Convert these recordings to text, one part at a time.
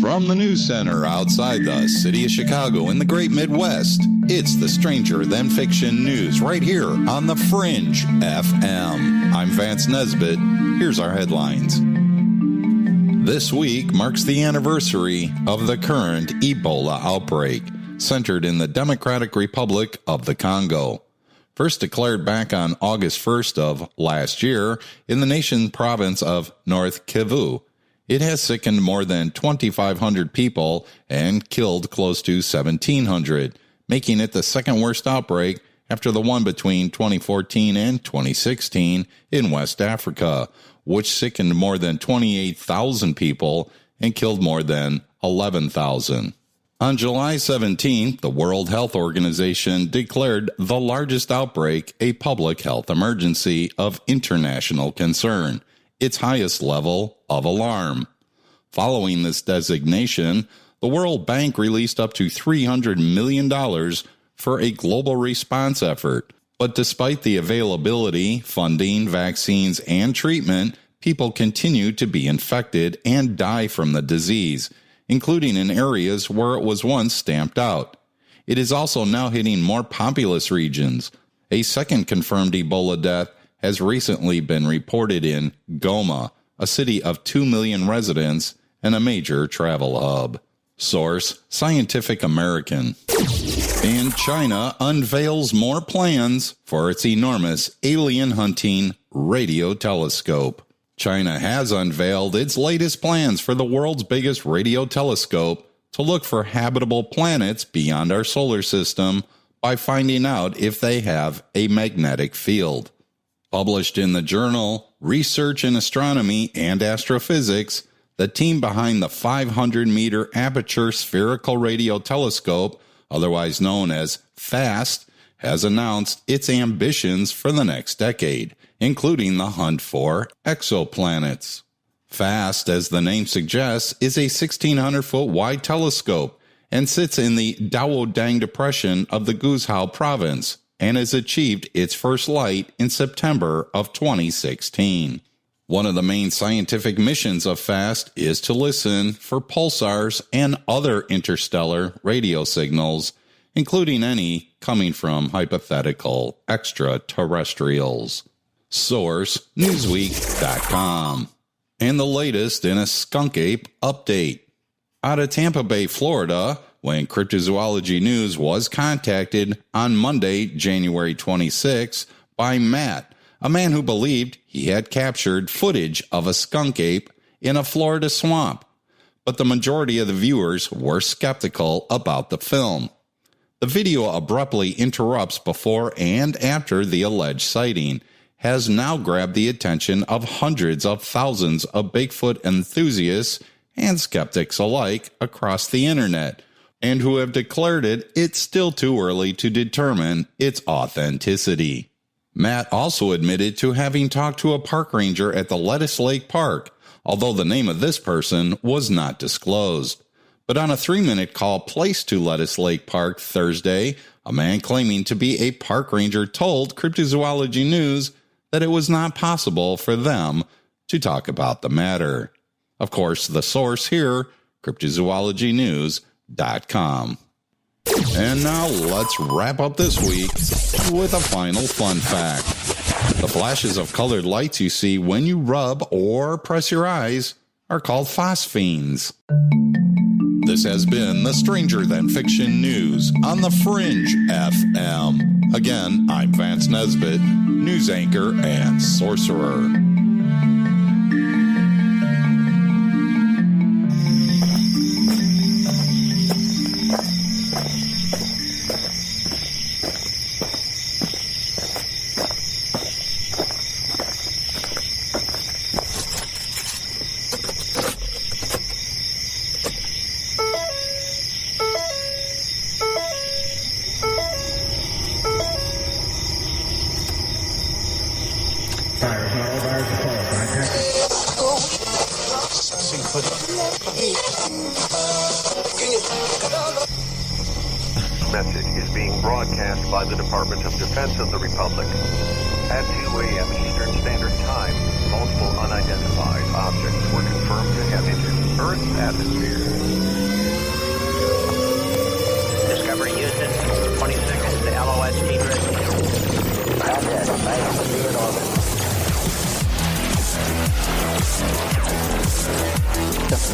From the news center outside the city of Chicago in the great Midwest, it's the Stranger Than Fiction news right here on The Fringe FM. I'm Vance Nesbitt. Here's our headlines. This week marks the anniversary of the current Ebola outbreak, centered in the Democratic Republic of the Congo. First declared back on August 1st of last year in the nation's province of North Kivu. It has sickened more than 2,500 people and killed close to 1,700, making it the second worst outbreak after the one between 2014 and 2016 in West Africa, which sickened more than 28,000 people and killed more than 11,000. On July 17th, the World Health Organization declared the largest outbreak a public health emergency of international concern, its highest level of alarm. Following this designation, the World Bank released up to $300 million for a global response effort. But despite the availability, funding, vaccines, and treatment, people continue to be infected and die from the disease, including in areas where it was once stamped out. It is also now hitting more populous regions. A second confirmed Ebola death has recently been reported in Goma, a city of 2 million residents and a major travel hub. Source: Scientific American. And China unveils more plans for its enormous alien-hunting radio telescope. China has unveiled its latest plans for the world's biggest radio telescope to look for habitable planets beyond our solar system by finding out if they have a magnetic field. Published in the journal Research in Astronomy and Astrophysics, the team behind the 500-meter aperture spherical radio telescope, otherwise known as FAST, has announced its ambitions for the next decade, including the hunt for exoplanets. FAST, as the name suggests, is a 1,600-foot wide telescope and sits in the Daodang Depression of the Guizhou province, and has achieved its first light in September of 2016. One of the main scientific missions of FAST is to listen for pulsars and other interstellar radio signals, including any coming from hypothetical extraterrestrials. Source: Newsweek.com. And the latest in a skunk ape update. Out of Tampa Bay, Florida, when Cryptozoology News was contacted on Monday, January 26, by Matt, a man who believed he had captured footage of a skunk ape in a Florida swamp. But the majority of the viewers were skeptical about the film. The video abruptly interrupts before and after the alleged sighting, has now grabbed the attention of hundreds of thousands of Bigfoot enthusiasts and skeptics alike across the internet, and who have declared it's still too early to determine its authenticity. Matt also admitted to having talked to a park ranger at the Lettuce Lake Park, although the name of this person was not disclosed. But on a 3-minute call placed to Lettuce Lake Park Thursday, a man claiming to be a park ranger told Cryptozoology News that it was not possible for them to talk about the matter. Of course, the source here, cryptozoologynews.com. And now let's wrap up this week with a final fun fact. The flashes of colored lights you see when you rub or press your eyes are called phosphenes. This has been the Stranger Than Fiction news on the Fringe FM. Again, I'm Vance Nesbitt, news anchor and sorcerer. Message is being broadcast by the Department of Defense of the Republic. At 2 a.m. Eastern Standard Time, multiple unidentified objects were confirmed to have entered Earth's atmosphere.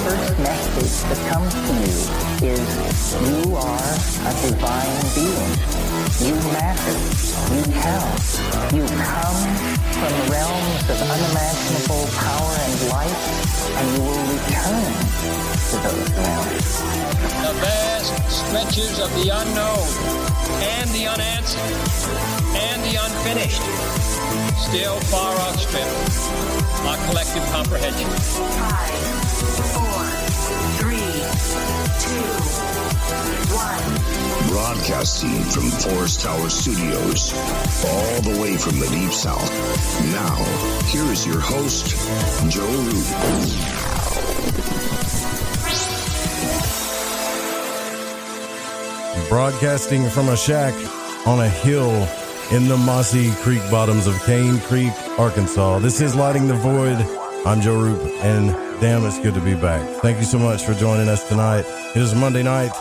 first message that comes to you is you are a divine being. You matter. You count. You come from realms of unimaginable power and light, and you will return to those realms. The vast stretches of the unknown and the unanswered and the unfinished still far outstrip our collective comprehension. 5, 4, 3, 2, 1. Broadcasting from Forest Tower Studios, all the way from the Deep South. Now, here is your host, Joe Root. Broadcasting from a shack on a hill in the mossy creek bottoms of Cane Creek, Arkansas. This is Lighting the Void. I'm Joe Roop, and damn, it's good to be back. Thank you so much for joining us tonight. It is Monday night,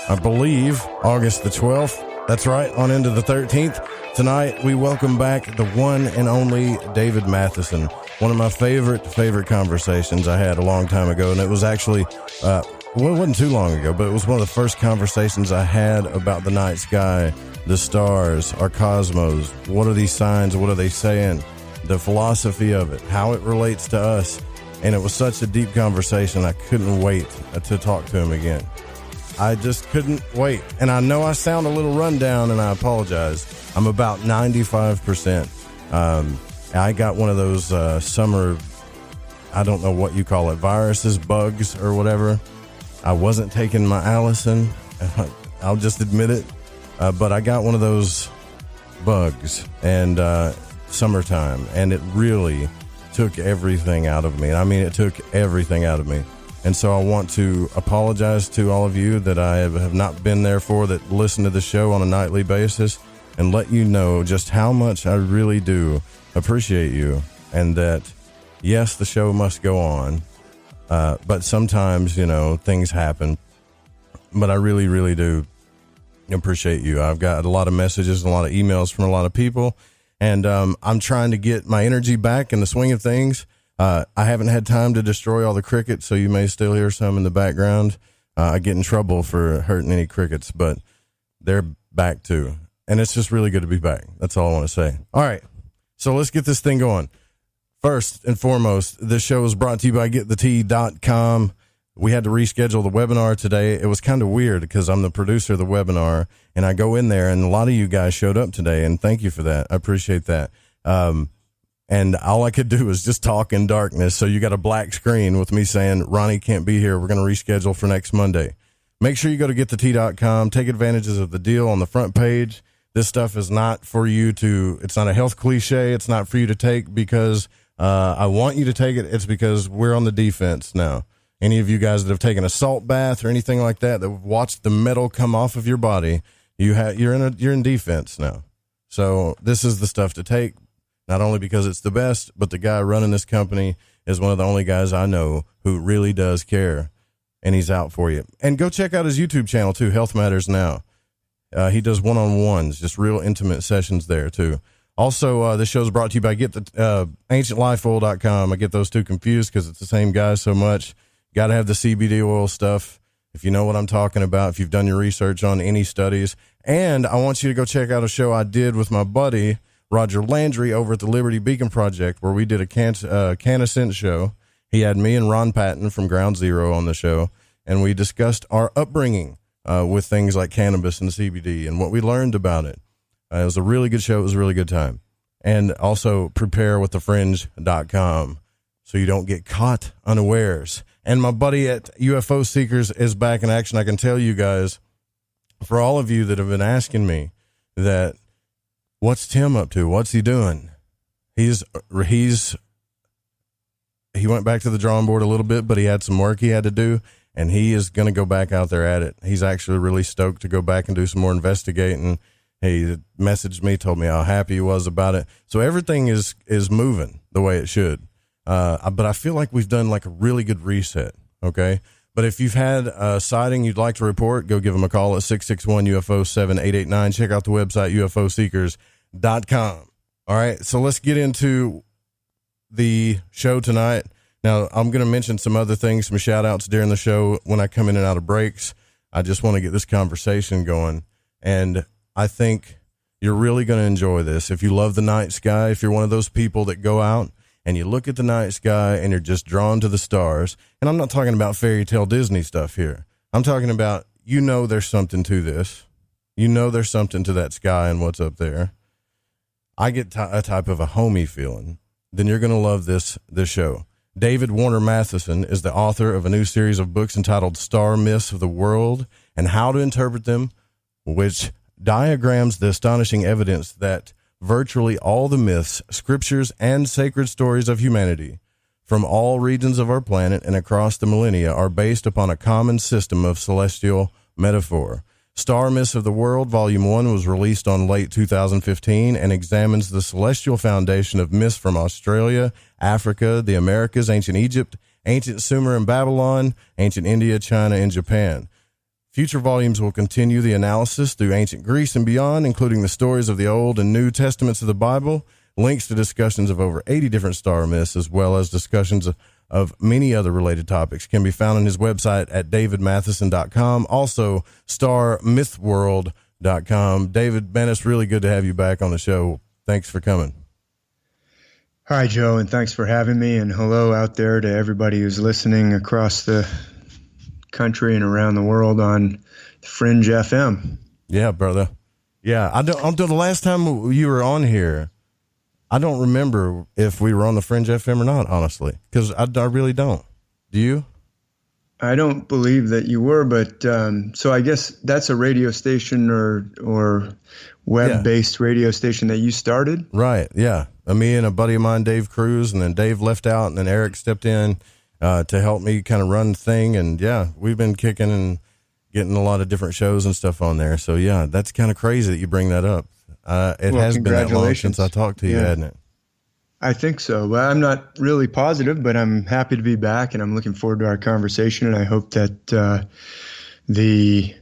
I believe, August the 12th. That's right, on into the 13th. Tonight, we welcome back the one and only David Mathisen. One of my favorite conversations I had a long time ago, and it was actually... it wasn't too long ago, but it was one of the first conversations I had about the night sky, the stars, our cosmos. What are these signs? What are they saying? The philosophy of it, how it relates to us. And it was such a deep conversation, I couldn't wait to talk to him again. I just couldn't wait. And I know I sound a little rundown, and I apologize. I'm about 95%. I got one of those summer, I don't know what you call it, viruses, bugs, or whatever. I wasn't taking my Allison. I'll just admit it. But I got one of those bugs and summertime, and it really took everything out of me. I mean, it took everything out of me. And so I want to apologize to all of you that I have not been there for, that listen to the show on a nightly basis, and let you know just how much I really do appreciate you, and that, yes, the show must go on. But sometimes, things happen, but I really, really do appreciate you. I've got a lot of messages, a lot of emails from a lot of people, and I'm trying to get my energy back in the swing of things. I haven't had time to destroy all the crickets, so you may still hear some in the background. I get in trouble for hurting any crickets, but they're back too. And it's just really good to be back. That's all I want to say. All right, so let's get this thing going. First and foremost, this show is brought to you by GetTheTea.com. We had to reschedule the webinar today. It was kind of weird because I'm the producer of the webinar, and I go in there, and a lot of you guys showed up today, and thank you for that. I appreciate that. And all I could do was just talk in darkness, so you got a black screen with me saying, Ronnie can't be here. We're going to reschedule for next Monday. Make sure you go to GetTheTea.com. Take advantages of the deal on the front page. This stuff is not for you to, it's not a health cliche. It's not for you to take because I want you to take it. It's because we're on the defense now. Any of you guys that have taken a salt bath or anything like that have watched the metal come off of your body, you're in defense now. So this is the stuff to take, not only because it's the best, but the guy running this company is one of the only guys I know who really does care, and he's out for you. And go check out his YouTube channel too, Health Matters Now. He does one-on-ones, just real intimate sessions there too. Also, this show is brought to you by AncientLifeOil.com. I get those two confused because it's the same guy so much. Got to have the CBD oil stuff, if you know what I'm talking about, if you've done your research on any studies. And I want you to go check out a show I did with my buddy, Roger Landry, over at the Liberty Beacon Project, where we did a Can of Sense show. He had me and Ron Patton from Ground Zero on the show, and we discussed our upbringing with things like cannabis and CBD and what we learned about it. It was a really good show. It was a really good time. And also preparewiththefringe.com so you don't get caught unawares. And my buddy at UFO Seekers is back in action. I can tell you guys, for all of you that have been asking me that, what's Tim up to? What's he doing? He went back to the drawing board a little bit, but he had some work he had to do, and he is going to go back out there at it. He's actually really stoked to go back and do some more investigating. He messaged me, told me how happy he was about it. So everything is moving the way it should. But I feel like we've done like a really good reset. Okay. But if you've had a sighting you'd like to report, go give them a call at 661-UFO-7889. Check out the website, ufoseekers.com. All right. So let's get into the show tonight. Now, I'm going to mention some other things, some shout outs during the show when I come in and out of breaks. I just want to get this conversation going. And I think you're really going to enjoy this. If you love the night sky, if you're one of those people that go out and you look at the night sky and you're just drawn to the stars, and I'm not talking about fairy tale Disney stuff here. I'm talking about, there's something to this. There's something to that sky and what's up there. I get a type of a homey feeling. Then you're going to love this show. David Warner Mathisen is the author of a new series of books entitled Star Myths of the World and How to Interpret Them, which diagrams the astonishing evidence that virtually all the myths, scriptures, and sacred stories of humanity from all regions of our planet and across the millennia are based upon a common system of celestial metaphor. Star Myths of the World, Volume 1, was released on late 2015 and examines the celestial foundation of myths from Australia, Africa, the Americas, ancient Egypt, ancient Sumer and Babylon, ancient India, China, and Japan. Future volumes will continue the analysis through ancient Greece and beyond, including the stories of the Old and New Testaments of the Bible, links to discussions of over 80 different star myths, as well as discussions of many other related topics can be found on his website at davidmathisen.com. Also, starmythworld.com. David, man, it's really good to have you back on the show. Thanks for coming. Hi, Joe, and thanks for having me. And hello out there to everybody who's listening across the country and around the world on Fringe FM. Yeah, brother. Yeah, until the last time you were on here, I don't remember if we were on the Fringe FM or not, honestly, because I really don't. Do you? I don't believe that you were, but so I guess that's a radio station or web-based radio station that you started? Right, yeah. Me and a buddy of mine, Dave Cruz, and then Dave left out, and then Eric stepped in to help me kind of run the thing, and yeah, we've been kicking and getting a lot of different shows and stuff on there, so yeah, that's kind of crazy that you bring that up. It has been that long since I talked to you, hasn't it? I think so. Well, I'm not really positive, but I'm happy to be back, and I'm looking forward to our conversation, and I hope that the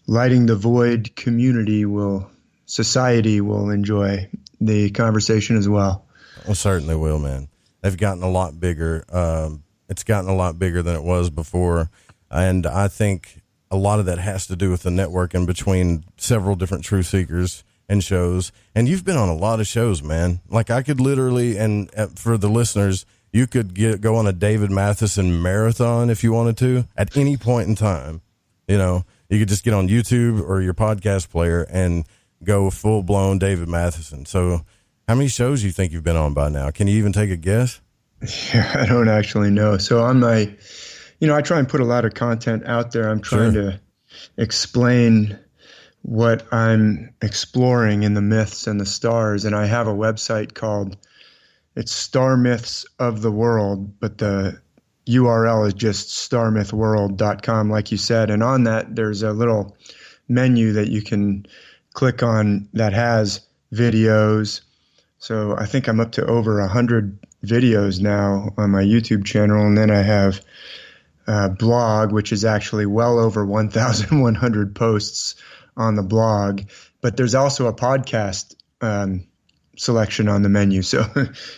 Lighting the Void society will enjoy the conversation as well. Well, certainly will, man. They've gotten a lot bigger. It's gotten a lot bigger than it was before, and I think a lot of that has to do with the networking between several different truth seekers and shows. And you've been on a lot of shows, man. Like I could literally, and for the listeners, you could go on a David Mathisen marathon if you wanted to at any point in time. You could just get on YouTube or your podcast player and go full blown David Mathisen. So how many shows do you think you've been on by now? Can you even take a guess? Yeah, I don't actually know. So on my, I try and put a lot of content out there. I'm trying to explain what I'm exploring in the myths and the stars. And I have a website called, it's Star Myths of the World, but the URL is just starmythworld.com, like you said. And on that, there's a little menu that you can click on that has videos. So I think I'm up to over 100 videos now on my YouTube channel. And then I have a blog, which is actually well over 1,100 posts on the blog, but there's also a podcast selection on the menu. So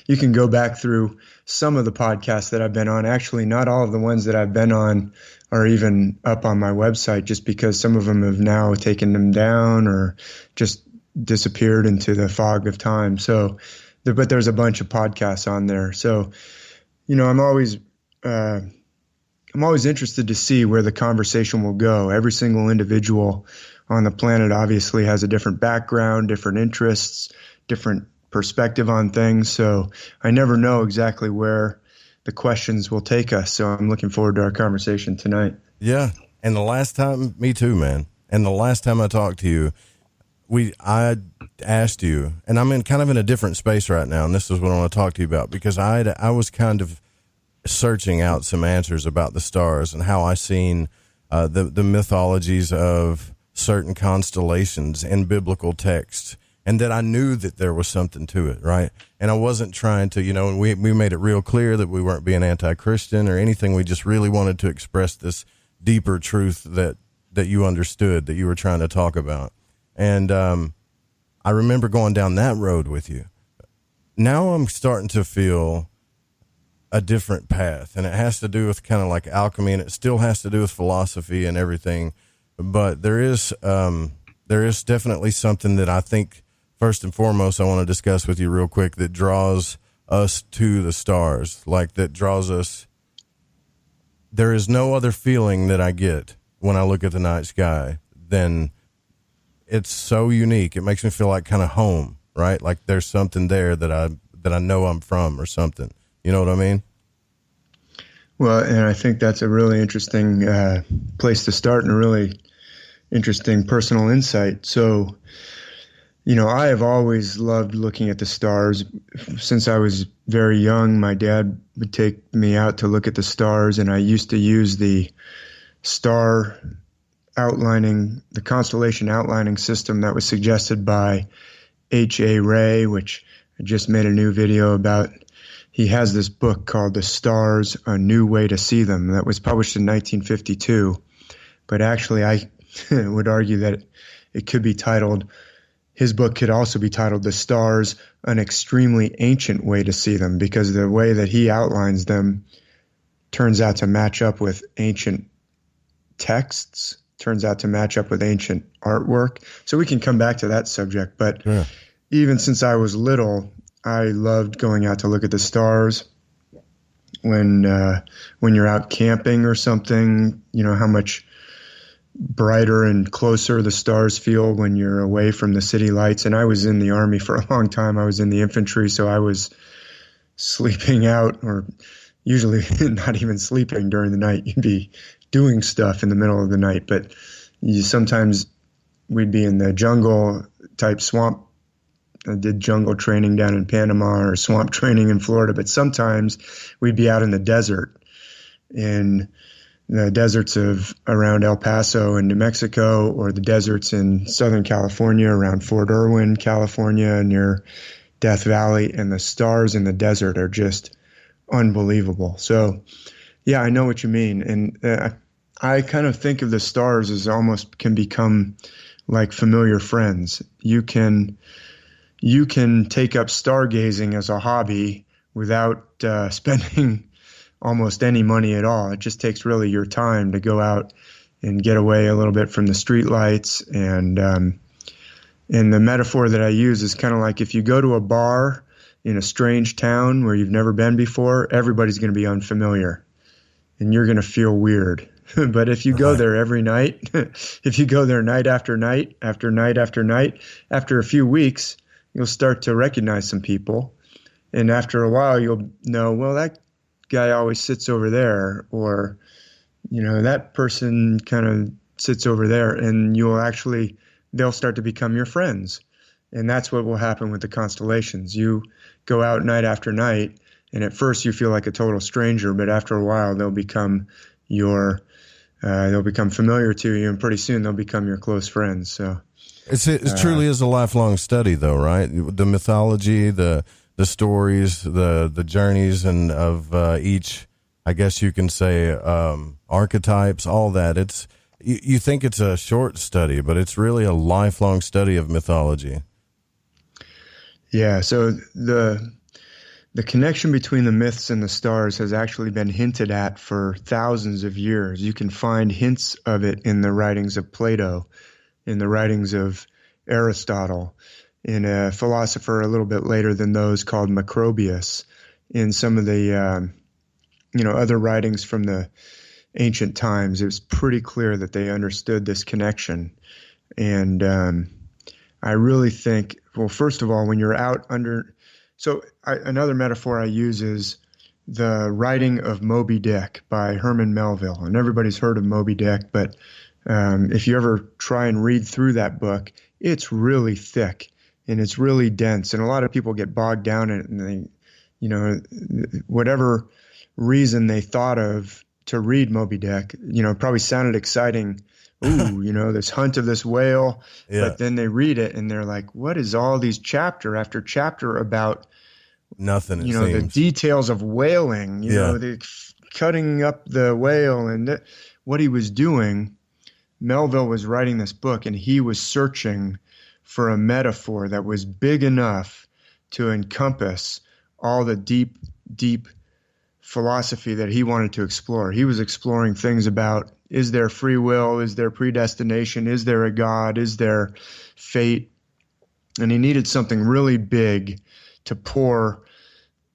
you can go back through some of the podcasts that I've been on. Actually, not all of the ones that I've been on are even up on my website, just because some of them have now taken them down or just disappeared into the fog of time. So, but there's a bunch of podcasts on there. So, I'm always interested to see where the conversation will go. Every single individual on the planet obviously has a different background, different interests, different perspective on things. So I never know exactly where the questions will take us. So I'm looking forward to our conversation tonight. Yeah. And the last time, me too, man. And the last time I talked to you, I asked you, and I'm in kind of in a different space right now. And this is what I want to talk to you about, because I was kind of searching out some answers about the stars and how I seen the mythologies of certain constellations in biblical texts, and that I knew that there was something to it, right? And I wasn't trying to, and we made it real clear that we weren't being anti-Christian or anything. We just really wanted to express this deeper truth that you understood, that you were trying to talk about. And I remember going down that road with you. Now I'm starting to feel a different path, and it has to do with kind of like alchemy, and it still has to do with philosophy and everything. But there is definitely something that I think, first and foremost, I want to discuss with you real quick, that draws us to the stars, like that draws us. There is no other feeling that I get when I look at the night sky than, it's so unique. It makes me feel like kind of home, right? Like there's something there that I know I'm from or something. You know what I mean? Well, and I think that's a really interesting place to start, and a really interesting personal insight. So, I have always loved looking at the stars. Since I was very young, my dad would take me out to look at the stars, and I used to use the constellation outlining system that was suggested by H.A. Rey, which I just made a new video about. He has this book called The Stars, A New Way to See Them, that was published in 1952. But actually, I would argue that it could be titled, his book could also be titled The Stars, An Extremely Ancient Way to See Them, because the way that he outlines them turns out to match up with ancient texts, turns out to match up with ancient artwork. So we can come back to that subject. But even since I was little, I loved going out to look at the stars. When you're out camping or something, how much brighter and closer the stars feel when you're away from the city lights. And I was in the Army for a long time. I was in the infantry, so I was sleeping out, or usually not even sleeping during the night. You'd be doing stuff in the middle of the night, but sometimes we'd be in the jungle type swamp. I did jungle training down in Panama, or swamp training in Florida, but sometimes we'd be out in the desert, in the deserts of around El Paso and New Mexico, or the deserts in Southern California around Fort Irwin, California, near Death Valley, and the stars in the desert are just unbelievable. So, yeah, I know what you mean. And I kind of think of the stars as almost can become like familiar friends. You can take up stargazing as a hobby without spending almost any money at all. It just takes really your time to go out and get away a little bit from the street lights. And the metaphor that I use is kind of like, if you go to a bar in a strange town where you've never been before, everybody's going to be unfamiliar and you're going to feel weird. But if you go there every night, if you go there night after night, after night after night, after a few weeks, you'll start to recognize some people. And after a while, you'll know, well, that guy always sits over there, or, that person kind of sits over there, and they'll start to become your friends. And that's what will happen with the constellations. You go out night after night, and at first you feel like a total stranger, but after a while they'll become they'll become familiar to you, and pretty soon they'll become your close friends. So it truly is a lifelong study, though, right? The mythology, the stories, the journeys, and of each, I guess you can say, archetypes, all that. You think it's a short study, but it's really a lifelong study of mythology. Yeah. So the connection between the myths and the stars has actually been hinted at for thousands of years. You can find hints of it in the writings of Plato, in the writings of Aristotle, in a philosopher a little bit later than those called Macrobius, in some of the other writings from the ancient times. It was pretty clear that they understood this connection. And I really think, well, first of all, when you're out under, another metaphor I use is the writing of Moby Dick by Herman Melville. And everybody's heard of Moby Dick, but if you ever try and read through that book, it's really thick and it's really dense. And a lot of people get bogged down in it, and they, whatever reason they thought of to read Moby Dick, probably sounded exciting. Ooh, this hunt of this whale. Yeah. But then they read it and they're like, what is all these chapter after chapter about nothing? The details of whaling, the cutting up the whale and what he was doing. Melville was writing this book, and he was searching for a metaphor that was big enough to encompass all the deep, deep philosophy that he wanted to explore. He was exploring things about, is there free will? Is there predestination? Is there a God? Is there fate? And he needed something really big to pour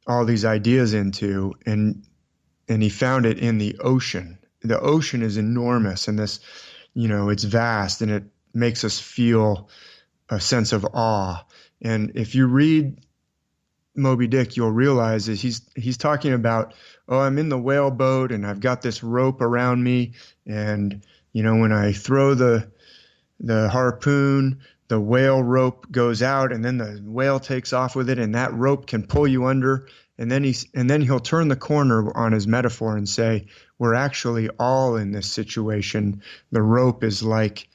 all these ideas into, and he found it in the ocean. The ocean is enormous, and this, it's vast, and it makes us feel a sense of awe. And if you read Moby Dick, you'll realize that he's talking about, I'm in the whale boat and I've got this rope around me, and when I throw the harpoon, the whale rope goes out, and then the whale takes off with it, and that rope can pull you under. And then he'll turn the corner on his metaphor and say, we're actually all in this situation. The rope is like,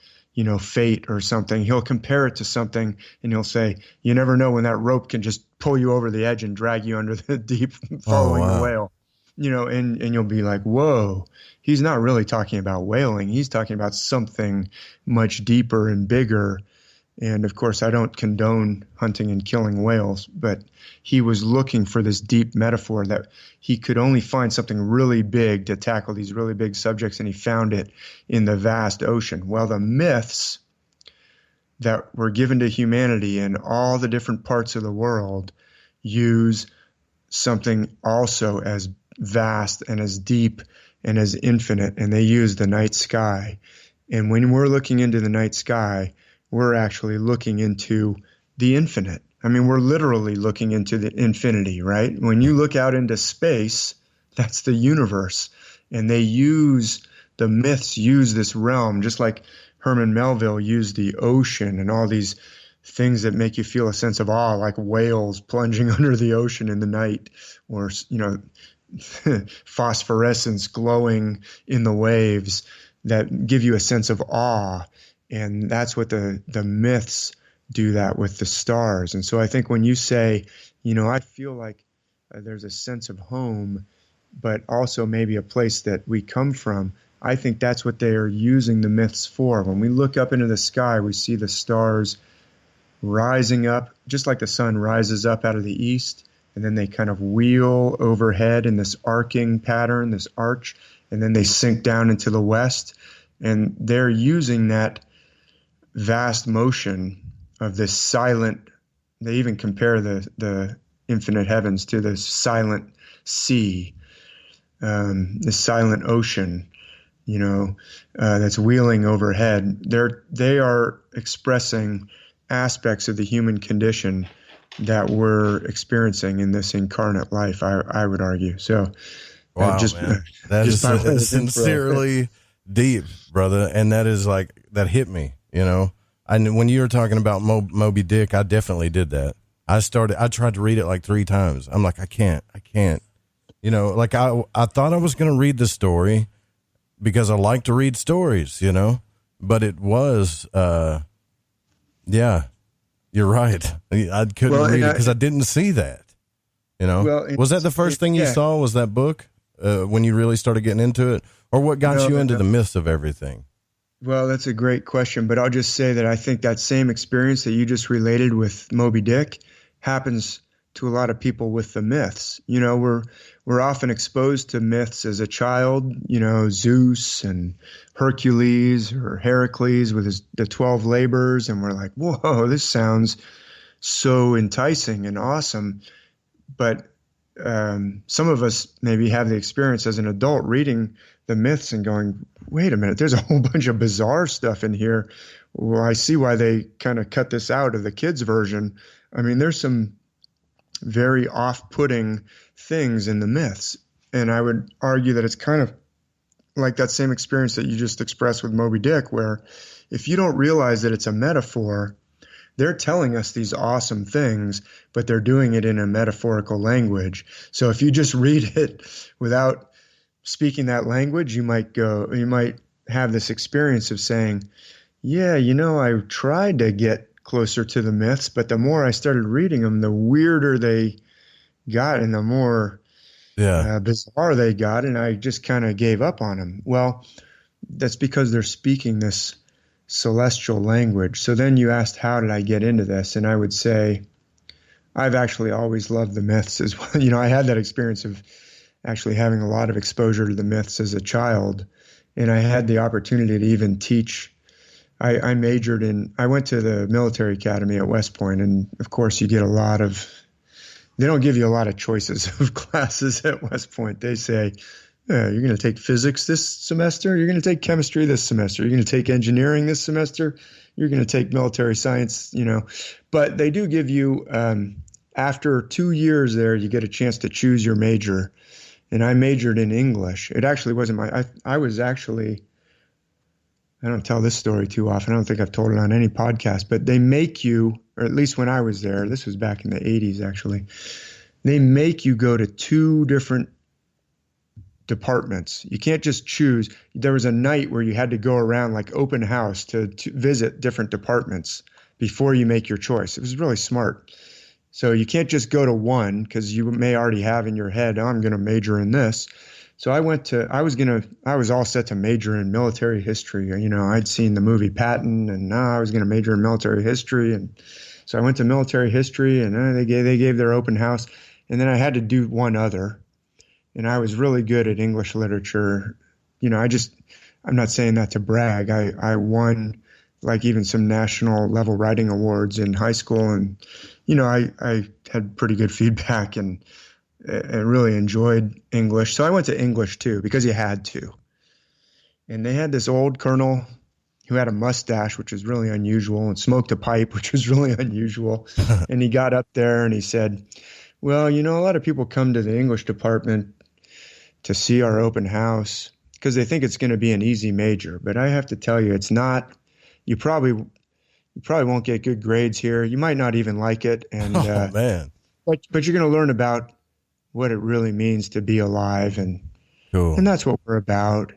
fate or something. He'll compare it to something, and he'll say, you never know when that rope can just pull you over the edge and drag you under the deep following the whale. And you'll be like, whoa, he's not really talking about whaling. He's talking about something much deeper and bigger. And of course, I don't condone hunting and killing whales, but he was looking for this deep metaphor that he could only find something really big to tackle these really big subjects, and he found it in the vast ocean. Well, the myths that were given to humanity in all the different parts of the world use something also as vast and as deep and as infinite, and they use the night sky. And when we're looking into the night sky, we're actually looking into the infinite. I mean, we're literally looking into the infinity, right? When you look out into space, that's the universe. And the myths use this realm, just like Herman Melville used the ocean and all these things that make you feel a sense of awe, like whales plunging under the ocean in the night, or, phosphorescence glowing in the waves that give you a sense of awe. And that's what the myths do that with the stars. And so I think when you say, I feel like there's a sense of home, but also maybe a place that we come from, I think that's what they are using the myths for. When we look up into the sky, we see the stars rising up, just like the sun rises up out of the east, and then they kind of wheel overhead in this arcing pattern, this arch, and then they sink down into the west. And they're using that vast motion of this silent, they even compare the infinite heavens to this silent sea, this silent ocean, that's wheeling overhead. They are expressing aspects of the human condition that we're experiencing in this incarnate life, I would argue. So wow, man. That is sincerely deep, brother. And that is that hit me, when you were talking about Moby Dick, I definitely did that. I tried to read it like 3 times. I'm like, I can't, I thought I was going to read the story because I like to read stories, but it was, yeah, you're right. I couldn't read it because I didn't see that, Well, was that the first thing you saw? Was that book when you really started getting into it, or what got you into the myths of everything? Well, that's a great question, but I'll just say that I think that same experience that you just related with Moby Dick happens to a lot of people with the myths. We're often exposed to myths as a child, Zeus and Hercules or Heracles with the 12 labors, and we're like, whoa, this sounds so enticing and awesome. But some of us maybe have the experience as an adult reading the myths and going, wait a minute, there's a whole bunch of bizarre stuff in here. Well, I see why they kind of cut this out of the kids' version. I mean, there's some very off-putting things in the myths. And I would argue that it's kind of like that same experience that you just expressed with Moby Dick, where if you don't realize that it's a metaphor, they're telling us these awesome things, but they're doing it in a metaphorical language. So if you just read it without speaking that language, you might have this experience of saying, yeah, I tried to get closer to the myths, but the more I started reading them, the weirder they got and the more bizarre they got, and I just kind of gave up on them. Well, that's because they're speaking this celestial language. So then you asked, how did I get into this? And I would say, I've actually always loved the myths as well. I had that experience of actually having a lot of exposure to the myths as a child. And I had the opportunity to even teach. I went to the military academy at West Point, and of course they don't give you a lot of choices of classes at West Point. They say, you're going to take physics this semester, you're going to take chemistry this semester, you're going to take engineering this semester, you're going to take military science, but they do give you, after 2 years there, you get a chance to choose your major. And I majored in English. It actually wasn't I don't tell this story too often. I don't think I've told it on any podcast, but they make you, or at least when I was there, this was back in the 80s actually, they make you go to 2 different departments. You can't just choose. There was a night where you had to go around like open house to visit different departments before you make your choice. It was really smart. So you can't just go to one because you may already have in your head, I'm going to major in this. So I was all set to major in military history. I'd seen the movie Patton, and I was going to major in military history. And so I went to military history, and they gave their open house. And then I had to do one other. And I was really good at English literature. I'm not saying that to brag. I won like even some national level writing awards in high school. And, I had pretty good feedback and really enjoyed English. So I went to English too, because you had to. And they had this old colonel who had a mustache, which was really unusual, and smoked a pipe, which was really unusual. And he got up there and he said, well, a lot of people come to the English department to see our open house because they think it's going to be an easy major. But I have to tell you, it's not. You probably won't get good grades here. You might not even like it. And man. But you're going to learn about what it really means to be alive, and cool. And that's what we're about.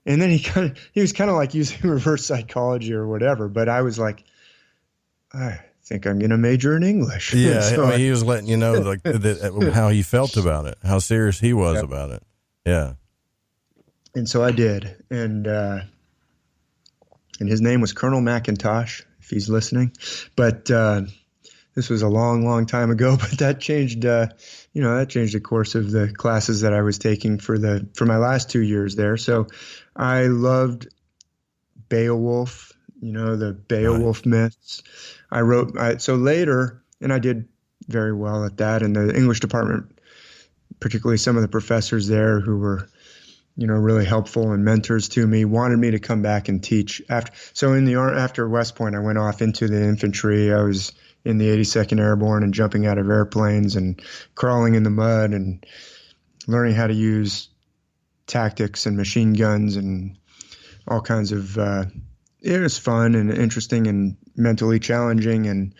And then he was kind of like using reverse psychology or whatever, but I was like, I think I'm going to major in English. Yeah, so he was letting you know like how he felt about it, how serious he was about it. Yeah. And so I did, and his name was Colonel McIntosh, if he's listening. But this was a long, long time ago. But that changed. That changed the course of the classes that I was taking for my last 2 years there. So I loved Beowulf, the Beowulf myths. So later, and I did very well at that. And the English department, particularly some of the professors there who were, really helpful and mentors to me, wanted me to come back and teach. After West Point, I went off into the infantry. I was in the 82nd Airborne and jumping out of airplanes and crawling in the mud and learning how to use tactics and machine guns and all kinds of, it was fun and interesting and mentally challenging. And,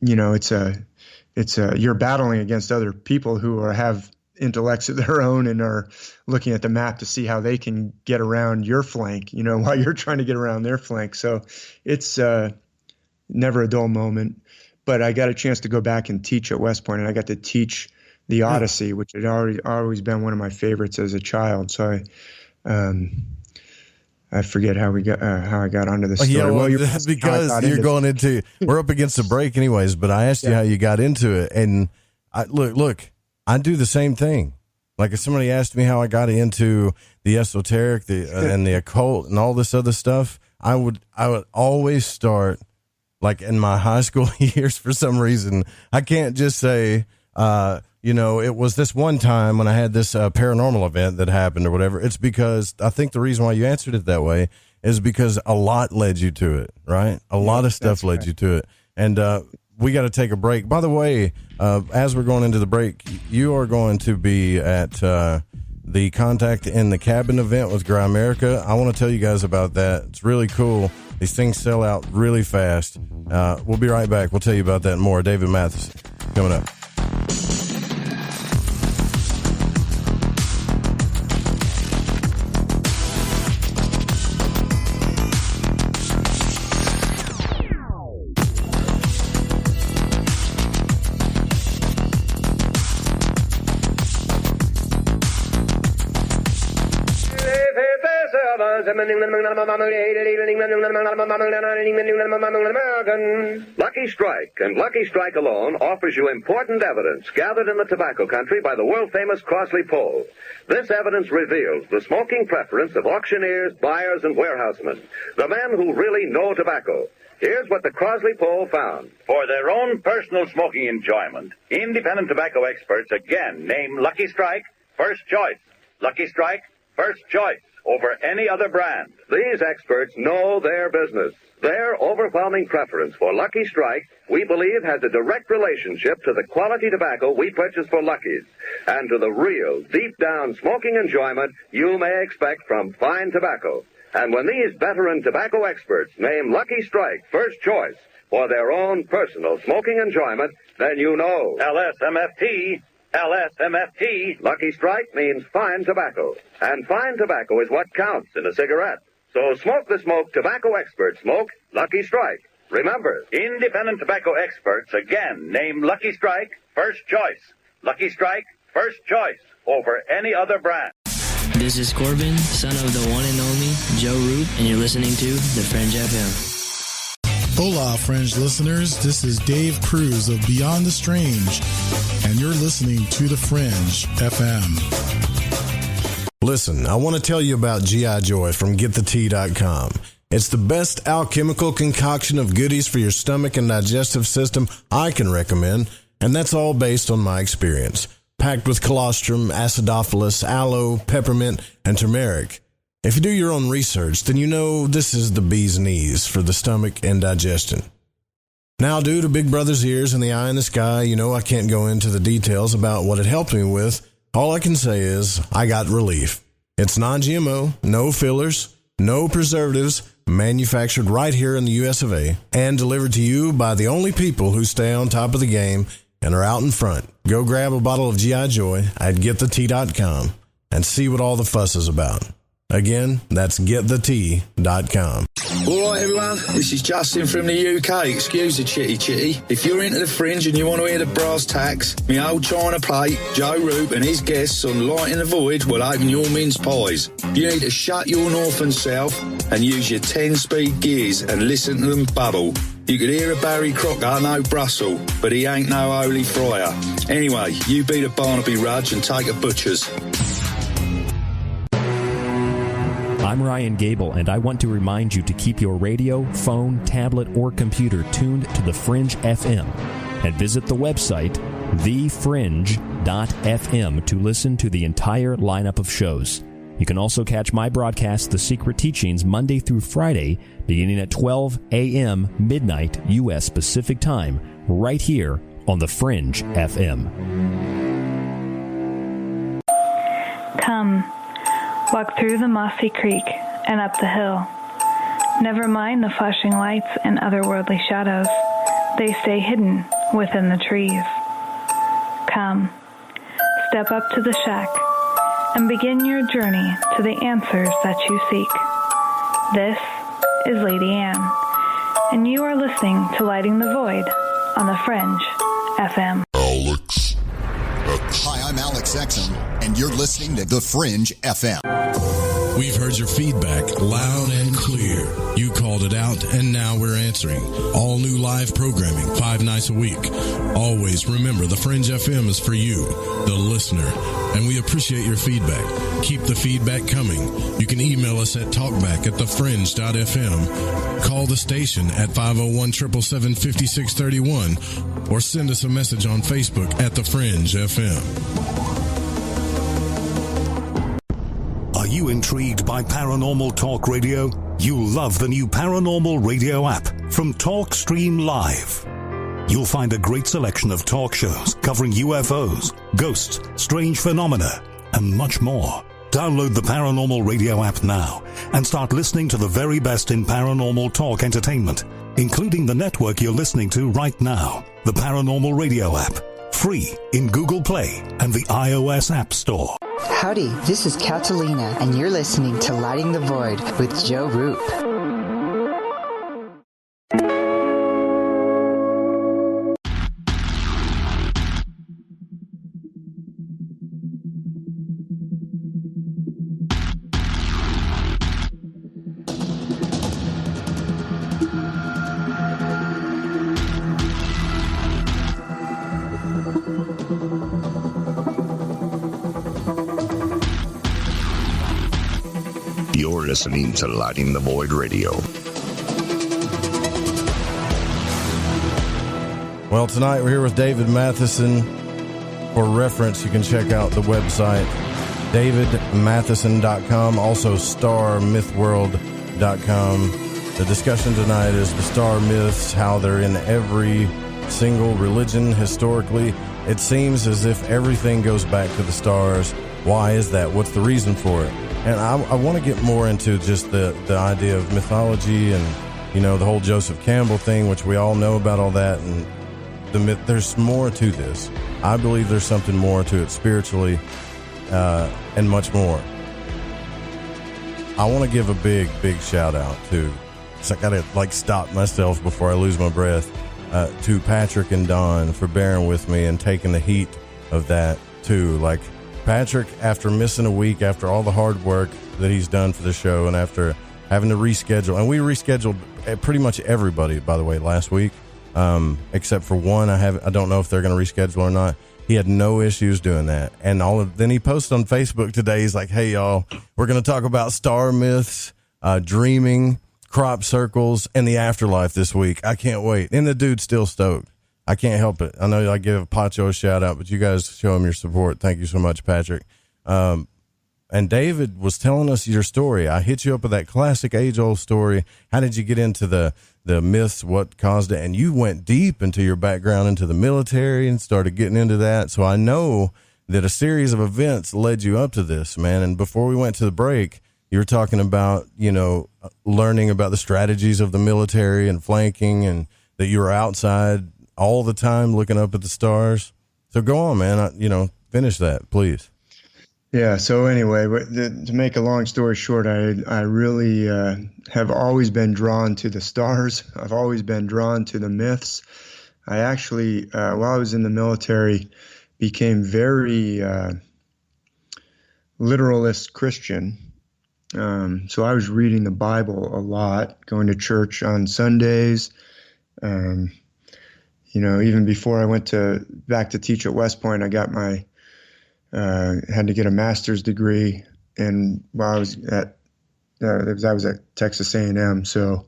you're battling against other people who have intellects of their own and are looking at the map to see how they can get around your flank, while you're trying to get around their flank. So it's, never a dull moment, but I got a chance to go back and teach at West Point, and I got to teach the Odyssey, which had always been one of my favorites as a child. So I forget how I got onto this story. We're up against the break anyways, but I asked you how you got into it. And look, I do the same thing. Like if somebody asked me how I got into the esoteric, and the occult and all this other stuff, I would always start like in my high school years. For some reason, I can't just say, it was this one time when I had this paranormal event that happened or whatever. It's because I think the reason why you answered it that way is because a lot led you to it, right? A lot of stuff led you to it. And we got to take a break. By the way, as we're going into the break, you are going to be at the Contact in the Cabin event with Grimerica. I want to tell you guys about that. It's really cool. These things sell out really fast. We'll be right back. We'll tell you about that more. David Mathisen coming up. Lucky Strike, and Lucky Strike alone, offers you important evidence gathered in the tobacco country by the world-famous Crossley poll. This evidence reveals the smoking preference of auctioneers, buyers, and warehousemen, the men who really know tobacco. Here's what the Crossley poll found. For their own personal smoking enjoyment, independent tobacco experts again name Lucky Strike first choice. Lucky Strike first choice over any other brand. These experts know their business. Their overwhelming preference for Lucky Strike, we believe, has a direct relationship to the quality tobacco we purchase for Lucky's and to the real, deep-down smoking enjoyment you may expect from fine tobacco. And when these veteran tobacco experts name Lucky Strike first choice for their own personal smoking enjoyment, then you know. LSMFT. LSMFT. Lucky Strike means fine tobacco. And fine tobacco is what counts in a cigarette. So smoke the smoke tobacco experts smoke Lucky Strike. Remember, independent tobacco experts again name Lucky Strike first choice. Lucky Strike first choice over any other brand. This is Corbin, son of the one and only Joe Root, and you're listening to The Fringe FM. Hola, Fringe listeners. This is Dave Cruz of Beyond the Strange, and you're listening to The Fringe FM. Listen, I want to tell you about G.I. Joy from GetTheTea.com. It's the best alchemical concoction of goodies for your stomach and digestive system I can recommend, and that's all based on my experience. Packed with colostrum, acidophilus, aloe, peppermint, and turmeric. If you do your own research, then you know this is the bee's knees for the stomach and digestion. Now, due to Big Brother's ears and the eye in the sky, you know I can't go into the details about what it helped me with. All I can say is I got relief. It's non-GMO, no fillers, no preservatives, manufactured right here in the US of A, and delivered to you by the only people who stay on top of the game and are out in front. Go grab a bottle of G.I. Joy at GetTheTea.com and see what all the fuss is about. Again, that's GetTheTea.com. All right, everyone, this is Justin from the UK. Excuse the chitty. If you're into the Fringe and you want to hear the brass tacks, my old china plate, Joe Roop and his guests on Lighting the Void will open your mince pies. You need to shut your north and south and use your 10-speed gears and listen to them bubble. You could hear a Barry Crocker, no Brussels, but he ain't no holy friar. Anyway, you beat a Barnaby Rudge and take a butcher's. I'm Ryan Gable, and I want to remind you to keep your radio, phone, tablet, or computer tuned to The Fringe FM, and visit the website, thefringe.fm, to listen to the entire lineup of shows. You can also catch my broadcast, The Secret Teachings, Monday through Friday, beginning at 12 a.m. midnight U.S. Pacific Time, right here on The Fringe FM. Come. Walk through the mossy creek and up the hill. Never mind the flashing lights and otherworldly shadows. They stay hidden within the trees. Come, step up to the shack and begin your journey to the answers that you seek. This is Lady Anne, and you are listening to Lighting the Void on The Fringe FM. Alex. Hi, I'm Alex Exum, and you're listening to The Fringe FM. We've heard your feedback loud and clear. You called it out, and now we're answering. All new live programming, 5 nights a week. Always remember, The Fringe FM is for you, the listener, and we appreciate your feedback. Keep the feedback coming. You can email us at talkback@thefringe.fm, call the station at 501-777-5631, or send us a message on Facebook at The Fringe FM. Are you intrigued by Paranormal Talk Radio? You'll love the new Paranormal Radio app from TalkStream Live. You'll find a great selection of talk shows covering UFOs, ghosts, strange phenomena, and much more. Download the Paranormal Radio app now and start listening to the very best in paranormal talk entertainment, including the network you're listening to right now, the Paranormal Radio app. Free in Google Play and the iOS App Store. Howdy, this is Catalina, and you're listening to Lighting the Void with Joe Roop. You're listening to Lighting the Void Radio. Well, tonight we're here with David Mathisen. For reference, you can check out the website, davidmathisen.com, also starmythworld.com. The discussion tonight is the star myths, how they're in every single religion historically. It seems as if everything goes back to the stars. Why is that? What's the reason for it? And I want to get more into just the idea of mythology and, you know, the whole Joseph Campbell thing, which we all know about all that. And the myth, there's more to this. I believe there's something more to it spiritually and much more. I want to give a big shout out to, I got to stop myself before I lose my breath, to Patrick and Don for bearing with me and taking the heat of that too. Like Patrick, after missing a week, after all the hard work that he's done for the show, and after having to reschedule, and we rescheduled pretty much everybody, by the way, last week, except for one. I don't know if they're going to reschedule or not. He had no issues doing that. And then he posted on Facebook today. He's like, hey y'all, we're going to talk about star myths, dreaming, crop circles, and the afterlife this week. I can't wait. And the dude's still stoked. I can't help it. I know I give Pacho a shout out, but you guys show him your support. Thank you so much, Patrick. And David was telling us your story. I hit you up with that classic age-old story. How did you get into the myths, what caused it? And you went deep into your background, into the military, and started getting into that. So I know that a series of events led you up to this, man. And before we went to the break, you were talking about, you know, learning about the strategies of the military and flanking, and that you were outside all the time looking up at the stars. So go on, man. Finish that, please. Yeah. So anyway, to make a long story short, I really have always been drawn to the stars. I've always been drawn to the myths. I actually, while I was in the military, became very literalist Christian. So I was reading the Bible a lot, going to church on Sundays. Even before I went back to teach at West Point, I got had to get a master's degree, and while I was at Texas A&M. So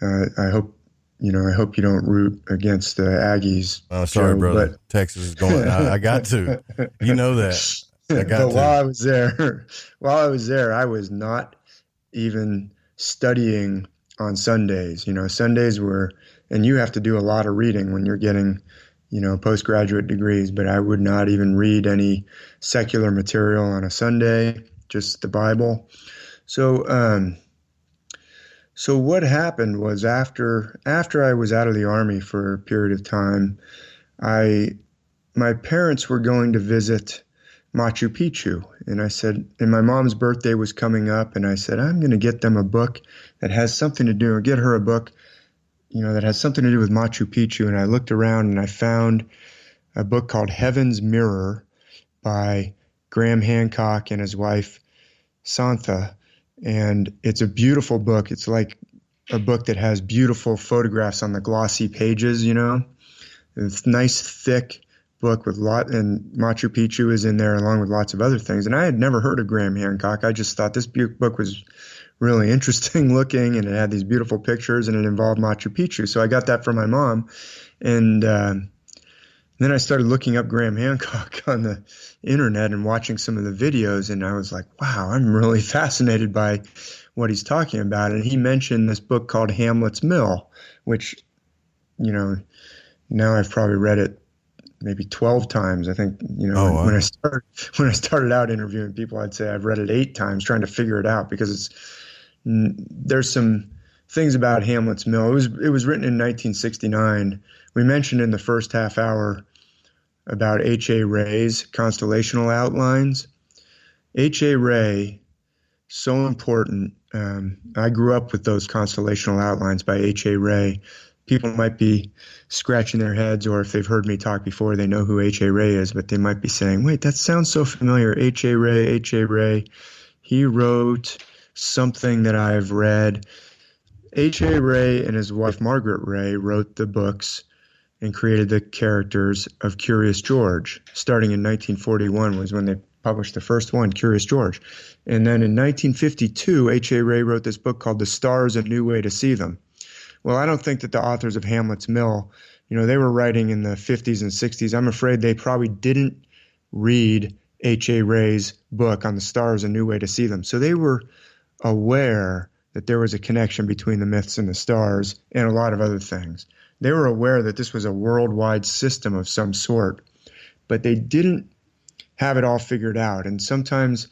I hope you don't root against the Aggies. Oh, sorry, Joe, brother. But Texas is going. I got to. You know that. But while I was there, I was not even studying on Sundays. Sundays were, and you have to do a lot of reading when you're getting, postgraduate degrees, but I would not even read any secular material on a Sunday, just the Bible. So what happened was after I was out of the Army for a period of time, my parents were going to visit Machu Picchu. And I said, and my mom's birthday was coming up, and I said, I'm going to get them a book that has something to do, or get her a book, that has something to do with Machu Picchu. And I looked around and I found a book called Heaven's Mirror by Graham Hancock and his wife, Santha. And it's a beautiful book. It's like a book that has beautiful photographs on the glossy pages, It's nice, thick book with and Machu Picchu is in there along with lots of other things. And I had never heard of Graham Hancock. I just thought this book was really interesting looking, and it had these beautiful pictures, and it involved Machu Picchu. So I got that from my mom. And then I started looking up Graham Hancock on the internet and watching some of the videos, and I was like, wow, I'm really fascinated by what he's talking about. And he mentioned this book called Hamlet's Mill, which, now I've probably read it maybe 12 times. I think, when I started out interviewing people, I'd say I've read it 8 times trying to figure it out, because there's some things about Hamlet's Mill. It was written in 1969. We mentioned in the first half hour about H.A. Ray's constellational outlines. H.A. Ray, so important. I grew up with those constellational outlines by H.A. Ray. People might be scratching their heads, or if they've heard me talk before, they know who H.A. Ray is, but they might be saying, wait, that sounds so familiar. H.A. Ray. He wrote something that I've read. H.A. Ray and his wife, Margaret Ray, wrote the books and created the characters of Curious George. Starting in 1941 was when they published the first one, Curious George. And then in 1952, H.A. Rey wrote this book called The Stars, A New Way to See Them. Well, I don't think that the authors of Hamlet's Mill, they were writing in the 50s and 60s. I'm afraid they probably didn't read H.A. Rey's book on the stars, A New Way to See Them. So they were aware that there was a connection between the myths and the stars and a lot of other things. They were aware that this was a worldwide system of some sort, but they didn't have it all figured out. And sometimes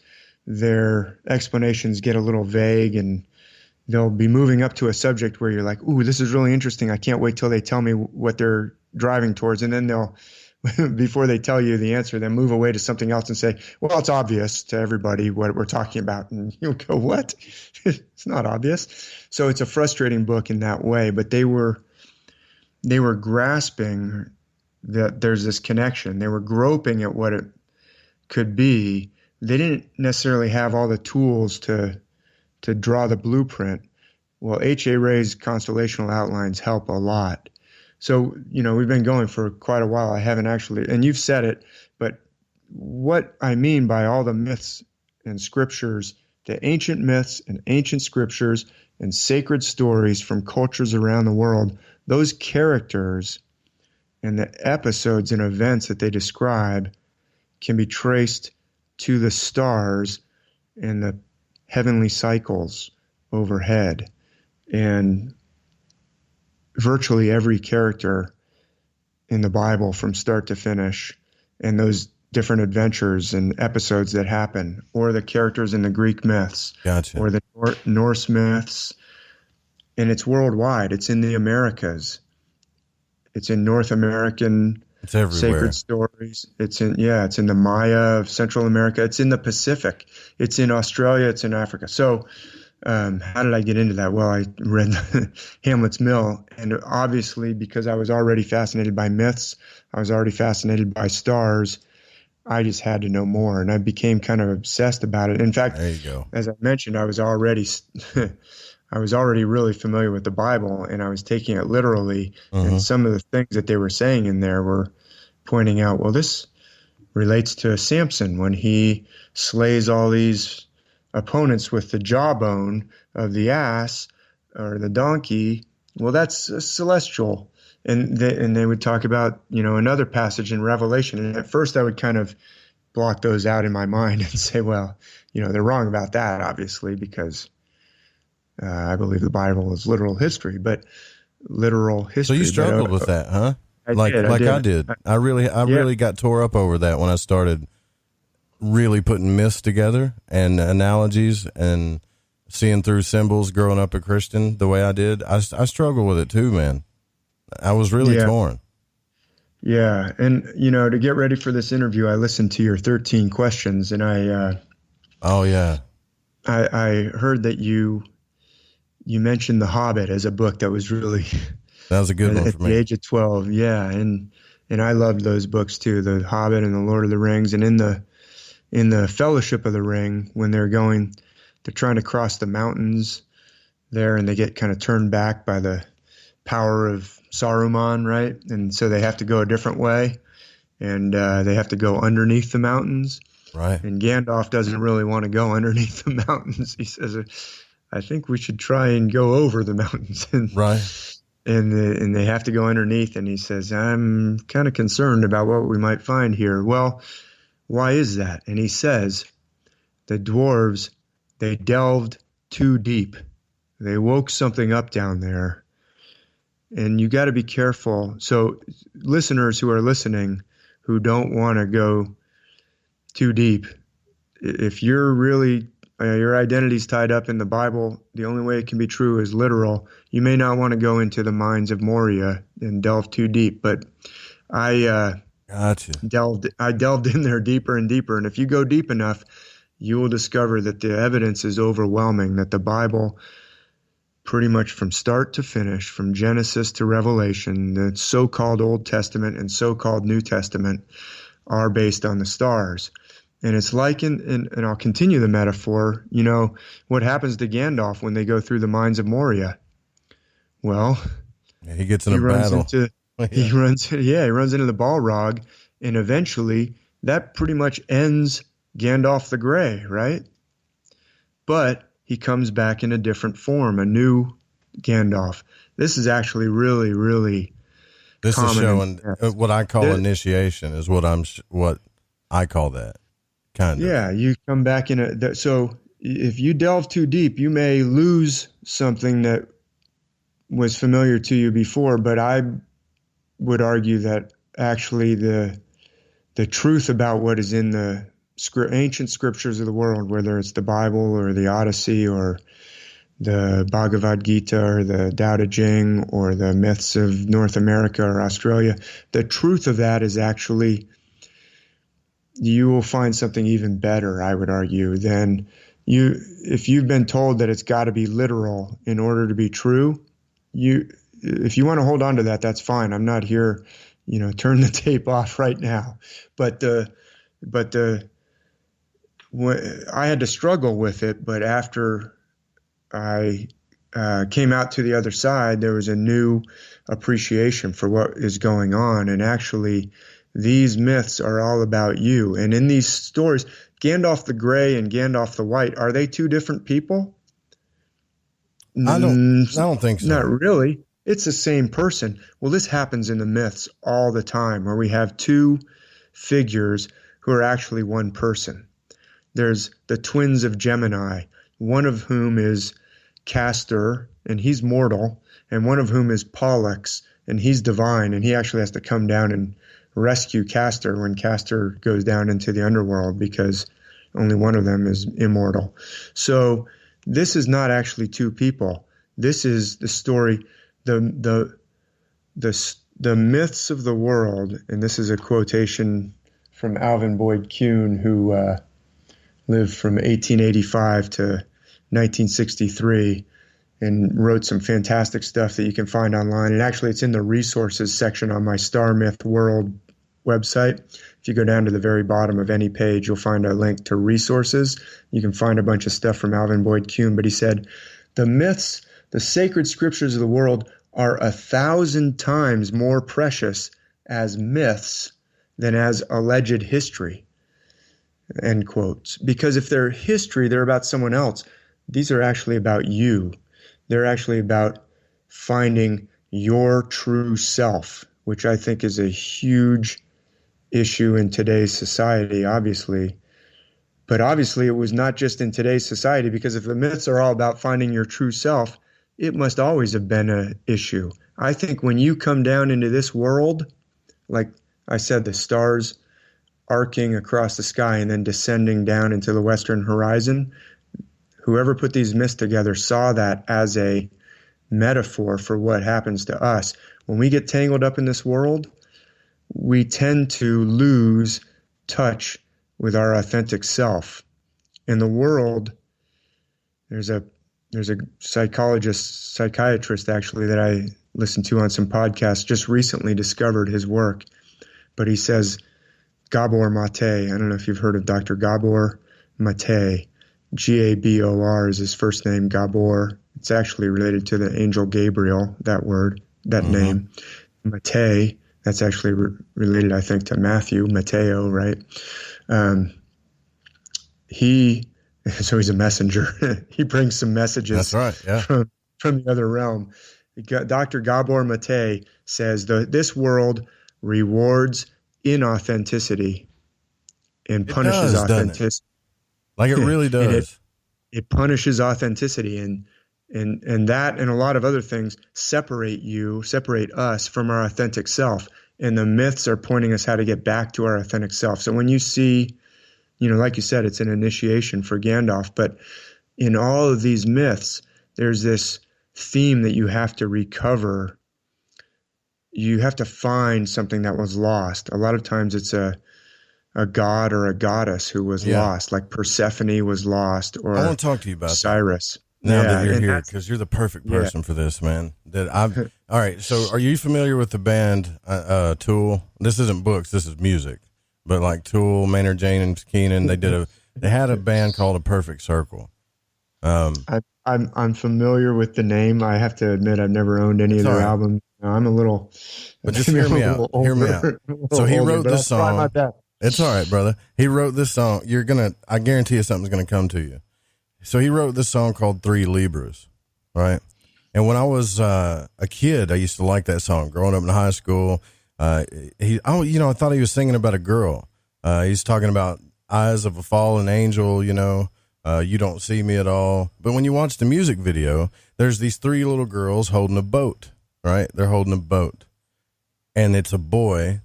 their explanations get a little vague, and they'll be moving up to a subject where you're like, ooh, this is really interesting. I can't wait till they tell me what they're driving towards. And then they'll, before they tell you the answer, then move away to something else and say, well, it's obvious to everybody what we're talking about. And you'll go, what? It's not obvious. So it's a frustrating book in that way, but they were grasping that there's this connection. They were groping at what it could be. They didn't necessarily have all the tools to draw the blueprint. Well, H.A. Rey's constellational outlines help a lot. So, we've been going for quite a while. I haven't actually, and you've said it, but what I mean by all the myths and scriptures, the ancient myths and ancient scriptures and sacred stories from cultures around the world, those characters and the episodes and events that they describe can be traced to the stars and the heavenly cycles overhead. And virtually every character in the Bible from start to finish, and those different adventures and episodes that happen, or the characters in the Greek myths, Gotcha. Or the Norse myths, and it's worldwide. It's in the Americas. It's in North American sacred stories. It's in the Maya of Central America. It's in the Pacific. It's in Australia. It's in Africa. So how did I get into that? Well, I read Hamlet's Mill, and obviously because I was already fascinated by myths, I was already fascinated by stars, I just had to know more, and I became kind of obsessed about it. In fact, there you go. As I mentioned, I was already really familiar with the Bible, and I was taking it literally, and some of the things that they were saying in there were pointing out, well, this relates to Samson when he slays all these opponents with the jawbone of the ass or the donkey. Well, that's a celestial. And they would talk about, another passage in Revelation. And at first I would kind of block those out in my mind and say, well, they're wrong about that, obviously, because I believe the Bible is literal history. So you struggled with that, huh? I did. I really got tore up over that when I started really putting myths together and analogies and seeing through symbols growing up a Christian the way I did. I struggle with it too, man. I was really torn. Yeah. And, to get ready for this interview, I listened to your 13 questions, and I heard that you mentioned The Hobbit as a book that was really, that was a good one for me. At the age of 12. Yeah. And I loved those books too, The Hobbit and The Lord of the Rings. And in the Fellowship of the Ring, when they're trying to cross the mountains there, and they get kind of turned back by the power of Saruman, right? And so they have to go a different way, and they have to go underneath the mountains. Right. And Gandalf doesn't really want to go underneath the mountains. He says, I think we should try and go over the mountains. Right. And they have to go underneath, and he says, I'm kind of concerned about what we might find here. Well, why is that? And he says, the dwarves, they delved too deep. They woke something up down there. And you got to be careful. So listeners who are listening who don't want to go too deep, if you're really, your identity's tied up in the Bible, the only way it can be true is literal. You may not want to go into the mines of Moria and delve too deep, but I delved in there deeper and deeper. And if you go deep enough, you will discover that the evidence is overwhelming, that the Bible, pretty much from start to finish, from Genesis to Revelation, the so-called Old Testament and so-called New Testament are based on the stars. And it's like, and I'll continue the metaphor, what happens to Gandalf when they go through the mines of Moria? Well, he gets in a battle. He runs into the Balrog, and eventually that pretty much ends Gandalf the Grey, right? But he comes back in a different form, a new Gandalf. This is actually really, really this common. Is showing what I call initiation is what I call that kind of. Yeah, you come back in so if you delve too deep, you may lose something that was familiar to you before, but I would argue that actually the truth about what is in the ancient scriptures of the world, whether it's the Bible or the Odyssey or the Bhagavad Gita or the Tao Te Ching or the myths of North America or Australia, the truth of that is actually, you will find something even better, I would argue, than if you've been told that it's got to be literal in order to be true. If you want to hold on to that, that's fine. I'm not here, turn the tape off right now. But I had to struggle with it. But after I came out to the other side, there was a new appreciation for what is going on. And actually, these myths are all about you. And in these stories, Gandalf the Grey and Gandalf the White, are they two different people? I don't think so. Not really. It's the same person. Well, this happens in the myths all the time, where we have two figures who are actually one person. There's the twins of Gemini, one of whom is Castor, and he's mortal, and one of whom is Pollux, and he's divine, and he actually has to come down and rescue Castor when Castor goes down into the underworld, because only one of them is immortal. So this is not actually two people. This is the story, the myths of the world, and this is a quotation from Alvin Boyd Kuhn, who lived from 1885 to 1963 and wrote some fantastic stuff that you can find online. And actually, it's in the resources section on my Star Myth World website. If you go down to the very bottom of any page, you'll find a link to resources. You can find a bunch of stuff from Alvin Boyd Kuhn, but he said, the myths, the sacred scriptures of the world are 1,000 times more precious as myths than as alleged history, end quotes. Because if they're history, they're about someone else. These are actually about you. They're actually about finding your true self, which I think is a huge issue in today's society, obviously. But obviously, it was not just in today's society, because if the myths are all about finding your true self, it must always have been an issue. I think when you come down into this world, like I said, the stars arcing across the sky and then descending down into the western horizon, whoever put these myths together saw that as a metaphor for what happens to us. When we get tangled up in this world, we tend to lose touch with our authentic self. In the world, there's a psychiatrist actually that I listened to on some podcasts, just recently discovered his work. But he says, Gabor Mate, I don't know if you've heard of Dr. Gabor Mate, Gabor is his first name, Gabor. It's actually related to the angel Gabriel, that word, that name. Mate, that's actually related, I think, to Matthew, Mateo, right? So he's a messenger. He brings some messages. That's right, yeah. from the other realm. Dr. Gabor Mate says this world rewards inauthenticity and punishes authenticity. Like it really does. It punishes authenticity, and that and a lot of other things separate us from our authentic self. And the myths are pointing us how to get back to our authentic self. So when you see, like you said, it's an initiation for Gandalf, but in all of these myths, there's this theme that you have to recover. You have to find something that was lost. A lot of times it's a god or a goddess who was lost, like Persephone was lost, or I want to talk to you about Cyrus. Now that you're here, because you're the perfect person for this, man. All right, so are you familiar with the band Tool? This isn't books, this is music. But like Tool, Maynard James Keenan, they had a band called A Perfect Circle. I'm familiar with the name. I have to admit I've never owned any of their albums. I'm a little. But just hear me out. Hear me out. So he wrote this song. It's all right, brother. He wrote this song. I guarantee you something's going to come to you. So he wrote this song called 3 Libras, right? And when I was a kid, I used to like that song. Growing up in high school, I thought he was singing about a girl. He's talking about eyes of a fallen angel, you don't see me at all. But when you watch the music video, there's these 3 little girls holding a boat, right? They're holding a boat. And it's a boy.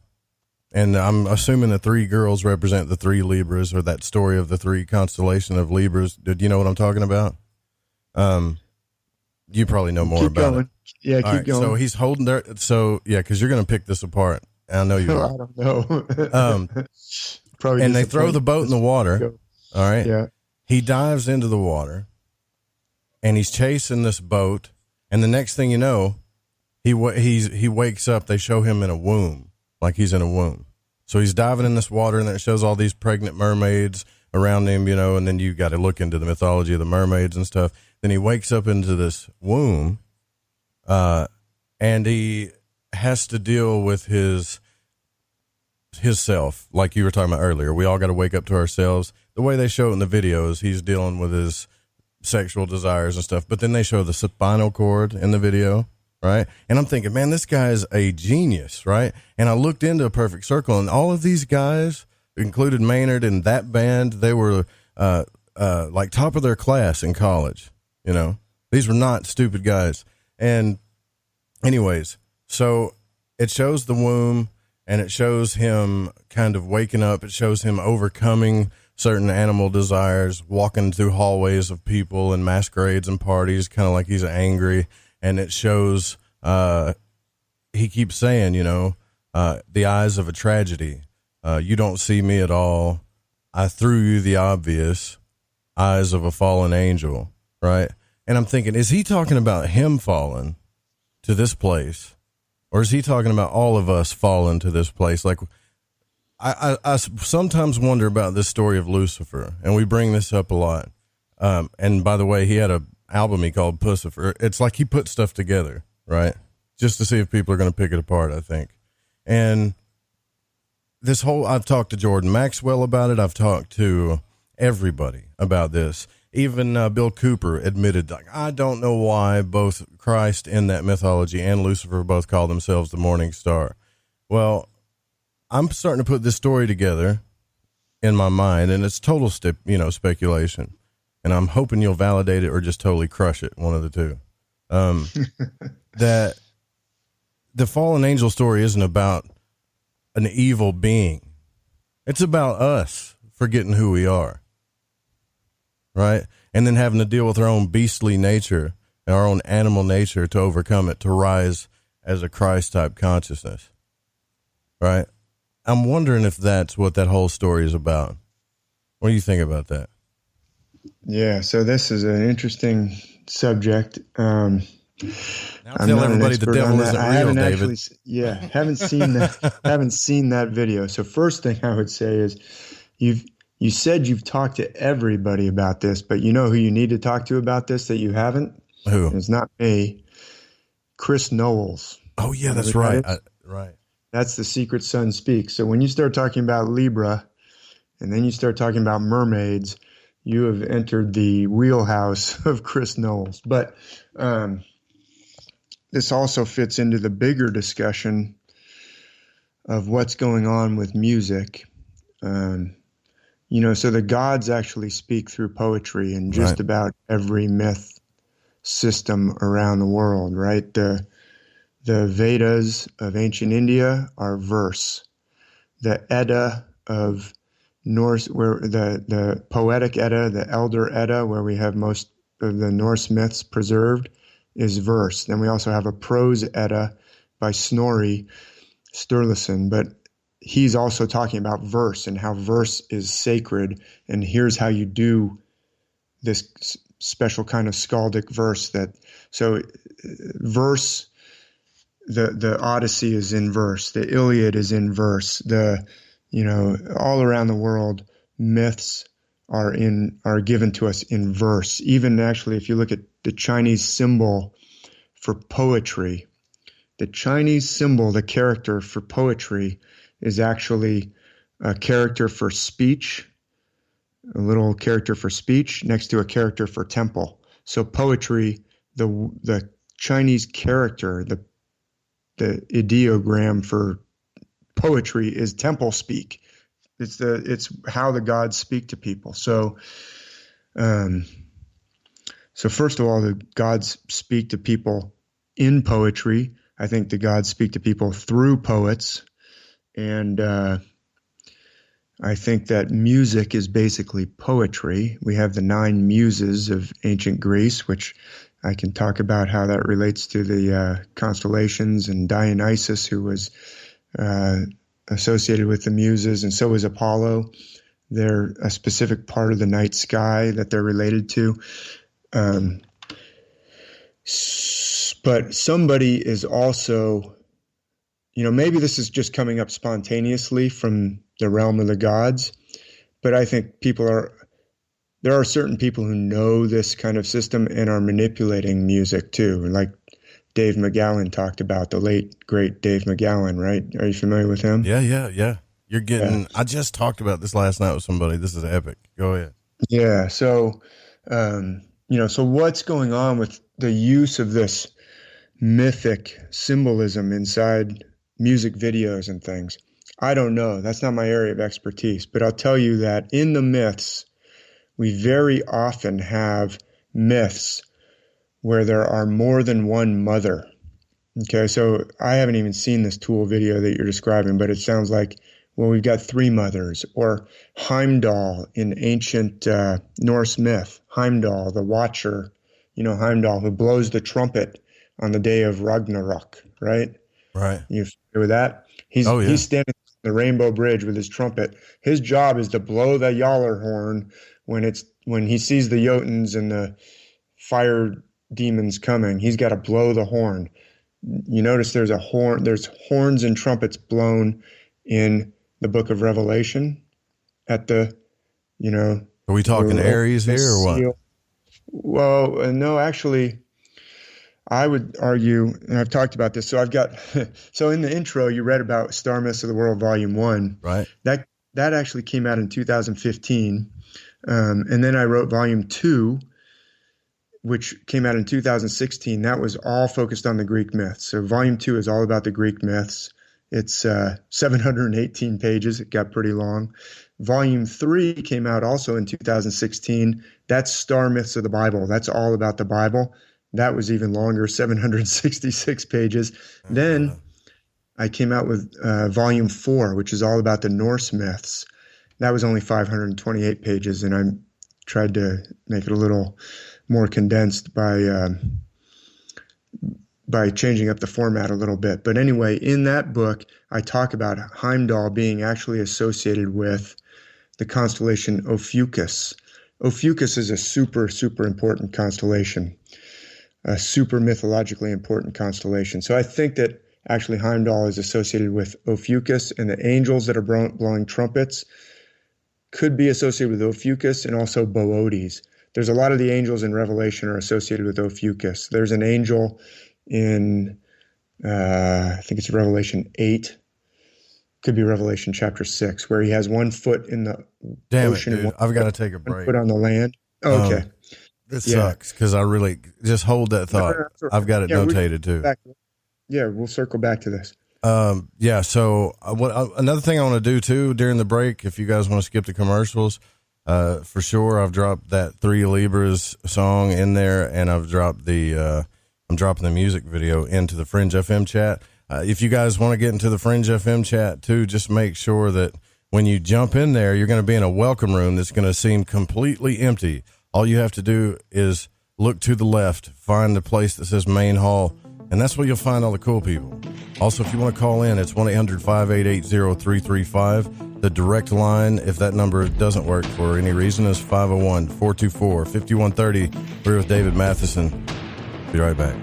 And I'm assuming the 3 girls represent the 3 Libras, or that story of the 3 constellation of Libras. Did you know what I'm talking about? You probably know more about it. Yeah, keep going. So he's holding there. So yeah, because you're going to pick this apart. I know you. I don't know. Probably. And they throw the boat in the water. All right. Yeah. He dives into the water, and he's chasing this boat. And the next thing you know, he wakes up. They show him in a womb. Like he's in a womb. So he's diving in this water, and then it shows all these pregnant mermaids around him, and then you got to look into the mythology of the mermaids and stuff. Then he wakes up into this womb, and he has to deal with his self, like you were talking about earlier. We all got to wake up to ourselves. The way they show it in the videos, he's dealing with his sexual desires and stuff, but then they show the spinal cord in the video. Right. And I'm thinking, man, this guy's a genius. Right. And I looked into A Perfect Circle, and all of these guys, included Maynard and that band, they were like top of their class in college. These were not stupid guys. And anyways, so it shows the womb, and it shows him kind of waking up. It shows him overcoming certain animal desires, walking through hallways of people and masquerades and parties, kind of like he's angry. And it shows, he keeps saying, the eyes of a tragedy. You don't see me at all. I threw you the obvious eyes of a fallen angel. Right. And I'm thinking, is he talking about him falling to this place, or is he talking about all of us falling to this place? Like, I sometimes wonder about this story of Lucifer, and we bring this up a lot. And by the way, he had a album he called Pussifer. It's like he put stuff together, right? Just to see if people are going to pick it apart, I think. And I've talked to Jordan Maxwell about it. I've talked to everybody about this. Even Bill Cooper admitted, like, I don't know why both Christ in that mythology and Lucifer both call themselves the morning star. Well, I'm starting to put this story together in my mind, and it's total speculation. And I'm hoping you'll validate it or just totally crush it, one of the two. That the fallen angel story isn't about an evil being. It's about us forgetting who we are. Right? And then having to deal with our own beastly nature and our own animal nature to overcome it, to rise as a Christ-type consciousness. Right? I'm wondering if that's what that whole story is about. What do you think about that? Yeah, so this is an interesting subject. Now tell everybody the devil isn't real, David. Haven't seen that. Haven't seen that video. So first thing I would say is, you said you've talked to everybody about this, but you know who you need to talk to about this that you haven't? Who? It's not me. Chris Knowles. Oh yeah, that's right. Right. That's The Secret Sun Speaks. So when you start talking about Libra, and then you start talking about mermaids, you have entered the wheelhouse of Chris Knowles. But this also fits into the bigger discussion of what's going on with music. So the gods actually speak through poetry in just about every myth system around the world, right? The Vedas of ancient India are verse. The Edda of Norse, where the poetic Edda, the Elder Edda, where we have most of the Norse myths preserved, is verse. Then we also have a prose Edda by Snorri Sturluson, but he's also talking about verse and how verse is sacred, and here's how you do this special kind of skaldic verse. Verse, the Odyssey is in verse, the Iliad is in verse, all around the world, myths are given to us in verse. Even actually, if you look at the Chinese symbol for poetry, the Chinese symbol, the character for poetry, is actually a character for speech, a little character for speech next to a character for temple. So poetry, the Chinese character, the ideogram for poetry is temple speak. It's how the gods speak to people. So first of all, the gods speak to people in poetry. I think the gods speak to people through poets. And I think that music is basically poetry. We have the 9 muses of ancient Greece, which I can talk about how that relates to the constellations, and Dionysus, who was associated with the muses, and so was Apollo. They're a specific part of the night sky that they're related to. But somebody is also, maybe this is just coming up spontaneously from the realm of the gods, but I think there are certain people who know this kind of system and are manipulating music too, like Dave McGowan talked about, the late, great Dave McGowan, right? Are you familiar with him? Yeah. You're getting, I just talked about this last night with somebody. This is epic. Go ahead. Yeah. So, so what's going on with the use of this mythic symbolism inside music videos and things? I don't know. That's not my area of expertise, but I'll tell you that in the myths, we very often have myths where there are more than one mother. Okay, so I haven't even seen this Tool video that you're describing, but it sounds like, well, we've got 3 mothers. Or Heimdall in ancient Norse myth, Heimdall, the watcher, Heimdall, who blows the trumpet on the day of Ragnarok, right? Right. You familiar with that? He's standing on the Rainbow Bridge with his trumpet. His job is to blow the Yaller horn when he sees the Jotuns and the fire demons coming. He's got to blow the horn. You notice there's horns and trumpets blown in the book of Revelation at the, Are we talking Aries here or what? Seal. Well, no, actually, I would argue, and I've talked about this. So so in the intro, you read about Star Myths of the World, Volume 1. Right. That actually came out in 2015. And then I wrote Volume 2, which came out in 2016. That was all focused on the Greek myths. So Volume 2 is all about the Greek myths. It's 718 pages. It got pretty long. Volume 3 came out also in 2016. That's Star Myths of the Bible. That's all about the Bible. That was even longer, 766 pages. Then I came out with Volume 4, which is all about the Norse myths. That was only 528 pages, and I tried to make it a little more condensed by changing up the format a little bit. But anyway, in that book, I talk about Heimdall being actually associated with the constellation Ophiuchus. Ophiuchus is a super, super important constellation, a super mythologically important constellation. So I think that actually Heimdall is associated with Ophiuchus, and the angels that are blowing trumpets could be associated with Ophiuchus and also Boötes. There's a lot of the angels in Revelation are associated with Ophiuchus. There's an angel in, I think it's Revelation 8, could be Revelation chapter 6, where he has one foot in the ocean. Damn it, dude. I've got to take a break. Foot on the land. Oh, okay. This sucks because I really just hold that thought. I've got it notated too. We'll circle back to this. So another thing I want to do too during the break, if you guys want to skip the commercials, for sure, I've dropped that 3 Libras song in there, and I've dropped I'm dropping the music video into the Fringe FM chat. If you guys want to get into the Fringe FM chat too, just make sure that when you jump in there, you're going to be in a welcome room that's going to seem completely empty. All you have to do is look to the left, find the place that says main hall, and that's where you'll find all the cool people. Also, if you want to call in, it's 1-800-588-0335. The direct line, if that number doesn't work for any reason, is 501-424-5130. We're with David Mathisen. Be right back.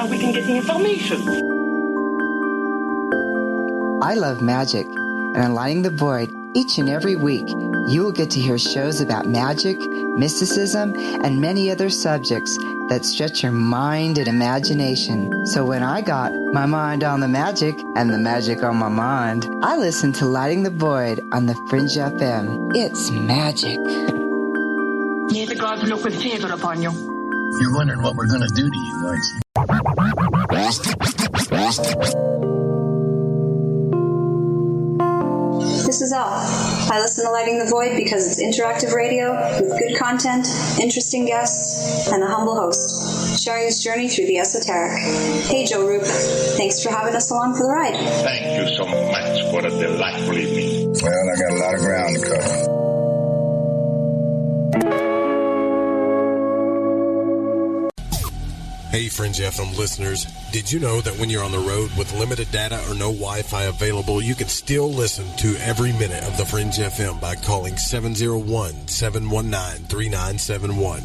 how we can get the information. I love magic, and on Lighting the Void, each and every week, you will get to hear shows about magic, mysticism, and many other subjects that stretch your mind and imagination. So when I got my mind on the magic and the magic on my mind, I listened to Lighting the Void on the Fringe FM. It's magic. May the gods look with favor upon you. You're wondering what we're going to do to you, aren't you? This is Elle. I listen to Lighting the Void because it's interactive radio with good content, interesting guests, and a humble host, sharing his journey through the esoteric. Hey, Joe Roop. Thanks for having us along for the ride. Thank you so much for a delightful evening. Well, I got a lot of ground to cover. Hey, Fringe FM listeners, did you know that when you're on the road with limited data or no Wi-Fi available, you can still listen to every minute of the Fringe FM by calling 701-719-3971.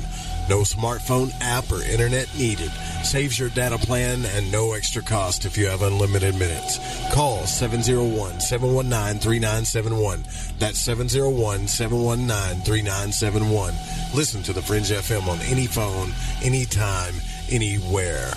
No smartphone app or internet needed. Saves your data plan and no extra cost if you have unlimited minutes. Call 701-719-3971. That's 701-719-3971. Listen to the Fringe FM on any phone, anytime, anywhere.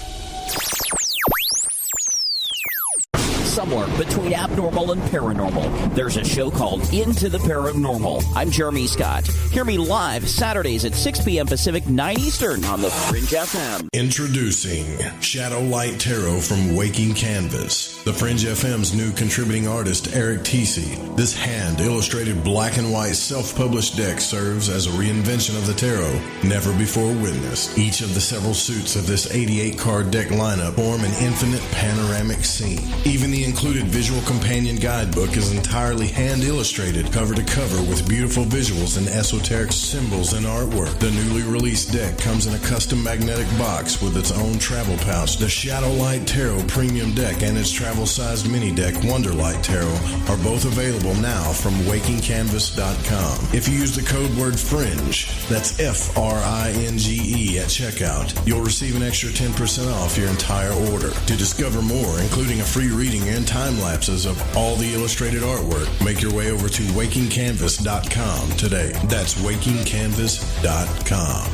Somewhere between abnormal and paranormal, there's a show called Into the Paranormal. I'm Jeremy Scott. Hear me live Saturdays at 6 p.m. Pacific, 9 Eastern on the Fringe FM. Introducing Shadow Light Tarot from Waking Canvas, the Fringe FM's new contributing artist, Eric Tesey. This hand-illustrated black and white self-published deck serves as a reinvention of the tarot never before witnessed. Each of the several suits of this 88-card deck lineup form an infinite panoramic scene. Even the included visual companion guidebook is entirely hand-illustrated, cover to cover, with beautiful visuals and esoteric symbols and artwork. The newly released deck comes in a custom magnetic box with its own travel pouch. The Shadow Light Tarot Premium Deck and its travel-sized mini deck, Wonderlight Tarot, are both available now from WakingCanvas.com. If you use the code word FRINGE, that's FRINGE at checkout, you'll receive an extra 10% off your entire order. To discover more, including a free reading and time lapses of all the illustrated artwork, make your way over to WakingCanvas.com today. That's WakingCanvas.com.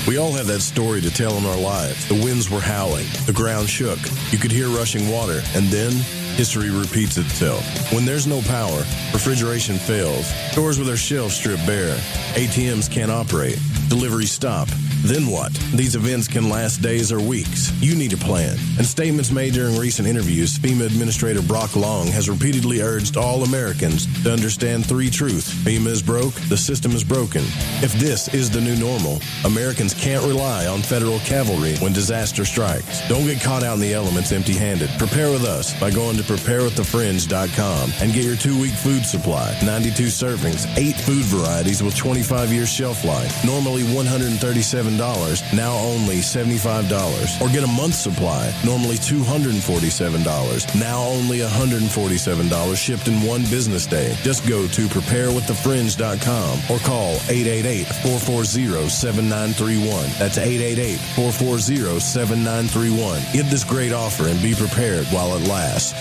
We all have that story to tell in our lives. The winds were howling. The ground shook. You could hear rushing water. And then history repeats itself. When there's no power, refrigeration fails. Stores with their shelves strip bare. ATMs can't operate. Deliveries stop. Then what? These events can last days or weeks. You need a plan. In statements made during recent interviews, FEMA Administrator Brock Long has repeatedly urged all Americans to understand three truths. FEMA is broke, the system is broken. If this is the new normal, Americans can't rely on federal cavalry when disaster strikes. Don't get caught out in the elements empty-handed. Prepare with us by going to preparewiththefringe.com and get your 2-week food supply. 92 servings, 8 food varieties with 25-year shelf life. Normally $137, now only $75. Or get a month's supply, normally $247, now only $147, shipped in one business day. Just go to preparewiththefringe.com or call 888-440-7931. That's 888-440-7931. Get this great offer and be prepared while it lasts.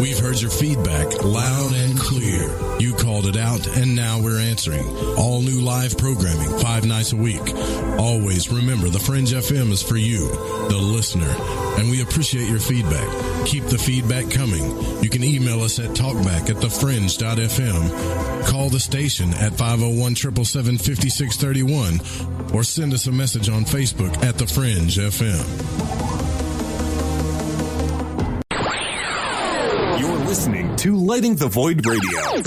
We've heard your feedback loud and clear. You called it out, and now we're answering. All new live programming, 5 nights a week. Always remember, the Fringe FM is for you, the listener, and we appreciate your feedback. Keep the feedback coming. You can email us at talkback@thefringe.fm, call the station at 501-777-5631, or send us a message on Facebook at The Fringe FM. Listening to Lighting the Void Radio.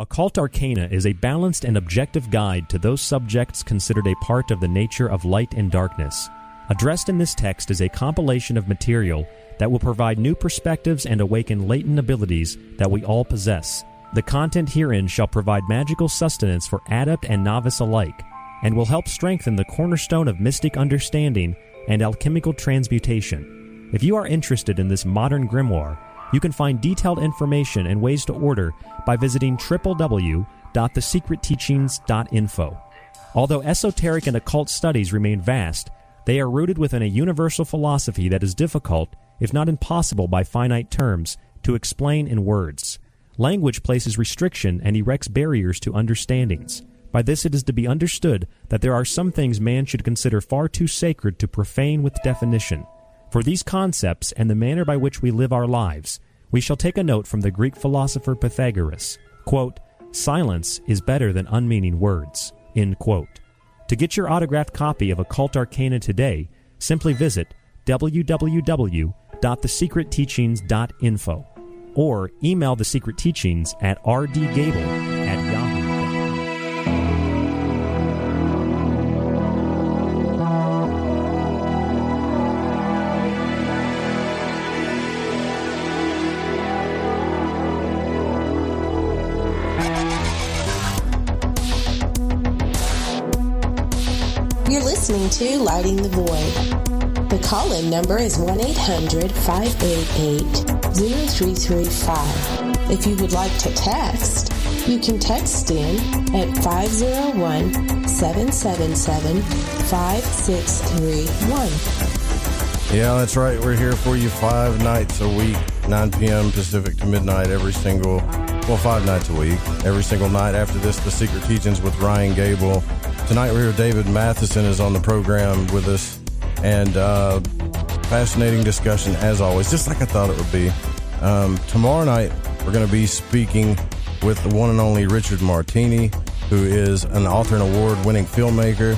Occult Arcana is a balanced and objective guide to those subjects considered a part of the nature of light and darkness. Addressed in this text is a compilation of material that will provide new perspectives and awaken latent abilities that we all possess. The content herein shall provide magical sustenance for adept and novice alike, and will help strengthen the cornerstone of mystic understanding and alchemical transmutation. If you are interested in this modern grimoire, you can find detailed information and ways to order by visiting www.thesecretteachings.info. Although esoteric and occult studies remain vast, they are rooted within a universal philosophy that is difficult, if not impossible by finite terms, to explain in words. Language places restriction and erects barriers to understandings. By this it is to be understood that there are some things man should consider far too sacred to profane with definition. For these concepts and the manner by which we live our lives, we shall take a note from the Greek philosopher Pythagoras. Quote, "Silence is better than unmeaning words." End quote. To get your autographed copy of Occult Arcana today, simply visit www.thesecretteachings.info or email The Secret Teachings at rdgable@yahoo.com. You're listening to Lighting the Void. The call-in number is 1-800-588-0335. If you would like to text, you can text in at 501-777-5631. Yeah, that's right. We're here for you 5 nights a week, 9 p.m. Pacific to midnight 5 nights a week. Every single night after this, The Secret Teachings with Ryan Gable. Tonight we're here. David Mathisen is on the program with us, and fascinating discussion as always, just like I thought it would be. Tomorrow night we're going to be speaking with the one and only Richard Martini, who is an author and award-winning filmmaker.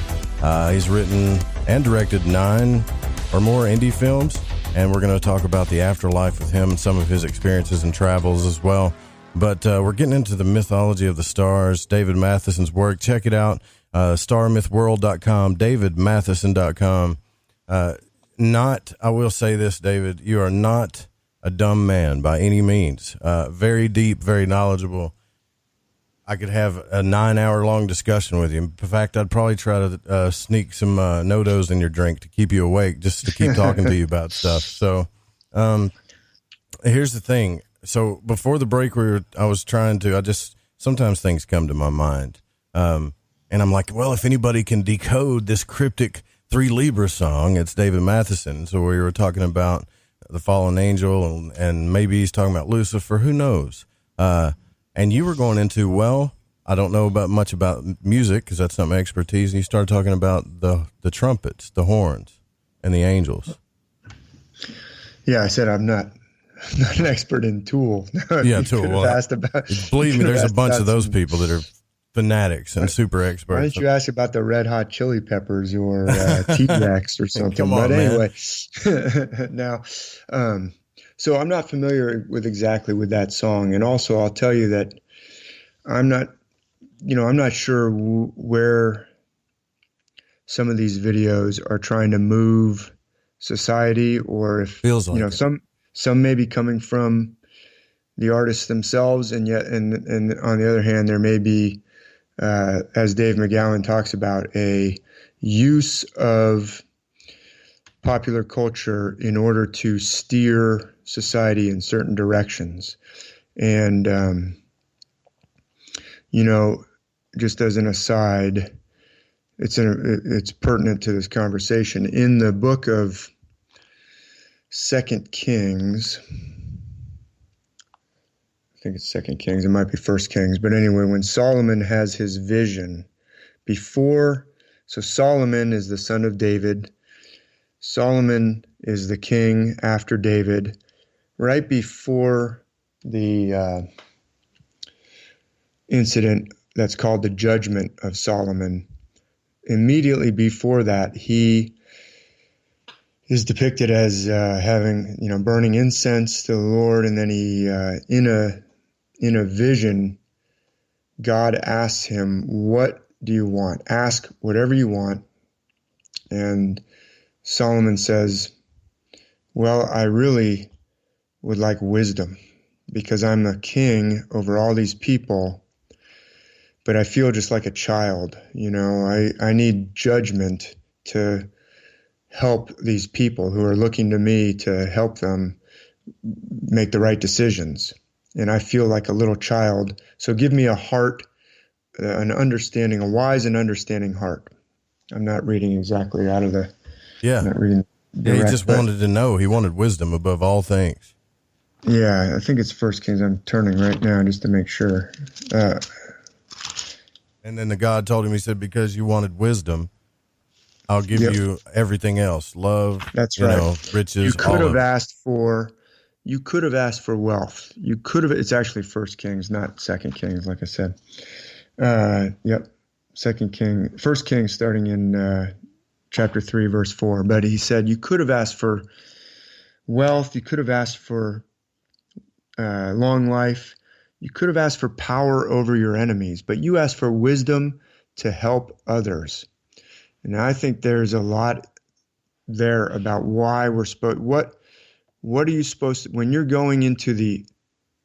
He's written and directed 9 or more indie films, and we're going to talk about the afterlife with him and some of his experiences and travels as well. But we're getting into the mythology of the stars, David Mathisen's work. Check it out. StarMythWorld.com, DavidMathisen.com. I will say this, David, you are not a dumb man by any means. Very deep, very knowledgeable. I could have a 9-hour-long discussion with you. In fact, I'd probably try to sneak some no-dos in your drink to keep you awake, just to keep talking to you about stuff. So here's the thing. So before the break, sometimes things come to my mind. And I'm like, well, if anybody can decode this cryptic 3 Libra song, it's David Mathisen. So we were talking about the fallen angel, and maybe he's talking about Lucifer. Who knows? And you were going into, well, I don't know much about music because that's not my expertise. And you started talking about the trumpets, the horns, and the angels. Yeah, I said I'm not an expert in Tool. Yeah, Tool. Well, believe me, there's a bunch of those people that are fanatics and super experts. Why don't you ask about the Red Hot Chili Peppers or T-Rex or something? Come on, but anyway, now, so I'm not familiar with that song, and also I'll tell you that I'm not sure where some of these videos are trying to move society, or if feels like some may be coming from the artists themselves, and on the other hand, there may be, as Dave McGowan talks about, a use of popular culture in order to steer society in certain directions. And, just as an aside, it's pertinent to this conversation. In the book of 2 Kings, I think it's 2 Kings, it might be 1 Kings, but anyway, when Solomon has his vision so Solomon is the son of David. Solomon is the king after David. Right before the incident that's called the Judgment of Solomon, immediately before that, he is depicted as having, burning incense to the Lord, and then he, in a vision, God asks him, "What do you want? Ask whatever you want." And Solomon says, "Well, I really would like wisdom, because I'm a king over all these people, but I feel just like a child. I need judgment to help these people who are looking to me to help them make the right decisions. And I feel like a little child. So give me a heart an understanding, a wise and understanding heart. I'm not reading exactly out of the. Yeah. I'm not reading. Yeah, he just wanted to know. He wanted wisdom above all things. Yeah, I think it's 1 Kings. I'm turning right now just to make sure. And then the God told him, he said, because you wanted wisdom, I'll give you everything else. Love, that's right. Riches. You could have asked for wealth. You could have, it's actually 1 Kings, not 2 Kings, like I said. 1 Kings starting in chapter 3, verse 4. But he said, you could have asked for wealth. You could have asked for long life. You could have asked for power over your enemies, but you asked for wisdom to help others. And I think there's a lot there about why we're supposed, what are you supposed to, when you're going into the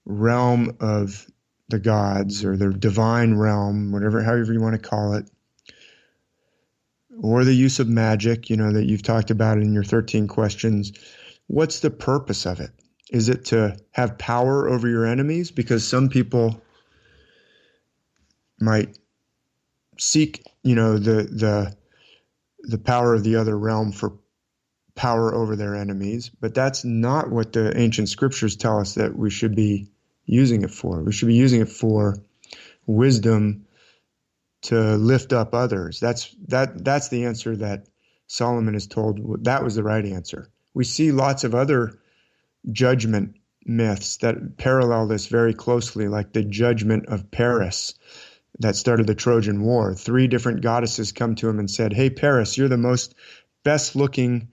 realm of the gods or the divine realm, however you want to call it, or the use of magic, that you've talked about in your 13 questions, what's the purpose of it? Is it to have power over your enemies? Because some people might seek, the power of the other realm for power over their enemies, but that's not what the ancient scriptures tell us that we should be using it for. We should be using it for wisdom to lift up others. That's the answer that Solomon is told. That was the right answer. We see lots of other judgment myths that parallel this very closely, like the judgment of Paris that started the Trojan War. 3 different goddesses come to him and said, hey, Paris, you're the most best looking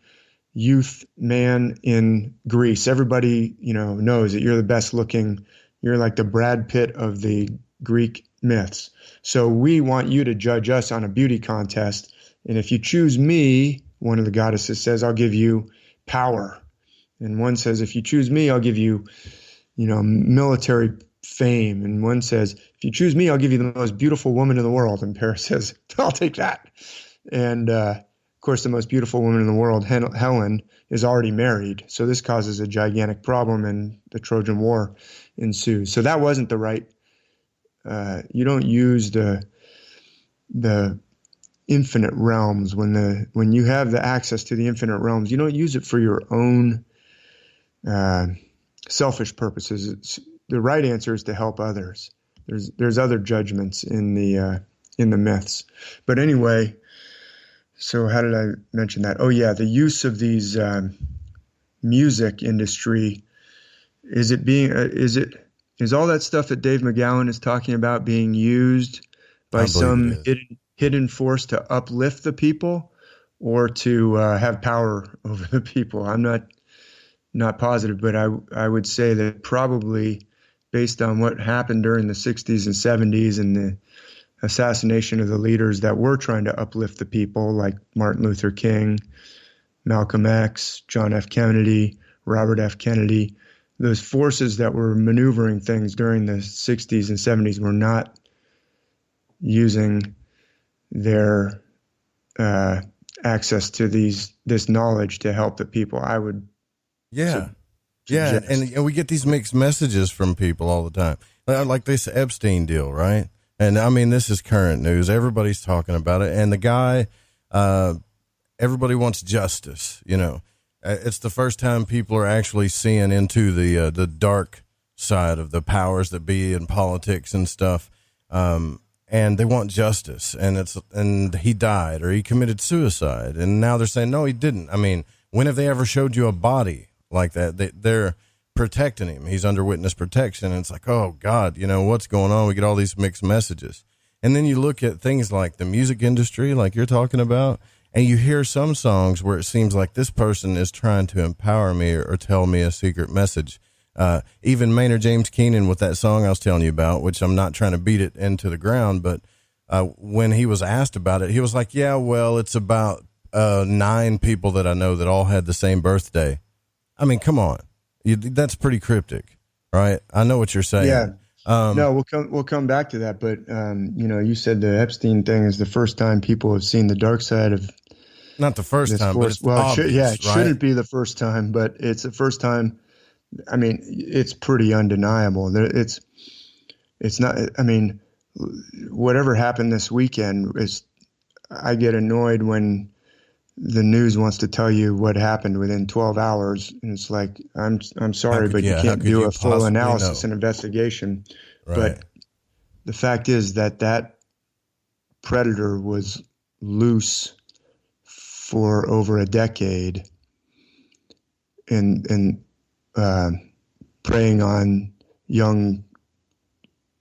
youth man in Greece. Everybody, knows that you're the best looking. You're like the Brad Pitt of the Greek myths. So we want you to judge us on a beauty contest. And if you choose me, one of the goddesses says, I'll give you power. And one says, if you choose me, I'll give you, military fame. And one says, if you choose me, I'll give you the most beautiful woman in the world. And Paris says, I'll take that. And, of course, the most beautiful woman in the world, Helen, is already married. So this causes a gigantic problem, and the Trojan War ensues. So that wasn't the right. You don't use the infinite realms when you have the access to the infinite realms. You don't use it for your own selfish purposes. The right answer is to help others. There's other judgments in the myths. But anyway. So how did I mention that? Oh yeah, the use of these music industry. Is all that stuff that Dave McGowan is talking about being used by some hidden force to uplift the people, or to have power over the people? I'm not positive, but I would say that probably based on what happened during the 60s and 70s and the assassination of the leaders that were trying to uplift the people, like Martin Luther King, Malcolm X, John F. Kennedy, Robert F. Kennedy. Those forces that were maneuvering things during the 60s and 70s were not using their access to this knowledge to help the people. I would and we get these mixed messages from people all the time, like this Epstein deal, right? And I mean, this is current news. Everybody's talking about it. And the guy, everybody wants justice. It's the first time people are actually seeing into the dark side of the powers that be in politics and stuff. And they want justice, and he died or he committed suicide. And now they're saying, no, he didn't. I mean, when have they ever showed you a body like that? They're protecting him. He's under witness protection. And it's like, oh God, what's going on? We get all these mixed messages. And then you look at things like the music industry, like you're talking about, and you hear some songs where it seems like this person is trying to empower me or tell me a secret message. Even Maynard James Keenan with that song I was telling you about, which I'm not trying to beat it into the ground, but when he was asked about it, he was like, yeah, well, it's about 9 people that I know that all had the same birthday. I mean, come on. That's pretty cryptic, right? I know what you're saying. Yeah. No, we'll come back to that. But, you said the Epstein thing is the first time people have seen the dark side of. Not the first time, but it's obvious, it shouldn't be the first time, but it's the first time. I mean, it's pretty undeniable. It's not, I mean, whatever happened this weekend is, I get annoyed when the news wants to tell you what happened within 12 hours. And it's like, I'm sorry, but you can't do a full analysis and investigation. Right. But the fact is that predator was loose for over a decade and preying on young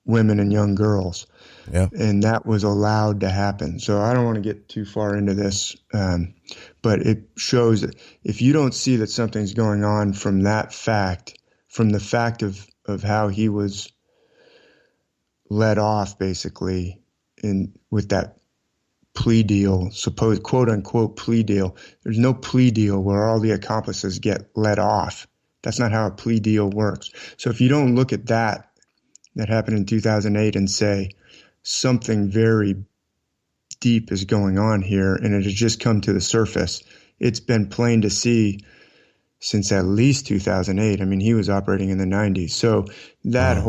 women and young girls. Yeah. And that was allowed to happen. So I don't want to get too far into this, but it shows that if you don't see that something's going on from that fact, from the fact of how he was let off basically with that plea deal, supposed quote unquote plea deal. There's no plea deal where all the accomplices get let off. That's not how a plea deal works. So if you don't look at that happened in 2008 and say something very deep is going on here and it has just come to the surface, it's been plain to see since at least 2008. I mean, he was operating in the 90s. So that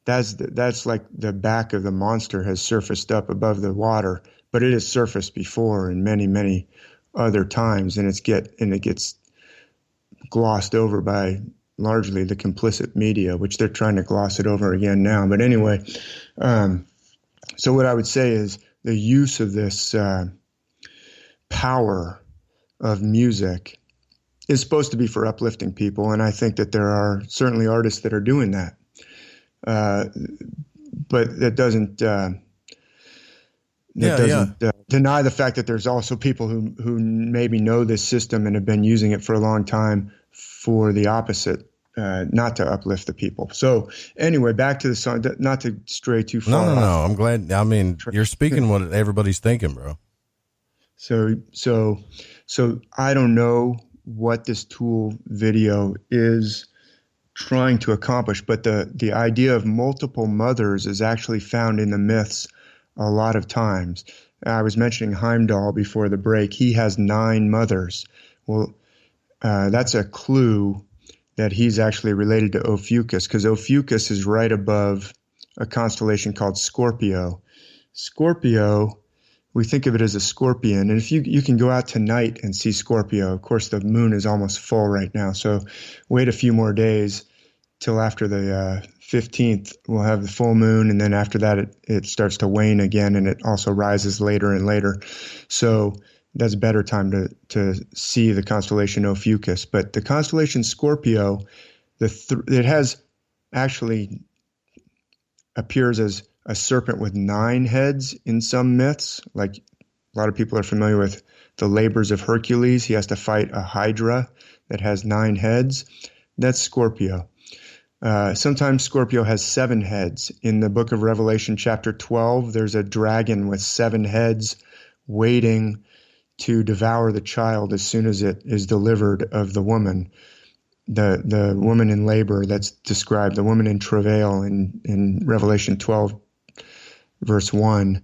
that's like the back of the monster has surfaced up above the water, but it has surfaced before in many, many other times, and it gets glossed over by largely the complicit media, which they're trying to gloss it over again now. But anyway, so what I would say is the use of this power of music is supposed to be for uplifting people, and I think that there are certainly artists that are doing that. But that doesn't deny the fact that there's also people who maybe know this system and have been using it for a long time for the opposite, not to uplift the people. So anyway, back to the song, not to stray too far. No. I'm glad. I mean, you're speaking what everybody's thinking, bro. So I don't know what this Tool video is trying to accomplish, but the idea of multiple mothers is actually found in the myths a lot of times. I was mentioning Heimdall before the break. He has 9 mothers. Well, that's a clue that he's actually related to Ophiuchus, because Ophiuchus is right above a constellation called Scorpio. Scorpio, we think of it as a scorpion, and if you can go out tonight and see Scorpio. Of course, the moon is almost full right now, so wait a few more days till after the 15th. We'll have the full moon, and then after that it starts to wane again, and it also rises later and later. So that's a better time to see the constellation Ophiuchus. But the constellation Scorpio, it has actually appears as a serpent with 9 heads in some myths. Like a lot of people are familiar with the labors of Hercules. He has to fight a hydra that has 9 heads. That's Scorpio. Sometimes Scorpio has 7 heads. In the book of Revelation, chapter 12, there's a dragon with 7 heads waiting to devour the child as soon as it is delivered of the woman. The woman in labor that's described, the woman in travail in Revelation 12, verse 1.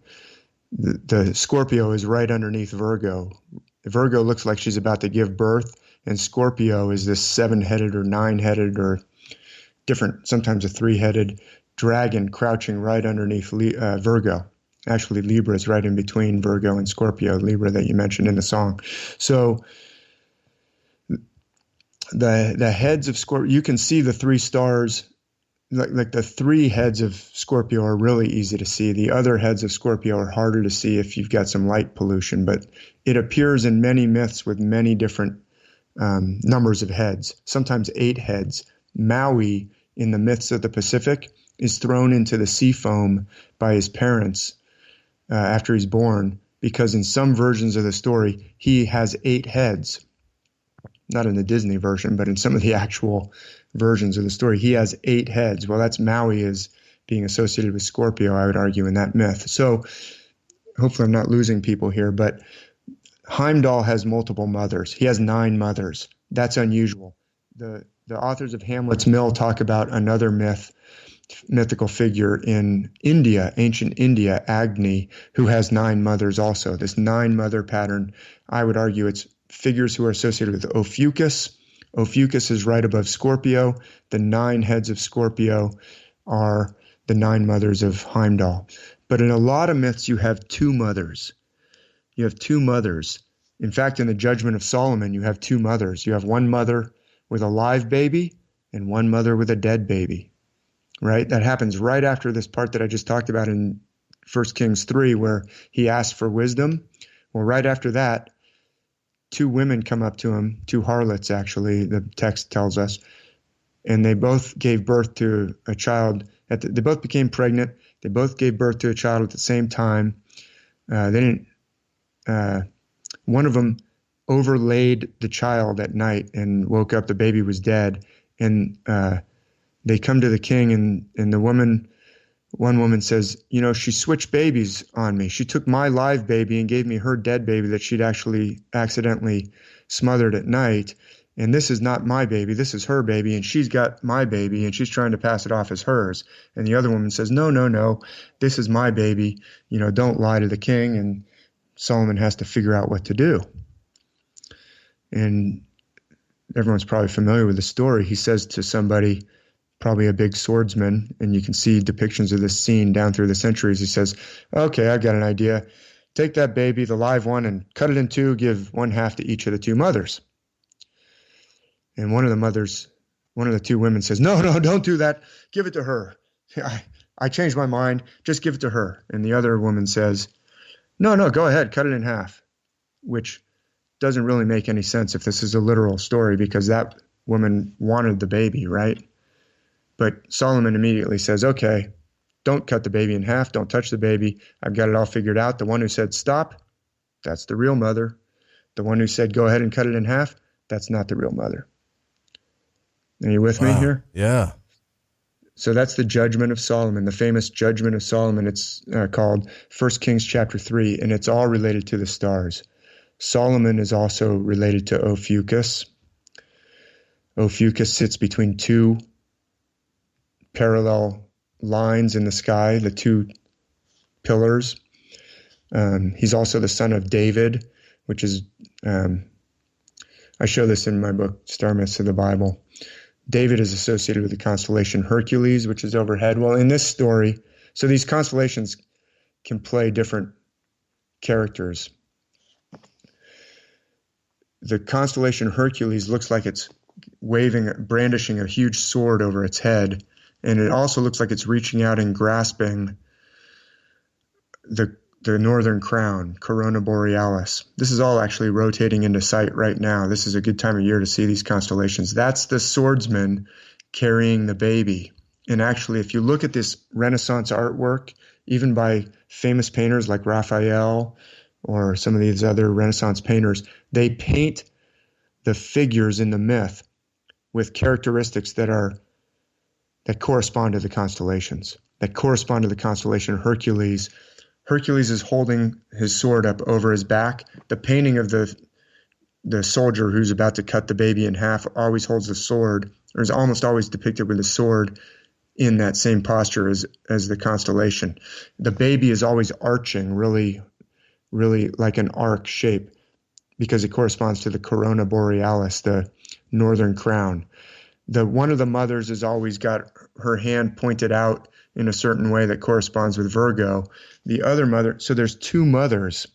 The Scorpio is right underneath Virgo. Virgo looks like she's about to give birth, and Scorpio is this 7-headed or 9-headed or different, sometimes a 3-headed dragon crouching right underneath Virgo. Actually, Libra is right in between Virgo and Scorpio, Libra that you mentioned in the song. So the heads of Scorpio, you can see the 3 stars, like the 3 heads of Scorpio are really easy to see. The other heads of Scorpio are harder to see if you've got some light pollution, but it appears in many myths with many different numbers of heads, sometimes 8 heads. Maui, in the myths of the Pacific, is thrown into the sea foam by his parents after he's born, because in some versions of the story, he has 8 heads. Not in the Disney version, but in some of the actual versions of the story, he has 8 heads. Well, that's Maui is being associated with Scorpio, I would argue, in that myth. So hopefully I'm not losing people here, but Heimdall has multiple mothers. He has 9 mothers. That's unusual. The authors of Hamlet's Mill talk about another mythical figure in India, ancient India, Agni, who has 9 mothers also. This 9-mother pattern, I would argue it's figures who are associated with Ophiuchus. Ophiuchus is right above Scorpio. The 9 heads of Scorpio are the 9 mothers of Heimdall. But in a lot of myths, you have 2 mothers. You have 2 mothers. In fact, in the Judgment of Solomon, you have 2 mothers. You have one mother with a live baby and one mother with a dead baby, right? That happens right after this part that I just talked about in 1 Kings 3, where he asked for wisdom. Well, right after that, 2 women come up to him, 2 harlots, actually, the text tells us, and they both gave birth to a child. They both became pregnant. They both gave birth to a child at the same time. One of them overlaid the child at night and woke up. The baby was dead. And they come to the king, and one woman says, you know, she switched babies on me. She took my live baby and gave me her dead baby that she'd actually accidentally smothered at night. And this is not my baby. This is her baby. And she's got my baby, and she's trying to pass it off as hers. And the other woman says, no, this is my baby. You know, don't lie to the king. And Solomon has to figure out what to do. And everyone's probably familiar with the story. He says to somebody, probably a big swordsman, and you can see depictions of this scene down through the centuries. He says, okay, I've got an idea. Take that baby, the live one, and cut it in 2, give 1/2 to each of the 2 mothers. And one of the 2 women says, no, don't do that. Give it to her. I changed my mind. Just give it to her. And the other woman says, no, go ahead. Cut it in half, which doesn't really make any sense if this is a literal story, because that woman wanted the baby, right? But Solomon immediately says, okay, don't cut the baby in half. Don't touch the baby. I've got it all figured out. The one who said stop, that's the real mother. The one who said go ahead and cut it in half, that's not the real mother. Are you with me here? Yeah. So that's the Judgment of Solomon, the famous Judgment of Solomon. It's called 1 Kings chapter 3, and it's all related to the stars. Solomon is also related to Ophiuchus. Ophiuchus sits between 2 parallel lines in the sky, the 2 pillars. He's also the son of David, which is, I show this in my book, Star Myths of the Bible. David is associated with the constellation Hercules, which is overhead. Well, in this story, so these constellations can play different characters. The constellation Hercules looks like it's brandishing a huge sword over its head. And it also looks like it's reaching out and grasping the northern crown, Corona Borealis. This is all actually rotating into sight right now. This is a good time of year to see these constellations. That's the swordsman carrying the baby. And actually, if you look at this Renaissance artwork, even by famous painters like Raphael or some of these other Renaissance painters, they paint the figures in the myth with characteristics that correspond to the constellations, that correspond to the constellation Hercules. Hercules is holding his sword up over his back. The painting of the soldier who's about to cut the baby in half always holds the sword, or is almost always depicted with a sword in that same posture as the constellation. The baby is always arching, really, really like an arc shape, because it corresponds to the Corona Borealis, the northern crown. One of the mothers has always got her hand pointed out in a certain way that corresponds with Virgo. The other mother, so there's 2 mothers.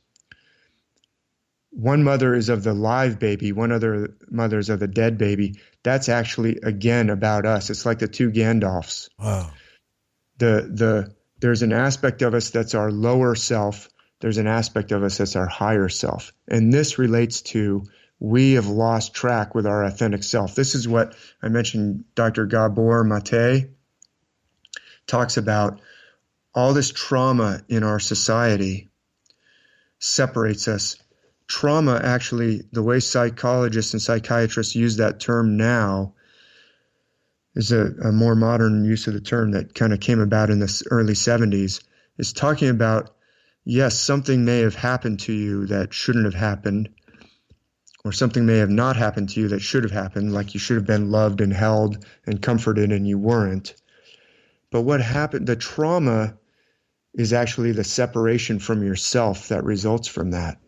One mother is of the live baby, one other mother is of the dead baby. That's actually, again, about us. It's like the 2 Gandalfs. Wow. There's an aspect of us that's our lower self. There's an aspect of us that's our higher self. And this relates to we have lost track with our authentic self. This is what I mentioned. Dr. Gabor Mate talks about. All this trauma in our society separates us. Trauma, actually, the way psychologists and psychiatrists use that term now is a more modern use of the term that kind of came about in the early 70s, is talking about, yes, something may have happened to you that shouldn't have happened, or something may have not happened to you that should have happened, like you should have been loved and held and comforted and you weren't. But what happened, the trauma is actually the separation from yourself that results from that,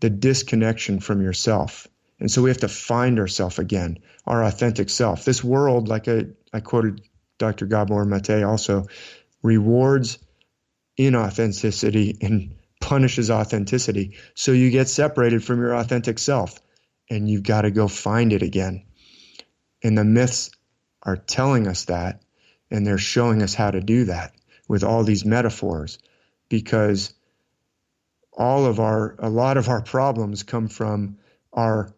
the disconnection from yourself. And so we have to find ourselves again, our authentic self. This world, like I quoted Dr. Gabor Mate also, rewards inauthenticity and punishes authenticity. So you get separated from your authentic self, and you've got to go find it again. And the myths are telling us that, and they're showing us how to do that with all these metaphors, because a lot of our problems come from our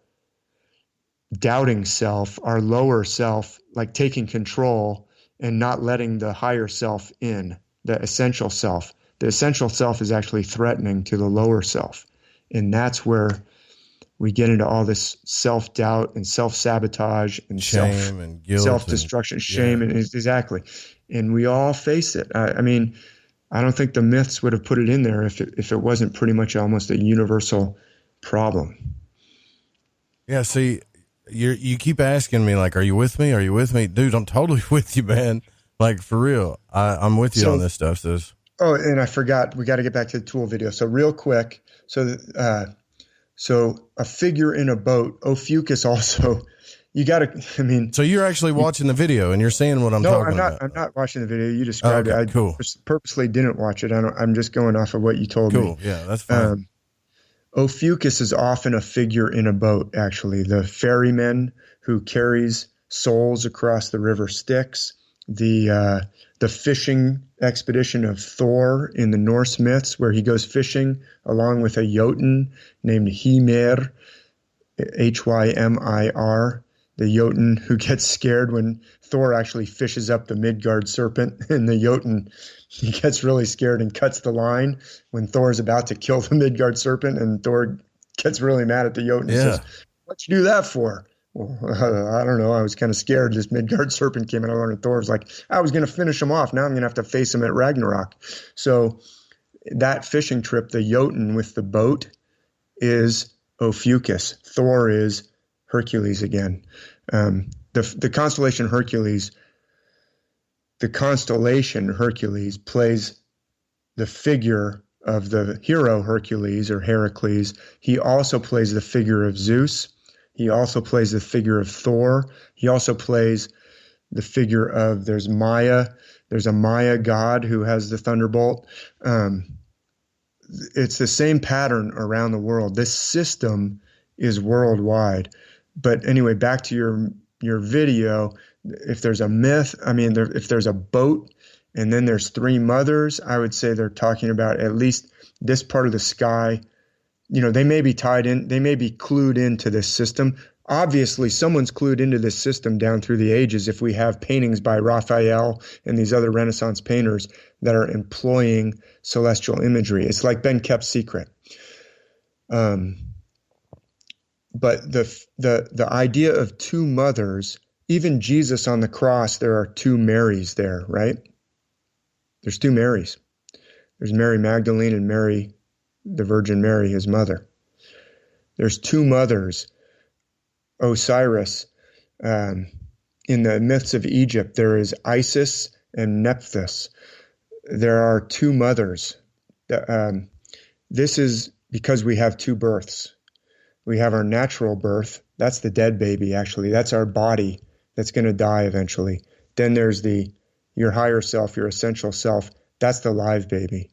doubting self, our lower self, like taking control and not letting the higher self in, the essential self. The essential self is actually threatening to the lower self. And that's where we get into all this self-doubt and self-sabotage and shame and guilt, self-destruction, shame, and exactly. And we all face it. I mean, I don't think the myths would have put it in there if it wasn't pretty much almost a universal problem. Yeah, see, you keep asking me, like, are you with me? Are you with me? Dude, I'm totally with you, man. Like, for real. I'm with you on this stuff, sis. Oh, and I forgot, we got to get back to the tool video. So real quick, so a figure in a boat, Ophiuchus also, you got to, I mean. So you're actually watching the video and you're seeing what I'm talking about. No, I'm not watching the video. You described it. I purposely didn't watch it. I'm just going off of what you told me. Cool. Yeah, that's fine. Ophiuchus is often a figure in a boat, actually. The ferryman who carries souls across the river Styx, the fishing expedition of Thor in the Norse myths, where he goes fishing along with a Jotun named Hymir, Hymir, the Jotun who gets scared when Thor actually fishes up the Midgard serpent, and the Jotun, he gets really scared and cuts the line when Thor's about to kill the Midgard serpent, and Thor gets really mad at the Jotun and says, "What'd you do that for?" Well, I don't know. I was kind of scared. This Midgard serpent came out, and Thor was like, I was going to finish him off. Now I'm going to have to face him at Ragnarok. So that fishing trip, the Jotun with the boat, is Ophiuchus. Thor is Hercules again. The constellation Hercules, plays the figure of the hero Hercules or Heracles. He also plays the figure of Zeus. He also plays the figure of Thor. He also plays the figure of, there's Maya. There's a Maya god who has the thunderbolt. It's the same pattern around the world. This system is worldwide. But anyway, back to your video. If there's a myth, if there's a boat and then there's three mothers, I would say they're talking about at least this part of the sky. You know, they may be tied in, they may be clued into this system. Obviously, someone's clued into this system down through the ages if we have paintings by Raphael and these other Renaissance painters that are employing celestial imagery. It's like been kept secret. But the idea of two mothers, even Jesus on the cross, there are two Marys there, right? There's two Marys. There's Mary Magdalene and Mary, the Virgin Mary, his mother. There's two mothers. Osiris, in the myths of Egypt, there is Isis and Nephthys. There are two mothers. This is because we have two births. We have our natural birth. That's the dead baby, actually. That's our body that's going to die eventually. Then there's your higher self, your essential self. That's the live baby.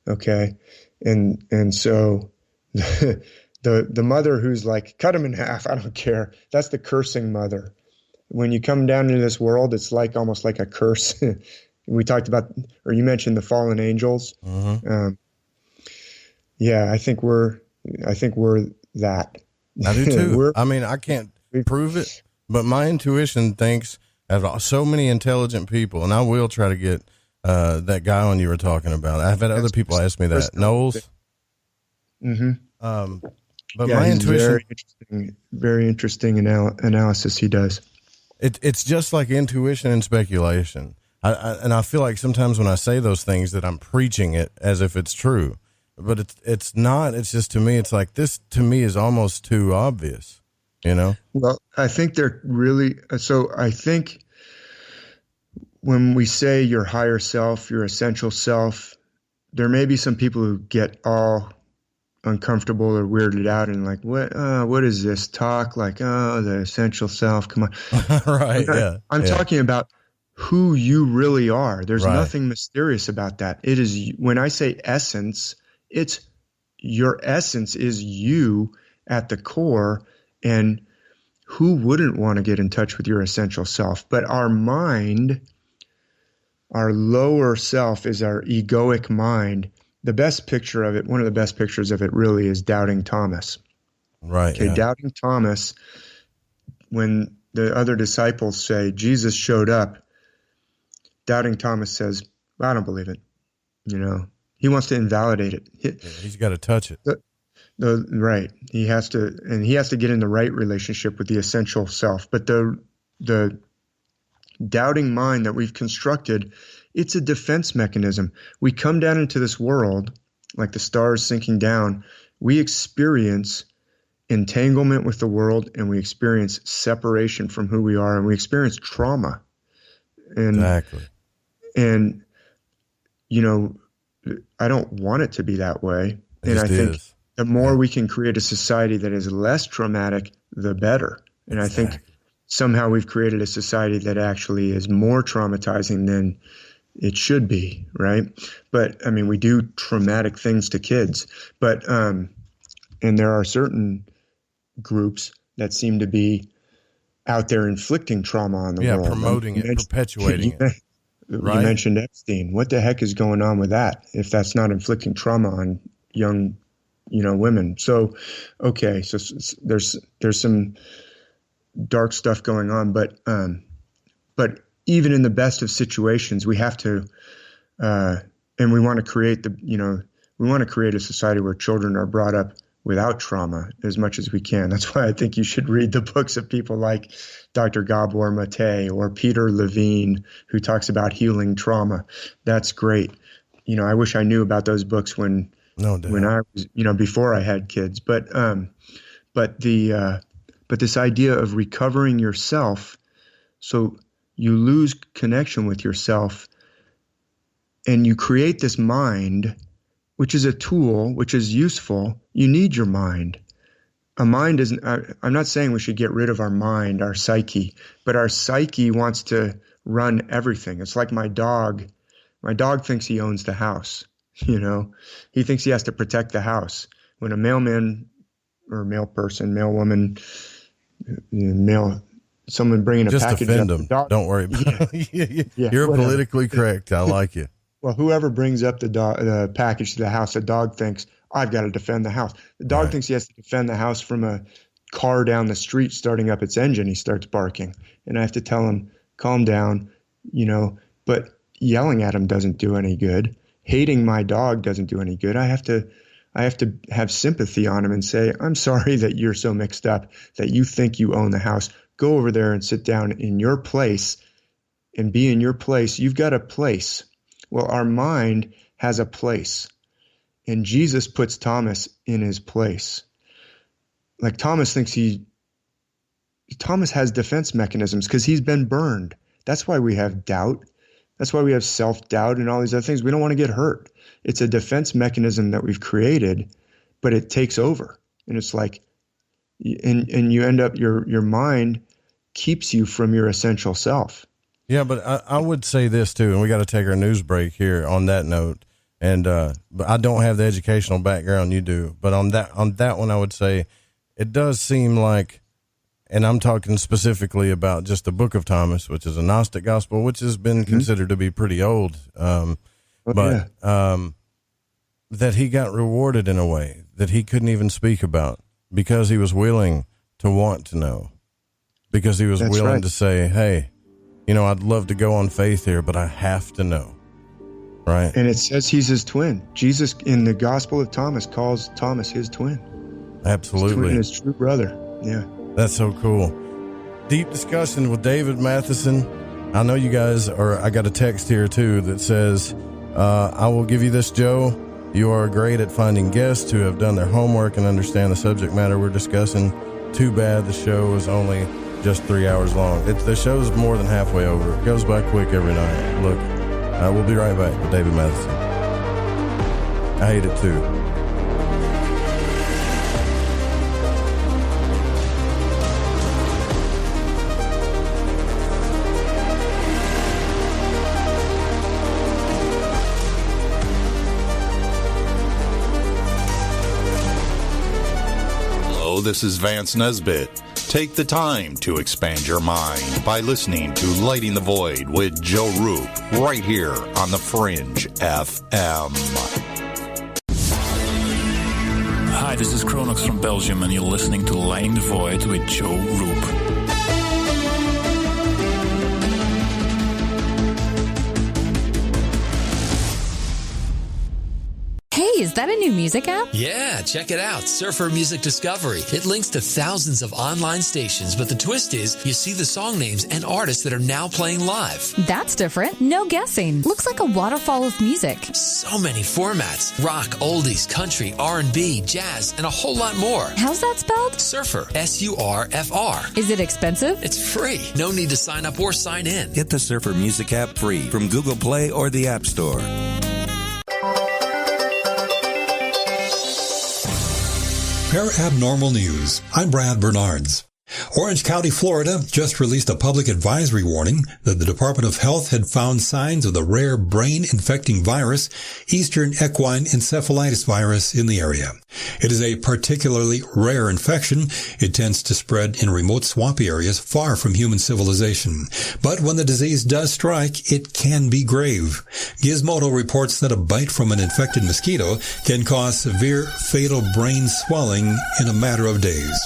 Okay? And so the mother who's like, cut him in half, I don't care. That's the cursing mother. When you come down into this world, it's like almost like a curse. We talked about, or you mentioned the fallen angels. Mm-hmm. I think we're that. I do too. I can't prove it, but my intuition thinks of so many intelligent people, and I will try to get that guy on you were talking about. I've had other people ask me that. Knowles. Mm-hmm. But my intuition, very interesting analysis he does. It's just like intuition and speculation. I feel like sometimes when I say those things that I'm preaching it as if it's true, but it's not. It's just, to me, it's like, this to me is almost too obvious, you know? Well, I think they're really, so I think when we say your higher self, your essential self, there may be some people who get all uncomfortable or weirded out and like, what is this talk? Like, the essential self, come on. Right. I'm talking about who you really are. There's nothing mysterious about that. It is, when I say essence, it's your essence is you at the core. And who wouldn't want to get in touch with your essential self? But our mind, our lower self, is our egoic mind. The best picture of it, one of the best pictures of it really, is Doubting Thomas. Right. Okay, Doubting Thomas, when the other disciples say Jesus showed up, Doubting Thomas says, I don't believe it. You know, he wants to invalidate it. He's got to touch it. Right. He has to get in the right relationship with the essential self. But the doubting mind that we've constructed, it's a defense mechanism. We come down into this world like the stars sinking down. We experience entanglement with the world, and we experience separation from who we are, and we experience trauma. And, exactly. And, you know, I don't want it to be that way. And I think the more we can create a society that is less traumatic, the better. And I think somehow we've created a society that actually is more traumatizing than it should be, right? But, I mean, we do traumatic things to kids. But, and there are certain groups that seem to be out there inflicting trauma on the world. Promoting it, perpetuating it. Right? You mentioned Epstein. What the heck is going on with that if that's not inflicting trauma on young, you know, women? So, okay, so there's some dark stuff going on, but even in the best of situations, we have to, and we want to create we want to create a society where children are brought up without trauma as much as we can. That's why I think you should read the books of people like Dr. Gabor Mate or Peter Levine, who talks about healing trauma. That's great. You know, I wish I knew about those books when I was, you know, before I had kids. But this idea of recovering yourself, so you lose connection with yourself and you create this mind, which is a tool, which is useful. You need your mind. A mind isn't, I'm not saying we should get rid of our mind, our psyche, but our psyche wants to run everything. It's like my dog. My dog thinks he owns the house. You know, he thinks he has to protect the house. When a mailman or male person, male woman, someone bringing a package. Just defend them. Don't worry about it. You're whatever. Politically correct. I like you. Well, whoever brings up the package to the house, the dog thinks, I've got to defend the house. The dog thinks he has to defend the house from a car down the street starting up its engine. He starts barking. And I have to tell him, calm down, you know, but yelling at him doesn't do any good. Hating my dog doesn't do any good. I have to have sympathy on him and say, I'm sorry that you're so mixed up, that you think you own the house. Go over there and sit down in your place and be in your place. You've got a place. Well, our mind has a place, and Jesus puts Thomas in his place. Like Thomas has defense mechanisms because he's been burned. That's why we have doubt. That's why we have self-doubt and all these other things. We don't want to get hurt. It's a defense mechanism that we've created, but it takes over. And it's like, and you end up, your mind keeps you from your essential self. Yeah, but I would say this too, and we got to take our news break here on that note. And but I don't have the educational background you do. But on that one, I would say it does seem like, and I'm talking specifically about just the Book of Thomas, which is a Gnostic gospel, which has been considered to be pretty old. That he got rewarded in a way that he couldn't even speak about because he was willing to want to know, because he was willing to say, hey, you know, I'd love to go on faith here, but I have to know. Right. And it says he's his twin. Jesus in the Gospel of Thomas calls Thomas his twin. Absolutely. His true brother. Yeah. That's so cool. Deep discussion with David Mathisen. I know you guys I got a text here too that says, I will give you this, Joe. You are great at finding guests who have done their homework and understand the subject matter we're discussing. Too bad the show is only just 3 hours long. The show's more than halfway over. It goes by quick every night. Look, we'll be right back with David Mathisen. I hate it too. this is Vance Nesbitt. Take the time to expand your mind by listening to Lighting the Void with Joe Roop right here on The Fringe FM. Hi, this is Kronox from Belgium, and you're listening to Lighting the Void with Joe Roop. Hey, is that a new music app? Yeah, check it out. Surfer Music Discovery. It links to thousands of online stations, but the twist is you see the song names and artists that are now playing live. That's different. No guessing. Looks like a waterfall of music. So many formats. Rock, oldies, country, R&B, jazz, and a whole lot more. How's that spelled? Surfer. S-U-R-F-R. Is it expensive? It's free. No need to sign up or sign in. Get the Surfer Music app free from Google Play or the App Store. Abnormal News. I'm Brad Bernards. Orange County, Florida just released a public advisory warning that the Department of Health had found signs of the rare brain-infecting virus, Eastern equine encephalitis virus, in the area. It is a particularly rare infection. It tends to spread in remote swampy areas far from human civilization. But when the disease does strike, it can be grave. Gizmodo reports that a bite from an infected mosquito can cause severe fatal brain swelling in a matter of days.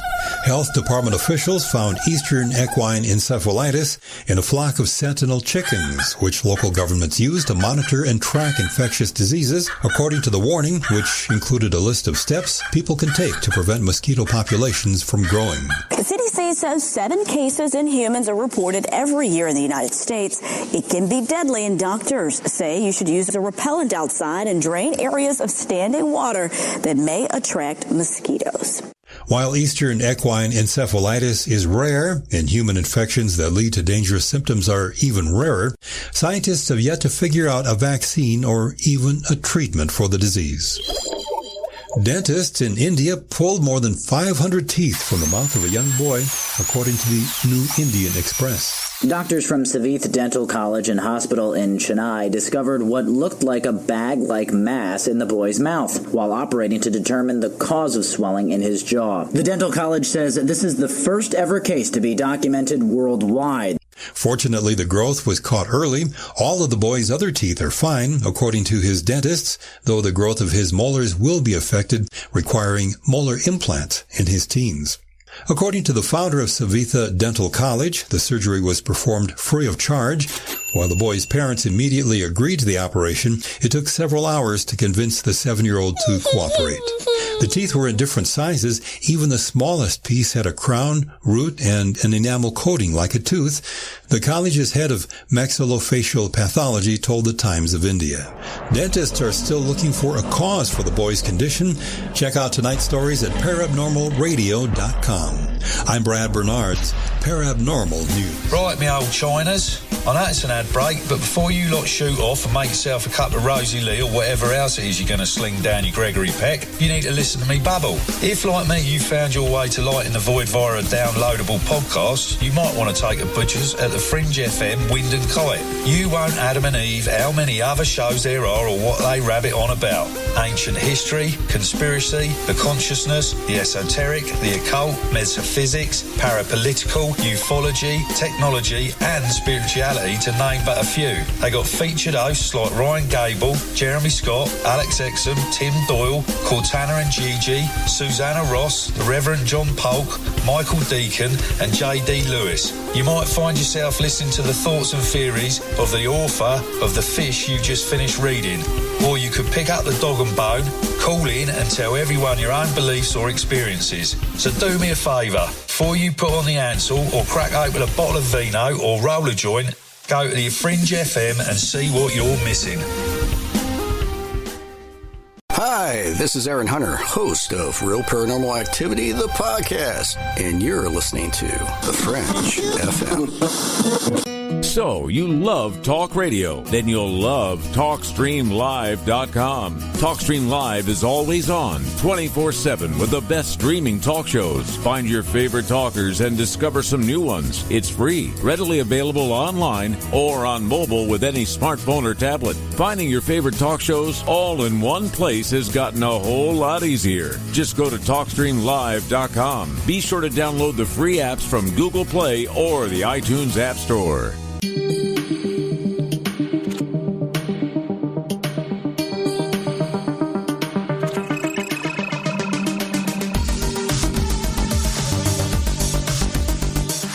Health Department officials found Eastern equine encephalitis in a flock of sentinel chickens, which local governments use to monitor and track infectious diseases, according to the warning, which included a list of steps people can take to prevent mosquito populations from growing. The CDC says 7 cases in humans are reported every year in the United States. It can be deadly, and doctors say you should use a repellent outside and drain areas of standing water that may attract mosquitoes. While Eastern equine encephalitis is rare and human infections that lead to dangerous symptoms are even rarer, scientists have yet to figure out a vaccine or even a treatment for the disease. Dentists in India pulled more than 500 teeth from the mouth of a young boy, according to the New Indian Express. Doctors from Savith Dental College and Hospital in Chennai discovered what looked like a bag-like mass in the boy's mouth while operating to determine the cause of swelling in his jaw. The dental college says this is the first ever case to be documented worldwide. Fortunately, the growth was caught early. All of the boy's other teeth are fine, according to his dentists, though the growth of his molars will be affected, requiring molar implants in his teens. According to the founder of Savitha Dental College, the surgery was performed free of charge. While the boy's parents immediately agreed to the operation, it took several hours to convince the 7-year-old to cooperate. The teeth were in different sizes. Even the smallest piece had a crown, root, and an enamel coating like a tooth. The college's head of maxillofacial pathology told the Times of India. Dentists are still looking for a cause for the boy's condition. Check out tonight's stories at parabnormalradio.com. I'm Brad Bernards, Parabnormal News. Right, me old Chiners. I know it's an ad break, but before you lot shoot off and make yourself a cup of Rosie Lee or whatever else it is you're going to sling down your Gregory Peck, you need to listen to me babble. If, like me, you found your way to Lighting the Void via a downloadable podcast, you might want to take a butcher's at the Fringe FM Wind and Kite. You won't Adam and Eve how many other shows there are or what they rabbit on about. Ancient history, conspiracy, the consciousness, the esoteric, the occult, metaphysics, parapolitical, ufology, technology and spirituality, to name but a few. They got featured hosts like Ryan Gable, Jeremy Scott, Alex Exum, Tim Doyle, Cortana and Gigi, Susanna Ross, the Reverend John Polk, Michael Deacon and J.D. Lewis. You might find yourself listening to the thoughts and theories of the author of The Fish you just finished reading. Or you could pick up the dog and bone, call in and tell everyone your own beliefs or experiences. So do me a favour, before you put on the Ansel or crack open a bottle of vino or roll a joint, go to the Fringe FM and see what you're missing. Hi, this is Aaron Hunter, host of Real Paranormal Activity, the podcast, and you're listening to The Fringe FM. So, you love talk radio? Then you'll love TalkStreamLive.com. TalkStream Live is always on, 24/7 with the best streaming talk shows. Find your favorite talkers and discover some new ones. It's free, readily available online or on mobile with any smartphone or tablet. Finding your favorite talk shows all in one place has gotten a whole lot easier. Just go to TalkStreamLive.com. Be sure to download the free apps from Google Play or the iTunes App Store.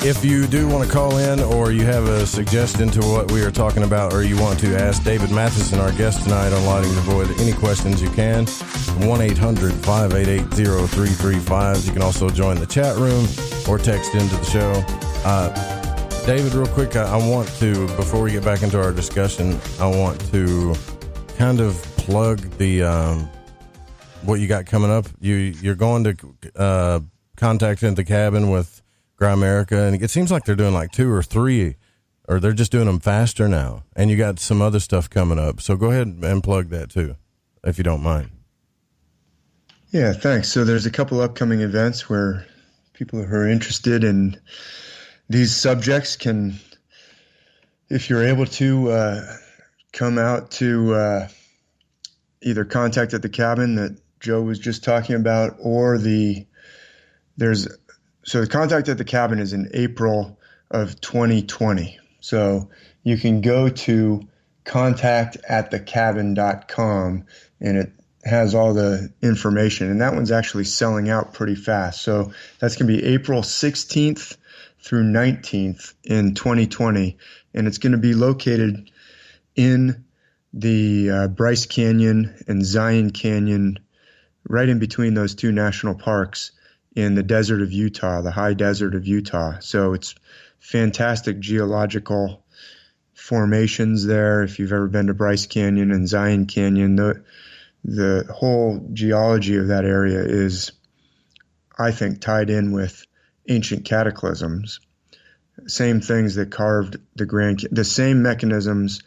If you do want to call in, or you have a suggestion to what we are talking about, or you want to ask David Mathisen, our guest tonight on Lighting the Void, any questions you can, 1-800-588-0335. You can also join the chat room or text into the show. David, real quick, I want to, before we get back into our discussion, I want to kind of plug the what you got coming up. You're going to Contact in the Cabin with Grimerica, and it seems like they're doing like 2 or 3, or they're just doing them faster now. And you got some other stuff coming up, so go ahead and plug that too, if you don't mind. Yeah, thanks. So there's a couple upcoming events where people who are interested in these subjects can, if you're able to, come out to either Contact at the Cabin that Joe was just talking about, or the Contact at the Cabin is in April of 2020. So you can go to contactatthecabin.com, and it has all the information. And that one's actually selling out pretty fast. So that's going to be April 16th through 19th in 2020. And it's going to be located in the Bryce Canyon and Zion Canyon, right in between those two national parks, in the desert of Utah, the high desert of Utah. So it's fantastic geological formations there. If you've ever been to Bryce Canyon and Zion Canyon, the whole geology of that area is, I think, tied in with ancient cataclysms. Same things that carved the same mechanisms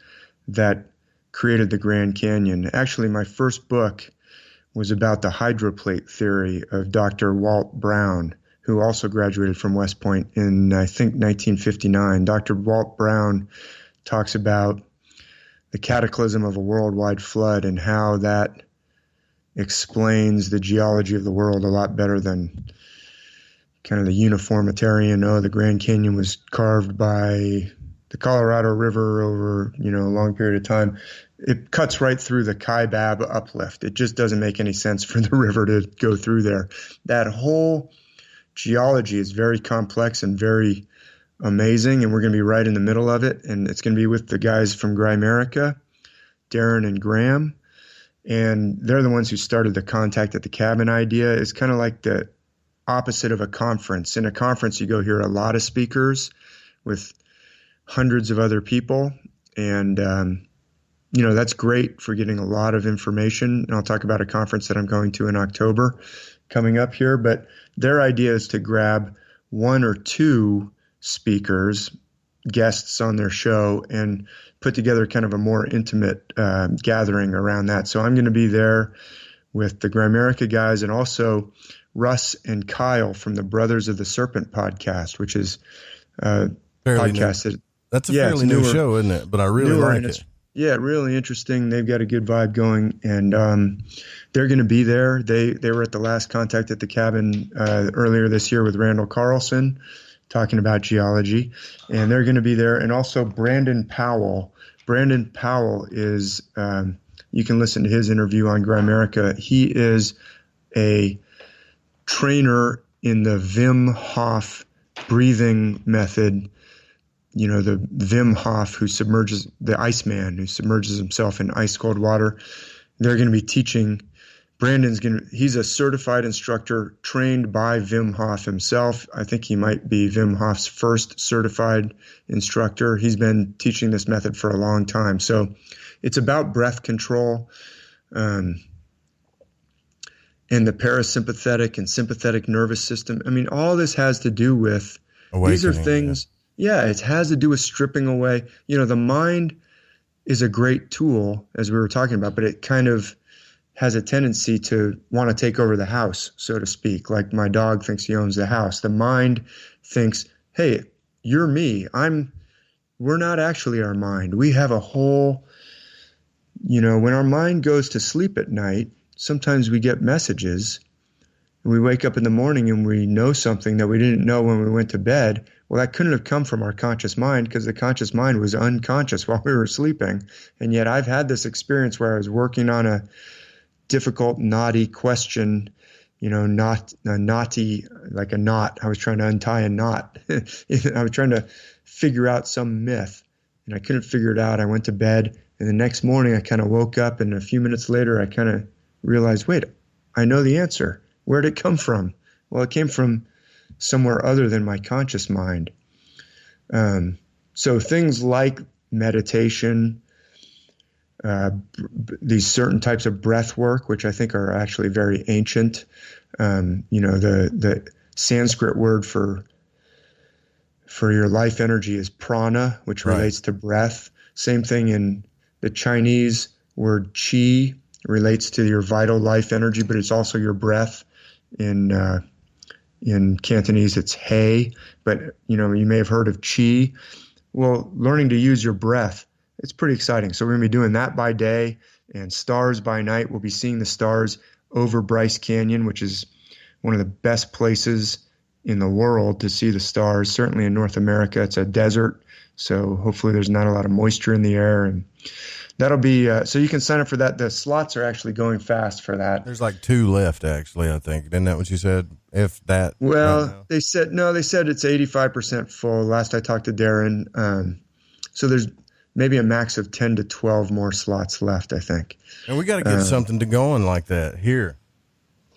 that created the Grand Canyon. Actually, my first book was about the hydroplate theory of Dr. Walt Brown, who also graduated from West Point in, I think, 1959. Dr. Walt Brown talks about the cataclysm of a worldwide flood and how that explains the geology of the world a lot better than kind of the uniformitarian, the Grand Canyon was carved by the Colorado River over, a long period of time. It cuts right through the Kaibab uplift. It just doesn't make any sense for the river to go through there. That whole geology is very complex and very amazing, and we're going to be right in the middle of it. And it's going to be with the guys from Grimerica, Darren and Graham. And they're the ones who started the Contact at the Cabin idea. It's kind of like the opposite of a conference. In a conference, you go hear a lot of speakers with hundreds of other people. And, that's great for getting a lot of information. And I'll talk about a conference that I'm going to in October coming up here. But their idea is to grab 1 or 2 speakers, guests on their show, and put together kind of a more intimate gathering around that. So I'm going to be there with the Grimerica guys, and also Russ and Kyle from the Brothers of the Serpent podcast, which is a podcast. That's a fairly new show, isn't it? But I really like it. Yeah, really interesting. They've got a good vibe going, and they're going to be there. They were at the last Contact at the Cabin earlier this year with Randall Carlson, talking about geology, and they're going to be there. And also Brandon Powell. Brandon Powell is, you can listen to his interview on Grimerica. He is a trainer in the Wim Hof breathing method. The Wim Hof, the Iceman, who submerges himself in ice cold water. They're going to be teaching. He's a certified instructor trained by Wim Hof himself. I think he might be Wim Hof's first certified instructor. He's been teaching this method for a long time. So it's about breath control, and the parasympathetic and sympathetic nervous system. I mean, all this has to do with, these are things Yeah, it has to do with stripping away. The mind is a great tool, as we were talking about, but it kind of has a tendency to want to take over the house, so to speak. Like my dog thinks he owns the house. The mind thinks, hey, you're me. We're not actually our mind. We have a whole, when our mind goes to sleep at night, sometimes we get messages and we wake up in the morning and we know something that we didn't know when we went to bed. Well, that couldn't have come from our conscious mind because the conscious mind was unconscious while we were sleeping. And yet I've had this experience where I was working on a difficult, knotty question, knotty, like a knot. I was trying to untie a knot. I was trying to figure out some myth and I couldn't figure it out. I went to bed and the next morning I kind of woke up and a few minutes later I kind of realized, wait, I know the answer. Where'd it come from? Well, it came from somewhere other than my conscious mind. So things like meditation, these certain types of breath work, which I think are actually very ancient. The Sanskrit word for your life energy is prana, which relates to breath. Same thing in the Chinese word qi relates to your vital life energy, but it's also your breath. In Cantonese, it's hei, but you may have heard of qi. Well, learning to use your breath, it's pretty exciting. So we're going to be doing that by day and stars by night. We'll be seeing the stars over Bryce Canyon, which is one of the best places in the world to see the stars. Certainly in North America, it's a desert. So hopefully there's not a lot of moisture in the air. And that'll be, so you can sign up for that. The slots are actually going fast for that. There's like 2 left, actually, I think. Isn't that what you said? If that. Well, they said it's 85% full. Last I talked to Darren. So there's maybe a max of 10 to 12 more slots left, I think. And we got to get something to going like that here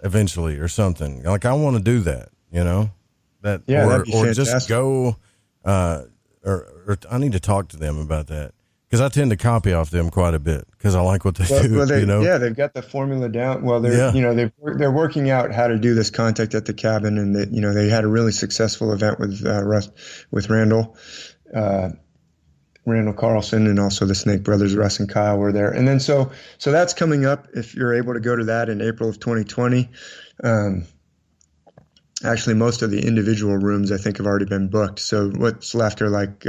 eventually or something. Like I want to do that, that, or just go, or I need to talk to them about that. Because I tend to copy off them quite a bit because I like what they do. Well, yeah, they've got the formula down. Well, they're working out how to do this contact at the cabin, and they had a really successful event with Randall Carlson, and also the Snake Brothers. Russ and Kyle were there, and then so that's coming up. If you're able to go to that in April of 2020, actually most of the individual rooms I think have already been booked. So what's left are like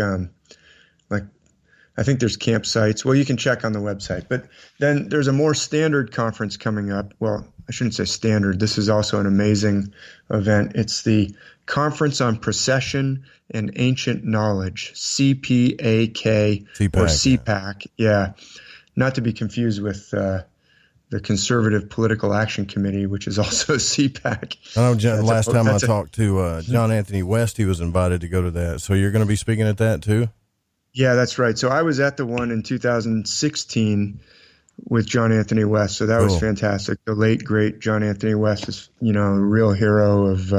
I think there's campsites. Well, you can check on the website. But then there's a more standard conference coming up. Well, I shouldn't say standard. This is also an amazing event. It's the Conference on Precession and Ancient Knowledge, CPAK or CPAC. Yeah. Not to be confused with the Conservative Political Action Committee, which is also CPAC. I know last time I talked to John Anthony West, he was invited to go to that. So you're going to be speaking at that too? Yeah, that's right. So I was at the one in 2016 with John Anthony West. So that was fantastic. The late, great John Anthony West is, a real hero of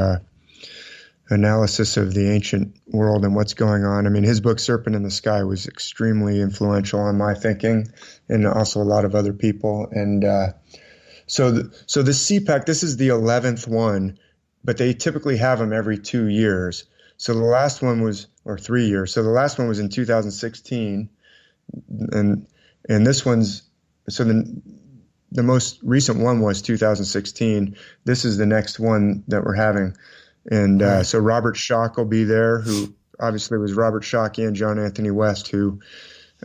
analysis of the ancient world and what's going on. I mean, his book, Serpent in the Sky, was extremely influential on my thinking and also a lot of other people. And so the CPAC, this is the 11th one, but they typically have them every 2 years. So the last one was, or 3 years. So the last one was in 2016, and this one's, so the most recent one was 2016. This is the next one that we're having, and so Robert Schoch will be there, who obviously was Robert Schoch and John Anthony West, who,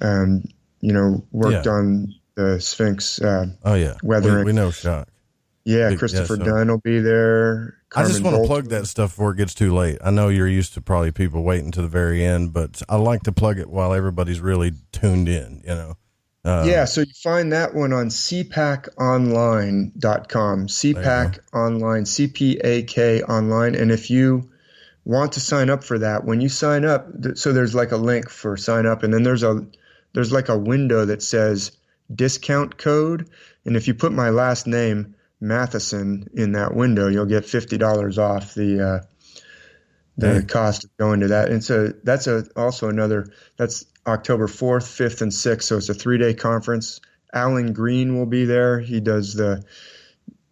worked on the Sphinx. Weathering. We know Schoch. Yeah, Christopher Dunn will be there. I just want to plug that stuff before it gets too late. I know you're used to probably people waiting to the very end, but I like to plug it while everybody's really tuned in, so you find that one on cpaconline.com, CPAC online, CPAK online. And if you want to sign up for that, when you sign up, so there's like a link for sign up, and then there's like a window that says discount code. And if you put my last name, Mathisen, in that window, you'll get $50 off the cost of going to that. And so that's that's October 4th, 5th, and 6th. So it's a 3-day conference. Alan Green will be there. He does the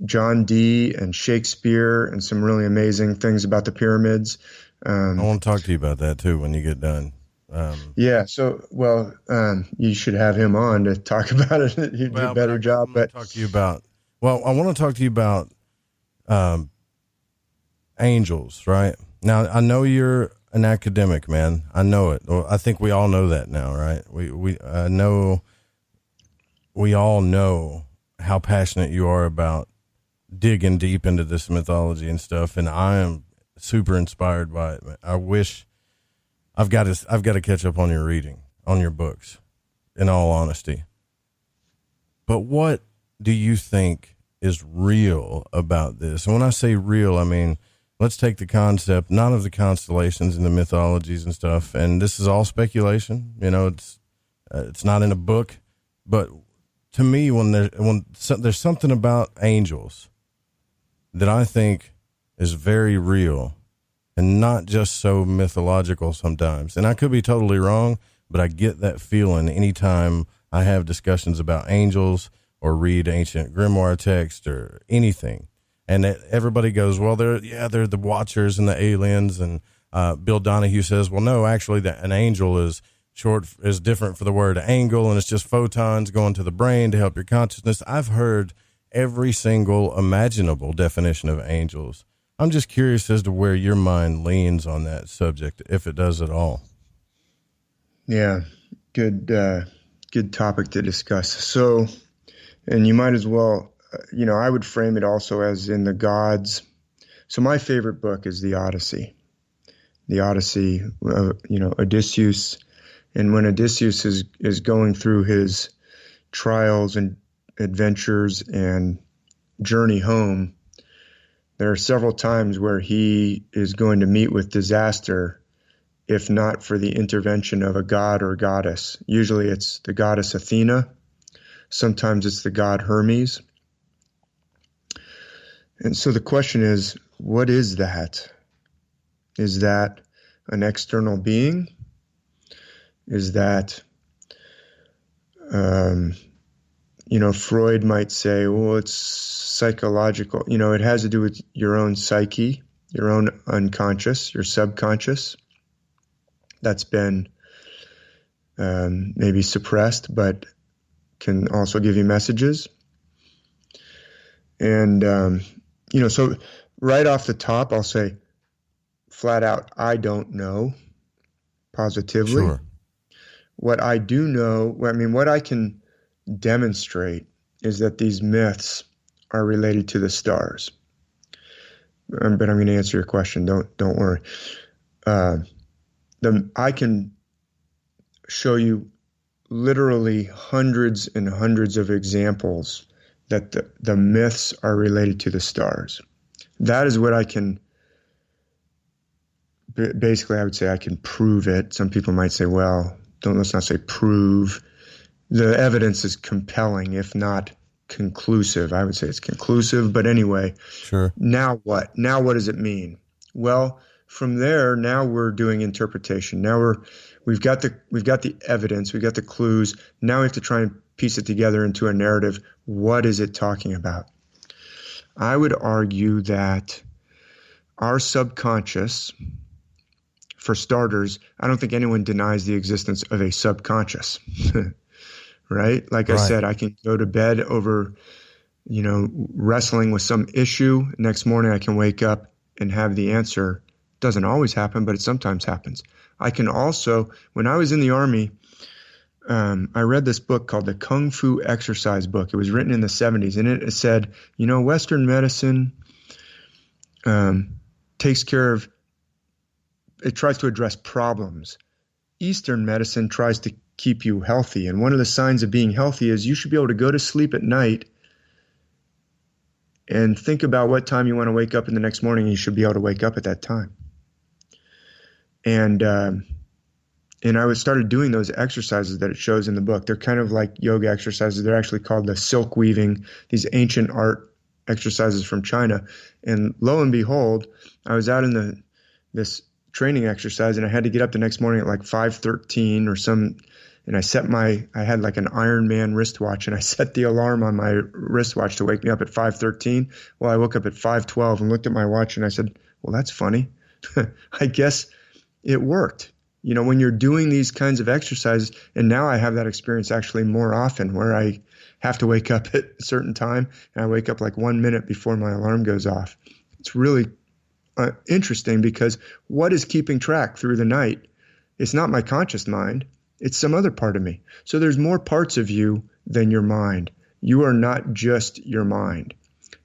John Dee and Shakespeare and some really amazing things about the pyramids. I want to talk to you about that too when you get done. Yeah. So, you should have him on to talk about it. He'd do a better job. But talk to you about. Well, I want to talk to you about angels. Right now, I know you're an academic, man. I know it. Well, I think we all know that now, right? We all know how passionate you are about digging deep into this mythology and stuff, and I am super inspired by it. I wish I've got to catch up on your reading, on your books, in all honesty. But what do you think is real about this? And when I say real, I mean, let's take the concept, not of the constellations and the mythologies and stuff. And this is all speculation. You know, it's not in a book, but to me, when there's something about angels that I think is very real and not just so mythological sometimes. And I could be totally wrong, but I get that feeling anytime I have discussions about angels or read ancient grimoire text or anything. And everybody goes, well, they're the watchers and the aliens. And Bill Donahue says, well, no, actually an angel is different for the word angle, and it's just photons going to the brain to help your consciousness. I've heard every single imaginable definition of angels. I'm just curious as to where your mind leans on that subject, if it does at all. Yeah, good topic to discuss. So, and you might as well, I would frame it also as in the gods. So my favorite book is the Odyssey. The Odyssey, Odysseus. And when Odysseus is going through his trials and adventures and journey home, there are several times where he is going to meet with disaster, if not for the intervention of a god or goddess. Usually it's the goddess Athena. Sometimes it's the god Hermes. And so the question is, what is that? Is that an external being? Is that, Freud might say, well, it's psychological. It has to do with your own psyche, your own unconscious, your subconscious. That's been maybe suppressed, but can also give you messages. And, so right off the top, I'll say flat out, I don't know positively. Sure. What I do know, what I can demonstrate is that these myths are related to the stars. But I'm going to answer your question. Don't worry. I can show you literally hundreds and hundreds of examples that the myths are related to the stars. That is what I can. Basically, I would say I can prove it. Some people might say, well, let's not say prove. The evidence is compelling, if not conclusive. I would say it's conclusive, but anyway. Sure. Now what? Now what does it mean? Well, from there, now we're doing interpretation. Now we've got the evidence, we've got the clues. Now we have to try and piece it together into a narrative. What is it talking about? I would argue that our subconscious, for starters, I don't think anyone denies the existence of a subconscious, right? Like I said, I can go to bed over, wrestling with some issue. Next morning I can wake up and have the answer. Doesn't always happen, but it sometimes happens. I can also, when I was in the Army, I read this book called the Kung Fu Exercise Book. It was written in the 70s, and it said, Western medicine takes care of, it tries to address problems. Eastern medicine tries to keep you healthy. And one of the signs of being healthy is you should be able to go to sleep at night and think about what time you want to wake up in the next morning. And you should be able to wake up at that time. And I started doing those exercises that it shows in the book. They're kind of like yoga exercises. They're actually called the silk weaving, these ancient art exercises from China. And lo and behold, I was out in this training exercise, and I had to get up the next morning at like 5:13 or some, and I had like an Iron Man wristwatch, and I set the alarm on my wristwatch to wake me up at 5:13. Well, I woke up at 5:12 and looked at my watch, and I said, well, that's funny. I guess it worked. You know, when you're doing these kinds of exercises, and now I have that experience actually more often where I have to wake up at a certain time and I wake up like 1 minute before my alarm goes off. It's really interesting because what is keeping track through the night? It's not my conscious mind. It's some other part of me. So there's more parts of you than your mind. You are not just your mind.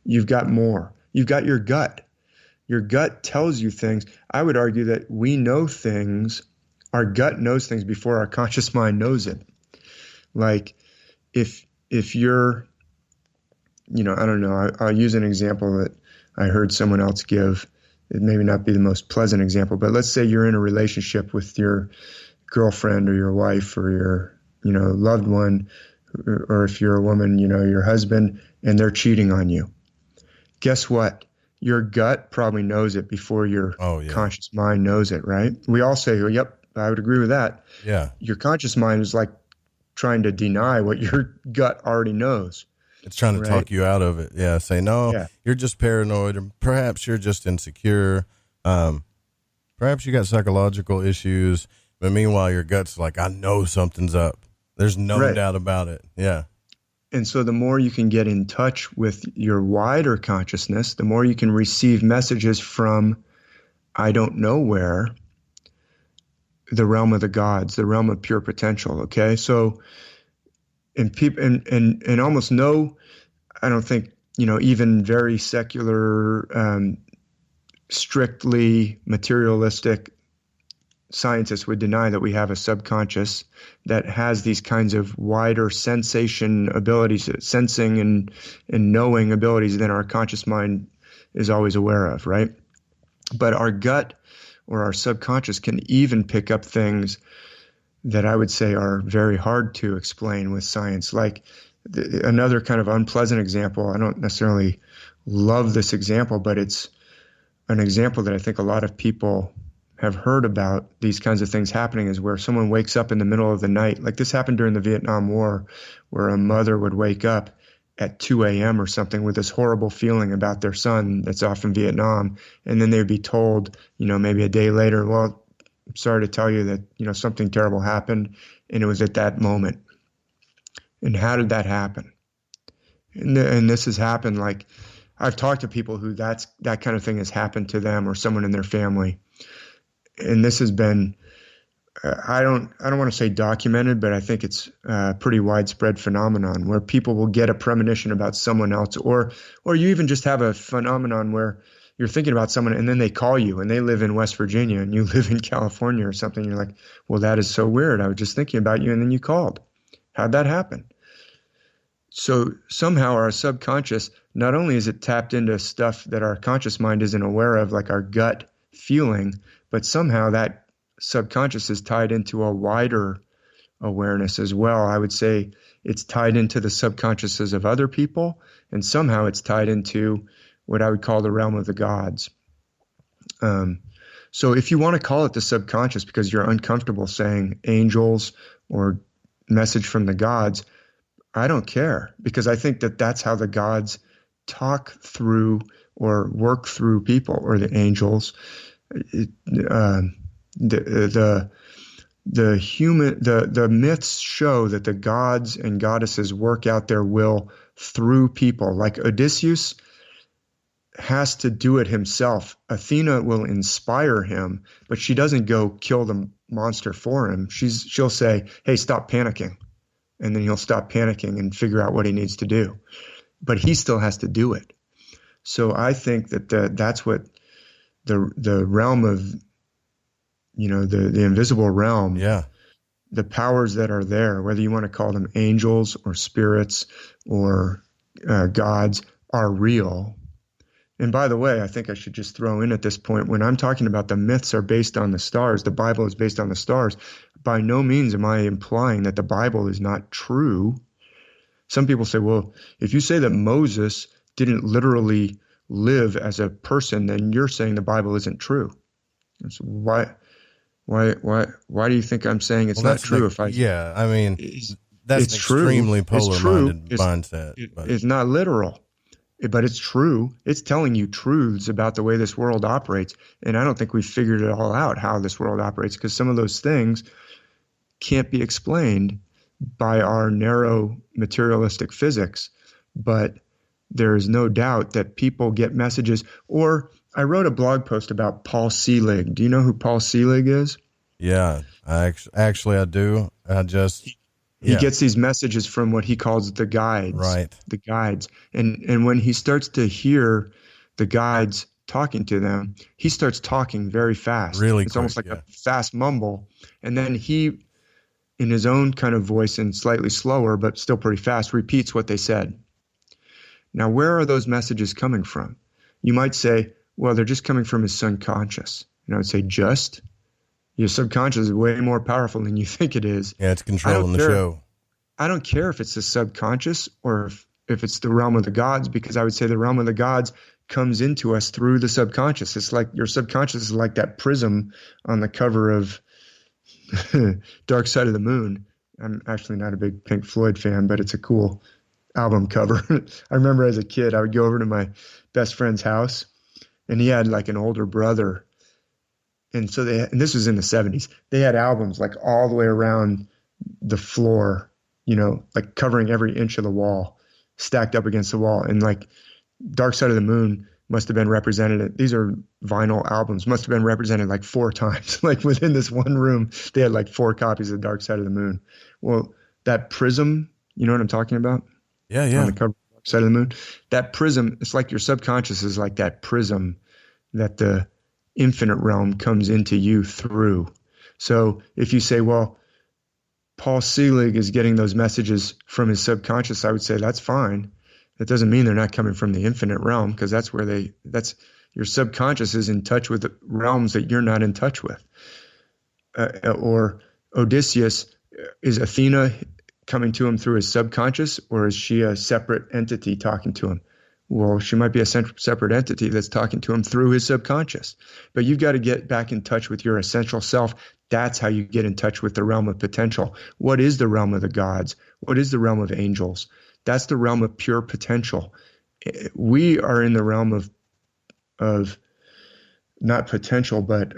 You've got more. You've got your gut. Your gut tells you things. I would argue that we know things. Our gut knows things before our conscious mind knows it. Like if you're, you know, I don't know, I'll use an example that I heard someone else give. It may not be the most pleasant example, but let's say you're in a relationship with your girlfriend or your wife or your, you know, loved one, or if you're a woman, you know, your husband, and they're cheating on you. Guess what? Your gut probably knows it before your conscious mind knows it, right? We all say, well, yep, I would agree with that. Yeah. Your conscious mind is like trying to deny what your gut already knows. It's trying to talk you out of it. Yeah. Say, no, you're just paranoid, or perhaps you're just insecure. Perhaps you got psychological issues, but meanwhile, your gut's like, I know something's up. There's no doubt about it. Yeah. And so the more you can get in touch with your wider consciousness, the more you can receive messages from, I don't know where, the realm of the gods, the realm of pure potential. Okay. So, and people, and almost no, I don't think, you know, even very secular, strictly materialistic scientists would deny that we have a subconscious that has these kinds of wider sensation abilities, sensing and knowing abilities than our conscious mind is always aware of, right? But our gut or our subconscious can even pick up things that I would say are very hard to explain with science. Like another kind of unpleasant example, I don't necessarily love this example, but it's an example that I think a lot of people have heard about these kinds of things happening, is where someone wakes up in the middle of the night. Like this happened during the Vietnam War, where a mother would wake up at 2 a.m. or something with this horrible feeling about their son that's off in Vietnam. And then they would be told, you know, maybe a day later, well, I'm sorry to tell you that, you know, something terrible happened. And it was at that moment. And how did that happen? And this has happened, like I've talked to people who that kind of thing has happened to them or someone in their family. And this has been, I don't want to say documented, but I think it's a pretty widespread phenomenon where people will get a premonition about someone else, or you even just have a phenomenon where you're thinking about someone and then they call you and they live in West Virginia and you live in California or something. You're like, well, that is so weird. I was just thinking about you and then you called. How'd that happen? So somehow our subconscious, not only is it tapped into stuff that our conscious mind isn't aware of, like our gut feeling, but somehow that subconscious is tied into a wider awareness as well. I would say it's tied into the subconsciouses of other people, and somehow it's tied into what I would call the realm of the gods. So if you want to call it the subconscious because you're uncomfortable saying angels or message from the gods, I don't care, because I think that that's how the gods talk through or work through people, or the angels. The myths show that the gods and goddesses work out their will through people. Like Odysseus has to do it himself. Athena will inspire him, but she doesn't go kill the monster for him. She'll say, hey, stop panicking. And then he'll stop panicking and figure out what he needs to do. But he still has to do it. So I think that that's what the realm of, you know, the invisible realm, the powers that are there, whether you want to call them angels or spirits or gods, are real. And by the way, I think I should just throw in at this point, when I'm talking about the myths are based on the stars, the Bible is based on the stars, by no means am I implying that the Bible is not true. Some people say, well, if you say that Moses didn't literally live as a person, then you're saying the Bible isn't true. So why do you think I'm saying it's not true? I mean, that's an extremely polar-minded mindset. It's not literal. but it's true. It's telling you truths about the way this world operates. And I don't think we've figured it all out how this world operates, because some of those things can't be explained by our narrow materialistic physics. But there is no doubt that people get messages. Or I wrote a blog post about Paul Selig. Do you know who Paul Selig is? Yeah, I do. He gets these messages from what he calls the guides. Right. The guides. And when he starts to hear the guides talking to them, he starts talking very fast. Really It's quick, almost like a fast mumble. And then he, in his own kind of voice and slightly slower, but still pretty fast, repeats what they said. Now, where are those messages coming from? You might say, well, they're just coming from his subconscious. And I would say, just? Your subconscious is way more powerful than you think it is. Yeah, it's controlling the show. I don't care if it's the subconscious or if it's the realm of the gods, because I would say the realm of the gods comes into us through the subconscious. It's like your subconscious is like that prism on the cover of Dark Side of the Moon. I'm actually not a big Pink Floyd fan, but it's a cool album cover. I remember as a kid, I would go over to my best friend's house, and he had like an older brother. And so and this was in the 70s, they had albums like all the way around the floor, like covering every inch of the wall, stacked up against the wall. And like Dark Side of the Moon must have been represented. These are vinyl albums, must have been represented like 4 times. Like within this one room, they had like 4 copies of Dark Side of the Moon. Well, that prism, you know what I'm talking about? Yeah. On the cover of Dark Side of the Moon. That prism, it's like your subconscious is like that prism that the infinite realm comes into you through. So if you say, well, Paul Selig is getting those messages from his subconscious, I would say that's fine. That doesn't mean they're not coming from the infinite realm, because that's your subconscious is in touch with realms that you're not in touch with. Or Odysseus, is Athena coming to him through his subconscious, or is she a separate entity talking to him? Well, she might be a separate entity that's talking to him through his subconscious. But you've got to get back in touch with your essential self. That's how you get in touch with the realm of potential. What is the realm of the gods? What is the realm of angels? That's the realm of pure potential. We are in the realm of not potential, but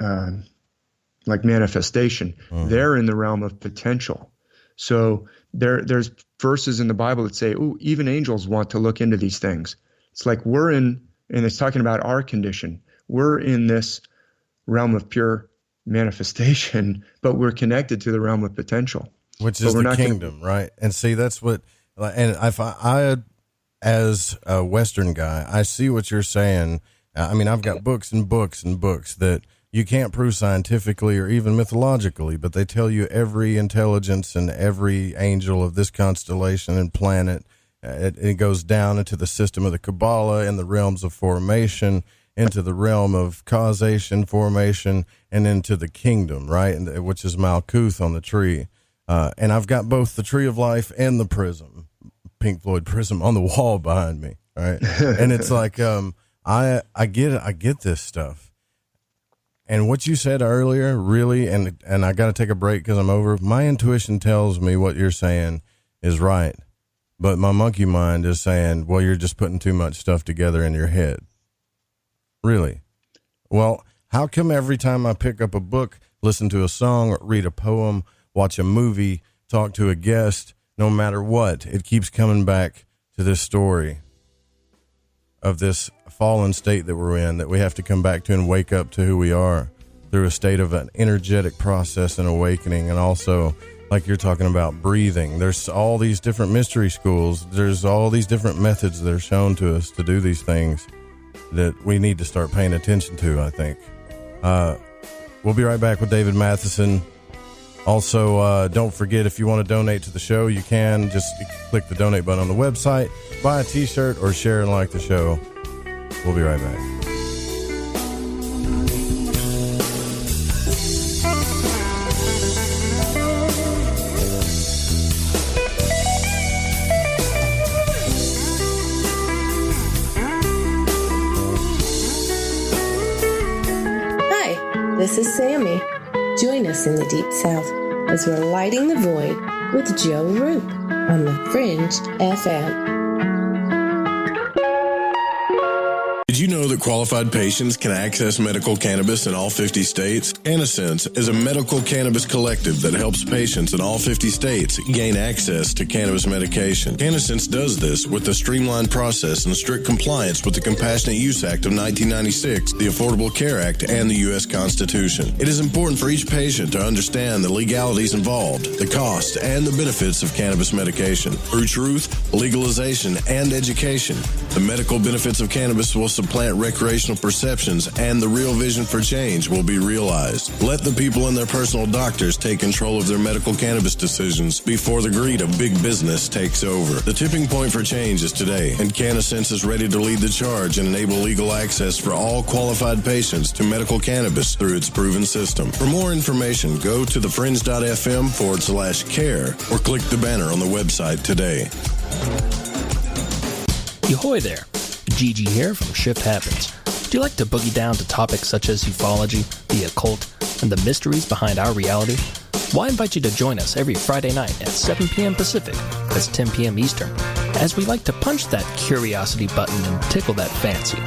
like manifestation. Mm-hmm. They're in the realm of potential. So there's verses in the Bible that say, "Oh, even angels want to look into these things." It's like and it's talking about our condition. We're in this realm of pure manifestation, but we're connected to the realm of potential, which is the kingdom, right? And see, that's what. And I, as a Western guy, I see what you're saying. I mean, I've got books and books and books that you can't prove scientifically or even mythologically, but they tell you every intelligence and every angel of this constellation and planet. It goes down into the system of the Kabbalah and the realms of formation, into the realm of causation, formation, and into the kingdom, right? And which is Malkuth on the tree. And I've got both the tree of life and the prism, Pink Floyd prism, on the wall behind me, right? And it's like, I get this stuff. And what you said earlier, really, and I got to take a break because I'm over. My intuition tells me what you're saying is right. But my monkey mind is saying, well, you're just putting too much stuff together in your head. Really? Well, how come every time I pick up a book, listen to a song, or read a poem, watch a movie, talk to a guest, no matter what, it keeps coming back to this story of this fallen state that we're in, that we have to come back to and wake up to who we are through a state of an energetic process and awakening. And also, like you're talking about, breathing. There's all these different mystery schools. There's all these different methods that are shown to us to do these things that we need to start paying attention to, I think. We'll be right back with David Mathisen. Also, don't forget, if you want to donate to the show, you can just click the donate button on the website, buy a t-shirt, or share and like the show. We'll be right back. Hi, this is Sammy. Join us in the Deep South as we're lighting the void with Joe Roop on the Fringe FM. that qualified patients can access medical cannabis in all 50 states? CannaSense is a medical cannabis collective that helps patients in all 50 states gain access to cannabis medication. CannaSense does this with a streamlined process and strict compliance with the Compassionate Use Act of 1996, the Affordable Care Act, and the U.S. Constitution. It is important for each patient to understand the legalities involved, the cost, and the benefits of cannabis medication. Through truth, legalization, and education, the medical benefits of cannabis will supplant recreational perceptions, and the real vision for change will be realized. Let the people and their personal doctors take control of their medical cannabis decisions before the greed of big business takes over. The tipping point for change is today, and CannaSense is ready to lead the charge and enable legal access for all qualified patients to medical cannabis through its proven system. For more information, go to thefringe.fm/care or click the banner on the website today. Ahoy there, Gigi here from Shift Happens. Do you like to boogie down to topics such as ufology, the occult, and the mysteries behind our reality? Well, I invite you to join us every Friday night at 7 p.m. Pacific, that's 10 p.m. Eastern, as we like to punch that curiosity button and tickle that fancy.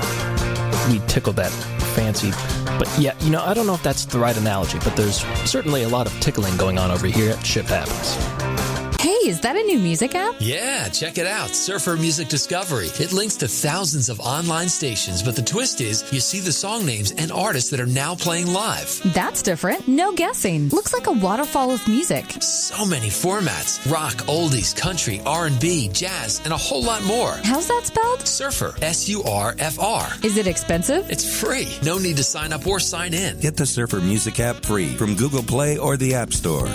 We tickle that fancy, but yeah, I don't know if that's the right analogy, but there's certainly a lot of tickling going on over here at Shift Happens. Hey, is that a new music app? Yeah, check it out. Surfer Music Discovery. It links to thousands of online stations, but the twist is you see the song names and artists that are now playing live. That's different. No guessing. Looks like a waterfall of music. So many formats. Rock, oldies, country, R&B, jazz, and a whole lot more. How's that spelled? Surfer. S-U-R-F-R. Is it expensive? It's free. No need to sign up or sign in. Get the Surfer Music app free from Google Play or the App Store.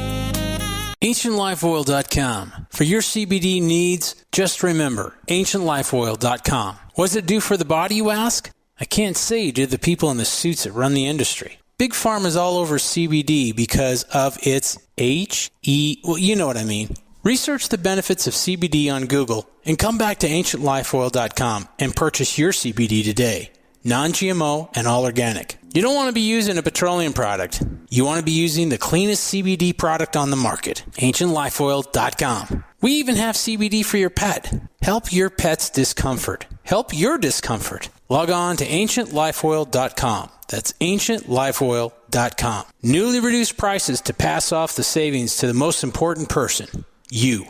AncientLifeOil.com. For your CBD needs, just remember, AncientLifeOil.com. What does it do for the body, you ask? I can't say to the people in the suits that run the industry. Big Pharma's all over CBD because of its well, you know what I mean. Research the benefits of CBD on Google and come back to AncientLifeOil.com and purchase your CBD today. Non-GMO and all organic. You don't want to be using a petroleum product. You want to be using the cleanest CBD product on the market. AncientLifeOil.com. We even have CBD for your pet. Help your pet's discomfort. Help your discomfort. Log on to AncientLifeOil.com. That's AncientLifeOil.com. Newly reduced prices to pass off the savings to the most important person. You.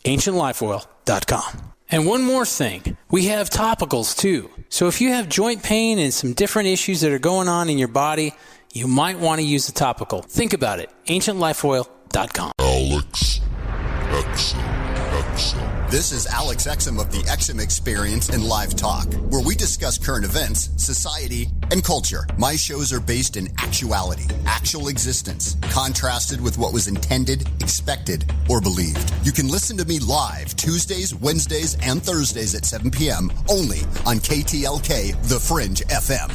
AncientLifeOil.com. And one more thing, we have topicals too. So if you have joint pain and some different issues that are going on in your body, you might want to use the topical. Think about it. AncientLifeOil.com. Alex Exum. This is Alex Exum of the Exum Experience in Live Talk, where we discuss current events, society, and culture. My shows are based in actuality, actual existence, contrasted with what was intended, expected, or believed. You can listen to me live Tuesdays, Wednesdays, and Thursdays at 7 p.m. only on KTLK, The Fringe FM.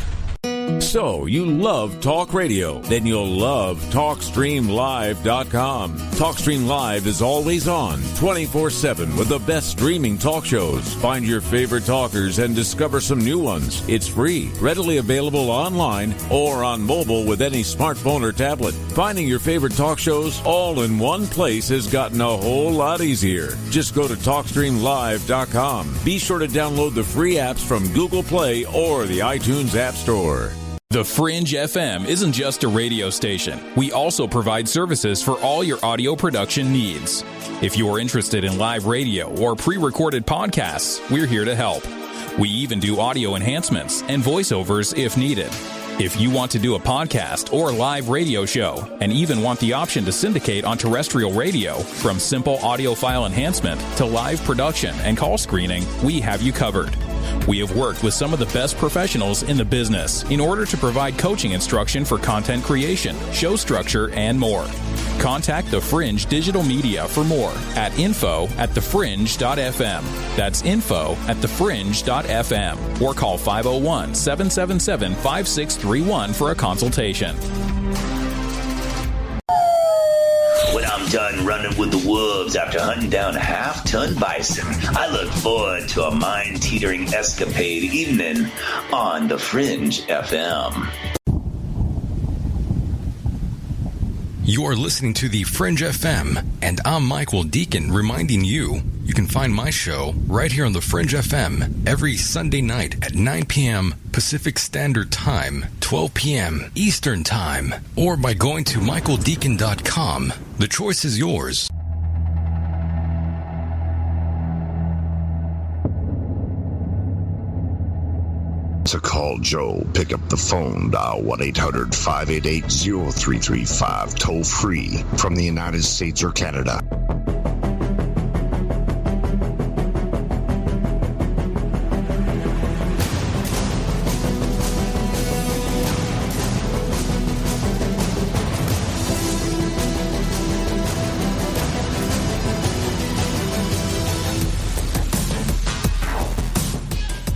So, you love talk radio? Then you'll love TalkStreamLive.com. TalkStream Live is always on, 24/7 with the best streaming talk shows. Find your favorite talkers and discover some new ones. It's free, readily available online or on mobile with any smartphone or tablet. Finding your favorite talk shows all in one place has gotten a whole lot easier. Just go to TalkStreamLive.com. Be sure to download the free apps from Google Play or the iTunes App Store. The Fringe FM isn't just a radio station. We also provide services for all your audio production needs. If you are interested in live radio or pre-recorded podcasts, we're here to help. We even do audio enhancements and voiceovers if needed. If you want to do a podcast or live radio show and even want the option to syndicate on terrestrial radio, from simple audio file enhancement to live production and call screening, we have you covered. We have worked with some of the best professionals in the business in order to provide coaching instruction for content creation, show structure, and more. Contact The Fringe Digital Media for more at info@thefringe.fm. That's info@thefringe.fm. Or call 501-777-5631 for a consultation. When I'm done running with the wolves after hunting down a half-ton bison, I look forward to a mind-teetering escapade evening on The Fringe FM. You're listening to the Fringe FM, and I'm Michael Deacon reminding you can find my show right here on the Fringe FM every Sunday night at 9 p.m. Pacific Standard Time, 12 p.m. Eastern Time, or by going to michaeldeacon.com. The choice is yours. To call Joe, pick up the phone, dial 1-800-588-0335, toll free from the United States or Canada.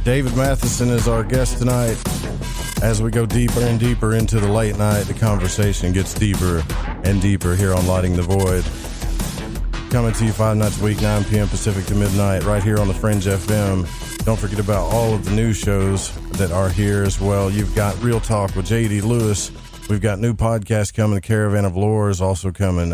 David Mathisen is our guest tonight. As we go deeper and deeper into the late night, the conversation gets deeper and deeper here on Lighting the Void. Coming to you 5 nights a week, 9 p.m. Pacific to midnight, right here on the Fringe FM. Don't forget about all of the news shows that are here as well. You've got Real Talk with J.D. Lewis. We've got new podcasts coming. The Caravan of Lore is also coming.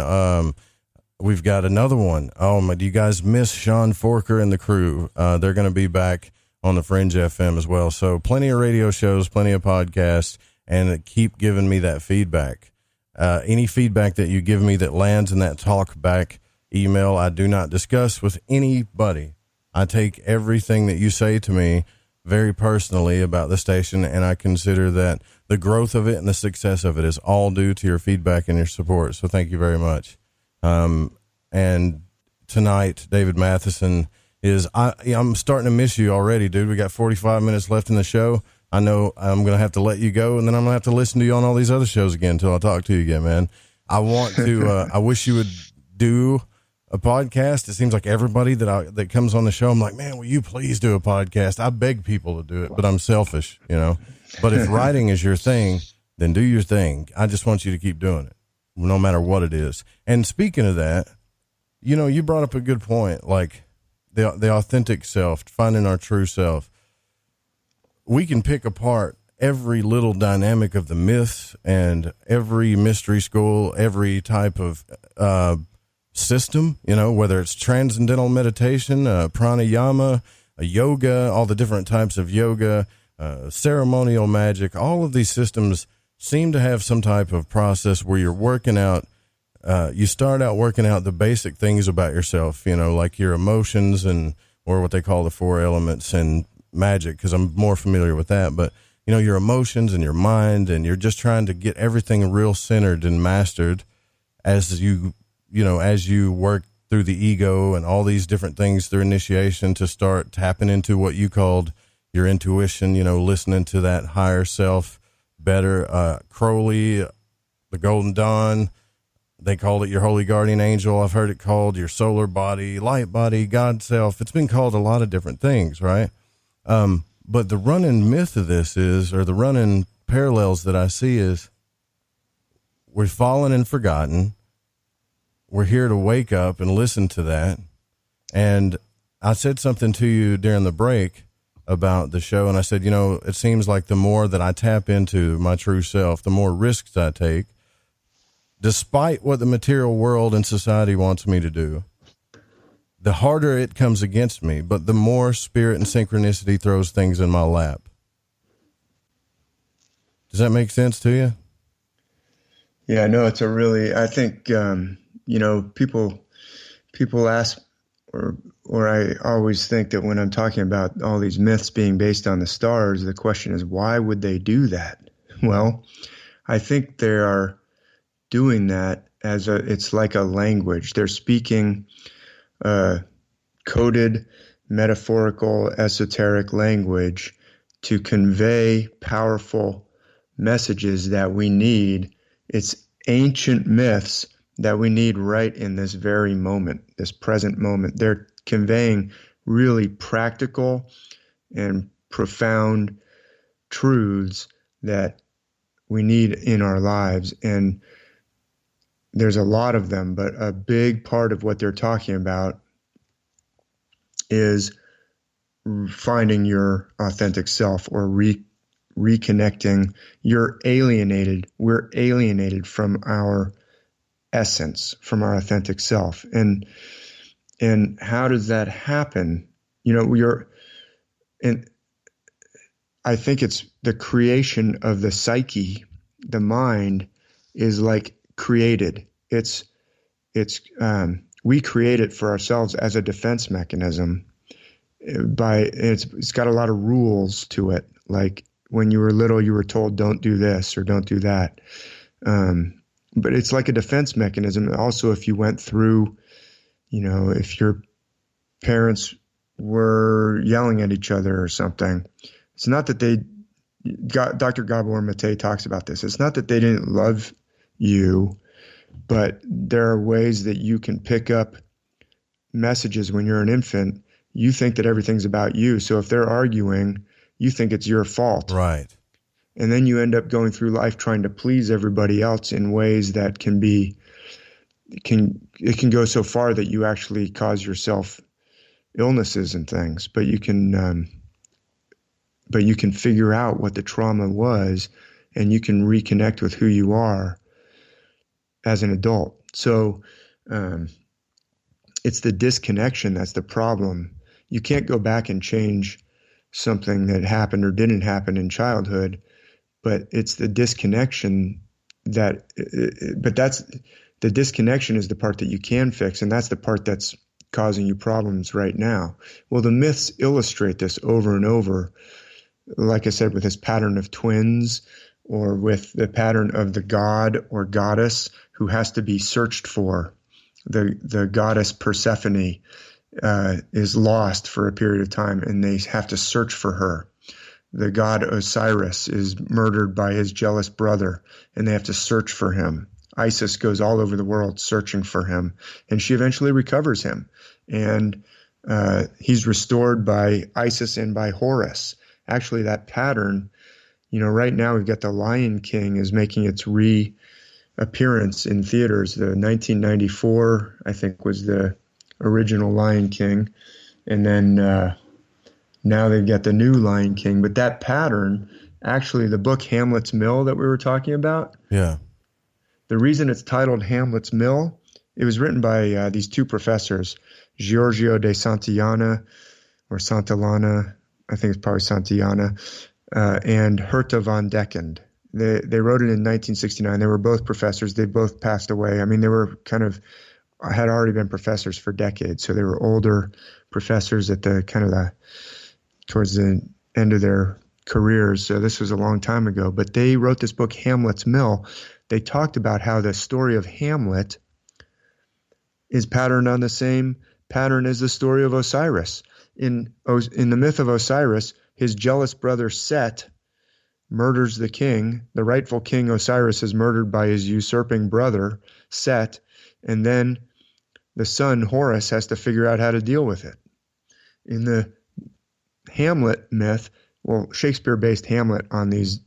We've got another one. Oh, my, do you guys miss Sean Forker and the crew? They're going to be back on the Fringe FM as well. So plenty of radio shows, plenty of podcasts, and keep giving me that feedback. Any feedback that you give me that lands in that talk back email, I do not discuss with anybody. I take everything that you say to me very personally about the station, and I consider that the growth of it and the success of it is all due to your feedback and your support. So thank you very much. And tonight, David Mathisen I'm starting to miss you already, dude. We got 45 minutes left in the show. I know I'm going to have to let you go, and then I'm going to have to listen to you on all these other shows again until I talk to you again, man. I want to, I wish you would do a podcast. It seems like everybody that comes on the show, I'm like, man, will you please do a podcast? I beg people to do it, but I'm selfish, you know. But if writing is your thing, then do your thing. I just want you to keep doing it, no matter what it is. And speaking of that, you know, you brought up a good point, like, the authentic self, finding our true self. We can pick apart every little dynamic of the myths and every mystery school, every type of system, you know, whether it's transcendental meditation, pranayama, yoga, all the different types of yoga, ceremonial magic. All of these systems seem to have some type of process where you're working out. You start out working out the basic things about yourself, you know, like your emotions or what they call the 4 elements and magic, because I'm more familiar with that. But, you know, your emotions and your mind, and you're just trying to get everything real centered and mastered as you work through the ego and all these different things through initiation to start tapping into what you called your intuition, you know, listening to that higher self better. Crowley, the Golden Dawn, they called it your holy guardian angel. I've heard it called your solar body, light body, God self. It's been called a lot of different things, right? But the running myth of this is, or the running parallels that I see is, we're fallen and forgotten. We're here to wake up and listen to that. And I said something to you during the break about the show, and I said, you know, it seems like the more that I tap into my true self, the more risks I take, despite what the material world and society wants me to do, the harder it comes against me, but the more spirit and synchronicity throws things in my lap. Does that make sense to you? Yeah, no, it's I think, you know, people ask, or I always think that when I'm talking about all these myths being based on the stars, the question is, why would they do that? Well, I think they are doing that it's like a language. They're speaking coded, metaphorical, esoteric language to convey powerful messages that we need. It's ancient myths that we need right in this very moment, this present moment. They're conveying really practical and profound truths that we need in our lives. And there's a lot of them, but a big part of what they're talking about is finding your authentic self, or reconnecting. We're alienated from our essence, from our authentic self. And how does that happen? And I think it's the creation of the psyche, the mind is like created. We create it for ourselves as a defense mechanism. It's got a lot of rules to it. Like when you were little, you were told, don't do this or don't do that. But it's like a defense mechanism. Also, if you went through, if your parents were yelling at each other or something, it's not that Dr. Gabor Mate talks about this. It's not that they didn't love you, but there are ways that you can pick up messages when you're an infant. You think that everything's about you. So if they're arguing, you think it's your fault. Right. And then you end up going through life trying to please everybody else in ways that it can go so far that you actually cause yourself illnesses and things. But you can figure out what the trauma was, and you can reconnect with who you are as an adult. So it's the disconnection that's the problem. You can't go back and change something that happened or didn't happen in childhood, but it's the disconnection the disconnection is the part that you can fix, and that's the part that's causing you problems right now. Well, the myths illustrate this over and over, like I said, with this pattern of twins, or with the pattern of the god or goddess who has to be searched for. The goddess Persephone is lost for a period of time, and they have to search for her. The god Osiris is murdered by his jealous brother, and they have to search for him. Isis goes all over the world searching for him, and she eventually recovers him. And he's restored by Isis and by Horus. Actually, that pattern, right now we've got The Lion King is making its reappearance in theaters. The 1994, I think, was the original Lion King. And then now they've got the new Lion King. But that pattern, actually, the book Hamlet's Mill that we were talking about. Yeah. The reason it's titled Hamlet's Mill, it was written by these two professors, Giorgio de Santillana, or Santillana, I think it's probably Santillana, and Herta von Deckend. They wrote it in 1969. They were both professors. They both passed away. I mean, they were had already been professors for decades. So they were older professors at towards the end of their careers. So this was a long time ago. But they wrote this book, Hamlet's Mill. They talked about how the story of Hamlet is patterned on the same pattern as the story of Osiris. In the myth of Osiris, his jealous brother Set murders the king. The rightful king Osiris is murdered by his usurping brother Set, and then the son Horus has to figure out how to deal with it. In the Hamlet myth, well, Shakespeare based Hamlet on these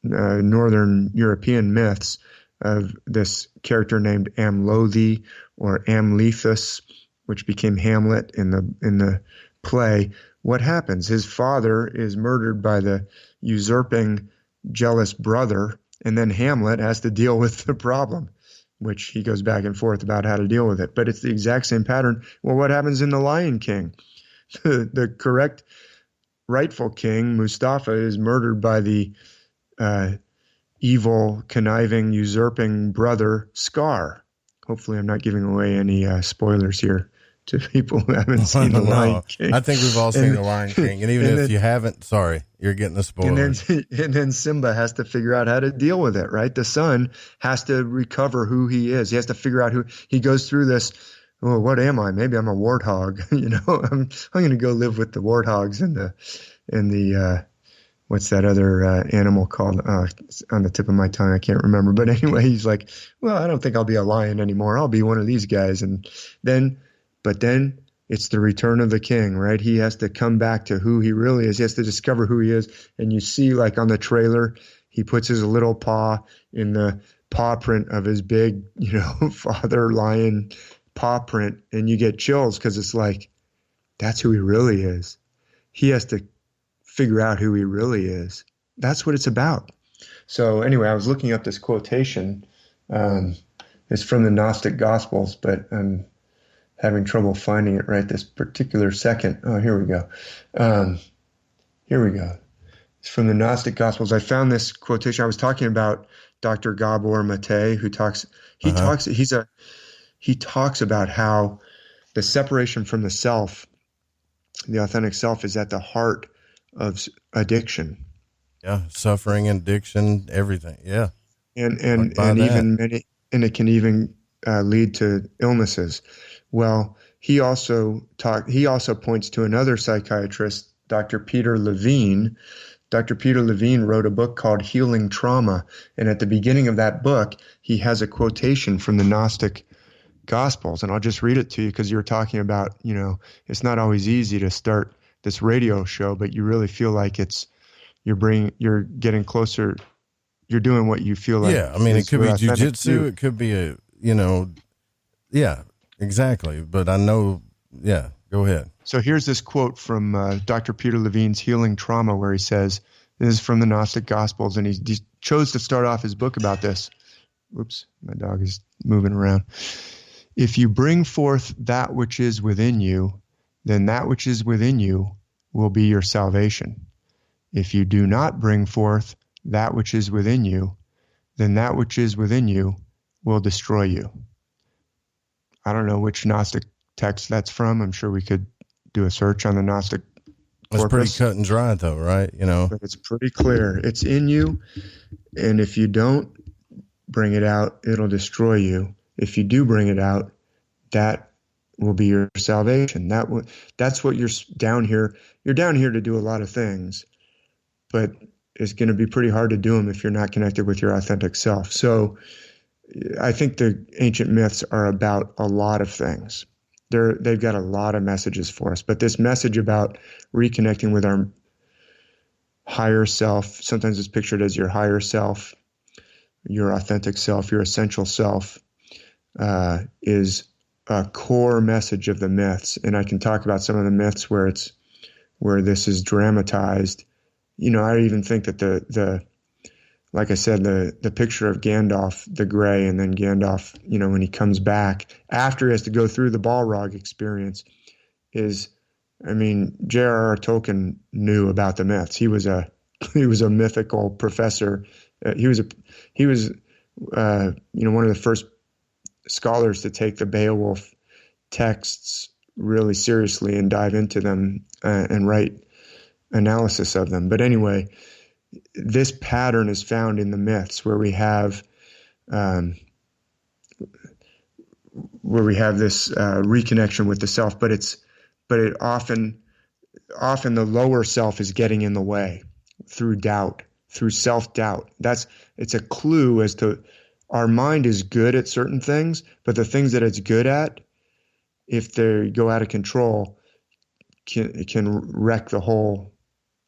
Northern European myths of this character named Amlothe or Amlethus, which became Hamlet in the play. What happens? His father is murdered by the usurping, jealous brother, and then Hamlet has to deal with the problem, which he goes back and forth about how to deal with it. But it's the exact same pattern. Well, what happens in The Lion King? The correct rightful king, Mustafa, is murdered by the evil, conniving, usurping brother, Scar. Hopefully I'm not giving away any spoilers here to people who haven't seen The Lion King. I think we've all seen The Lion King. And even if you haven't, sorry, you're getting a spoiler. And then Simba has to figure out how to deal with it, right? The son has to recover who he is. He has to figure out who he goes through this. Oh, what am I? Maybe I'm a warthog. I'm going to go live with the warthogs and the what's that other animal called? It's on the tip of my tongue. I can't remember. But anyway, he's like, well, I don't think I'll be a lion anymore. I'll be one of these guys. But then it's the return of the king, right? He has to come back to who he really is. He has to discover who he is. And you see, like on the trailer, he puts his little paw in the paw print of his big, father lion paw print, and you get chills because it's like, that's who he really is. He has to figure out who he really is. That's what it's about. So anyway, I was looking up this quotation It's from the Gnostic Gospels, but I'm having trouble finding it right this particular second. Oh, here we go. Here we go. It's from the Gnostic Gospels. I found this quotation. I was talking about Dr. Gabor Mate, who talks. He talks about how the separation from the self, the authentic self, is at the heart of addiction. Yeah, suffering, addiction, everything. Yeah, and even many, and it can even lead to illnesses. Well, he also points to another psychiatrist, Dr. Peter Levine. Dr. Peter Levine wrote a book called Healing Trauma, and at the beginning of that book, he has a quotation from the Gnostic Gospels, and I'll just read it to you because you were talking about, it's not always easy to start this radio show, but you really feel like you're getting closer. You're doing what you feel like. Yeah, I mean, it could be jujitsu. It could be yeah, exactly. But I know, yeah, go ahead. So here's this quote from Dr. Peter Levine's Healing Trauma, where he says, this is from the Gnostic Gospels, and he chose to start off his book about this. Oops, my dog is moving around. If you bring forth that which is within you, then that which is within you will be your salvation. If you do not bring forth that which is within you, then that which is within you will destroy you. I don't know which Gnostic text that's from. I'm sure we could do a search on the Gnostic corpus. It's pretty cut and dry, though, right? But it's pretty clear. It's in you, and if you don't bring it out, it'll destroy you. If you do bring it out, that will be your salvation. That's what you're down here. You're down here to do a lot of things, but it's going to be pretty hard to do them if you're not connected with your authentic self. So I think the ancient myths are about a lot of things. They've got a lot of messages for us, but this message about reconnecting with our higher self, sometimes it's pictured as your higher self, your authentic self, your essential self, is a core message of the myths. And I can talk about some of the myths where this is dramatized. I even think that like I said, the picture of Gandalf the Grey, and then Gandalf, when he comes back after he has to go through the Balrog experience, J.R.R. Tolkien knew about the myths. He was a mythical professor. He was one of the first scholars to take the Beowulf texts really seriously and dive into them and write analysis of them. But anyway, this pattern is found in the myths where we have this reconnection with the self, but it often the lower self is getting in the way through doubt, through self-doubt. It's a clue as to our mind is good at certain things, but the things that it's good at, if they go out of control, can wreck the whole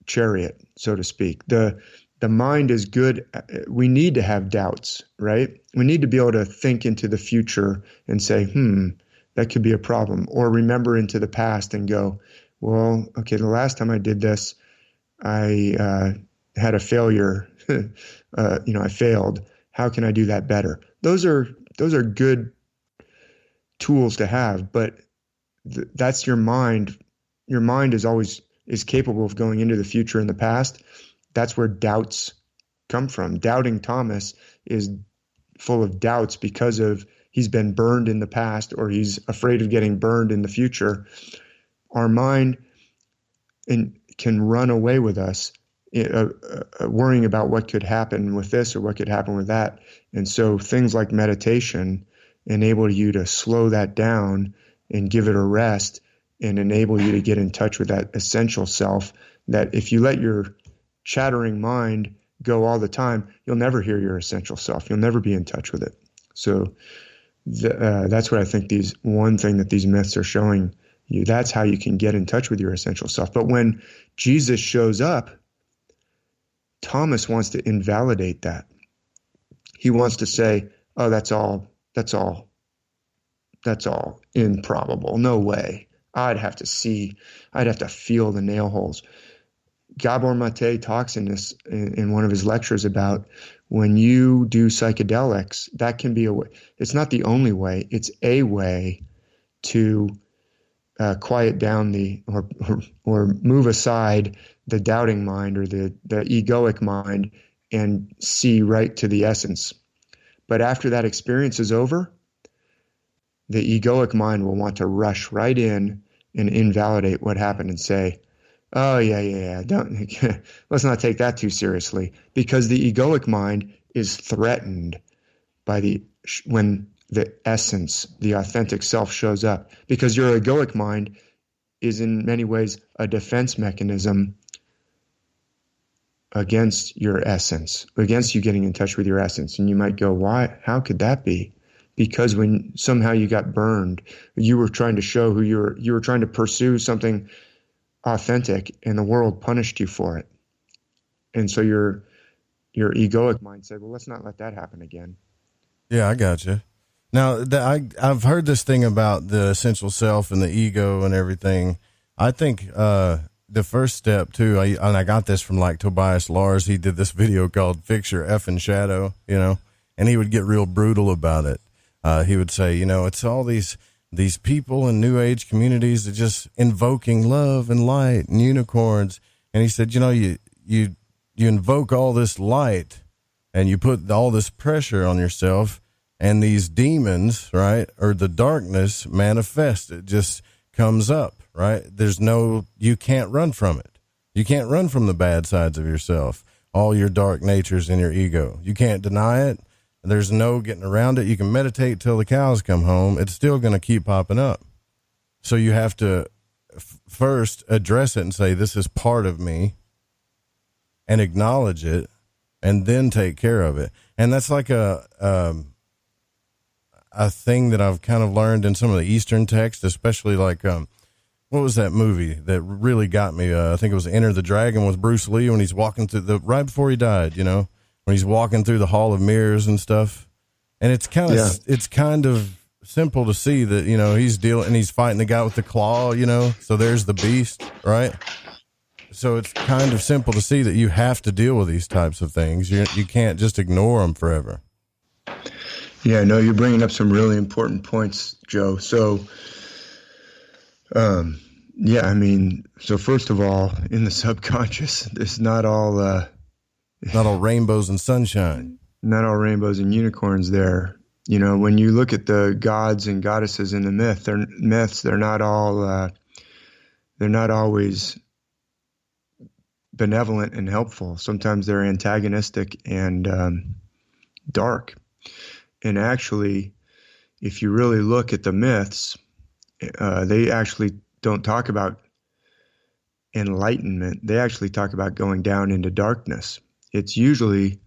chariot, so to speak. The mind is good. We need to have doubts, right? We need to be able to think into the future and say, that could be a problem, or remember into the past and go, well, okay, the last time I did this, I had a failure. I failed. How can I do that better? Those are good tools to have, but that's your mind. Your mind is capable of going into the future and the past. That's where doubts come from. Doubting Thomas is full of doubts because he's been burned in the past, or he's afraid of getting burned in the future. Our mind can run away with us, worrying about what could happen with this or what could happen with that. And so things like meditation enable you to slow that down and give it a rest, and enable you to get in touch with that essential self, that if you let your chattering mind go all the time, you'll never hear your essential self. You'll never be in touch with it. So that's what I think one thing that these myths are showing you. That's how you can get in touch with your essential self. But when Jesus shows up, Thomas wants to invalidate that. He wants to say, oh, that's all improbable. No way. I'd have to feel the nail holes. Gabor Mate talks in one of his lectures about when you do psychedelics, that can be a way. It's not the only way. It's a way to quiet down or move aside the doubting mind or the egoic mind and see right to the essence. But after that experience is over, the egoic mind will want to rush right in and invalidate what happened and say, oh, yeah, let's not take that too seriously, because the egoic mind is threatened by when the essence, the authentic self shows up, because your egoic mind is in many ways a defense mechanism against your essence, against you getting in touch with your essence. And you might go, why? How could that be? Because when somehow you got burned, you were trying to show who you were trying to pursue something authentic, and the world punished you for it. And so your egoic mind said, well, let's not let that happen again. Yeah, I got you. Now, I've heard this thing about the essential self and the ego and everything. I think the first step, too, and I got this from like Tobias Lars. He did this video called Fix Your Effing Shadow, and he would get real brutal about it. He would say, it's all these people in New Age communities that just invoking love and light and unicorns. And he said, you invoke all this light and you put all this pressure on yourself, and these demons, right, or the darkness manifest. It just comes up, right? You can't run from it. You can't run from the bad sides of yourself, all your dark natures in your ego. You can't deny it. There's no getting around it. You can meditate till the cows come home. It's still going to keep popping up. So you have to first address it and say, this is part of me, and acknowledge it, and then take care of it. And that's like a thing that I've kind of learned in some of the Eastern texts, especially like, what was that movie that really got me? I think it was Enter the Dragon with Bruce Lee, when he's walking through right before he died, when he's walking through the Hall of Mirrors and stuff. And it's kind of simple to see that, he's fighting the guy with the claw, so there's the beast, right? So it's kind of simple to see that you have to deal with these types of things. You can't just ignore them forever. Yeah, no, you're bringing up some really important points, Joe. So, so first of all, in the subconscious, it's not all rainbows and sunshine, not all rainbows and unicorns there. When you look at the gods and goddesses in the myths, they're not always benevolent and helpful. Sometimes they're antagonistic and dark. And actually, if you really look at the myths, they actually don't talk about enlightenment. They actually talk about going down into darkness. It's usually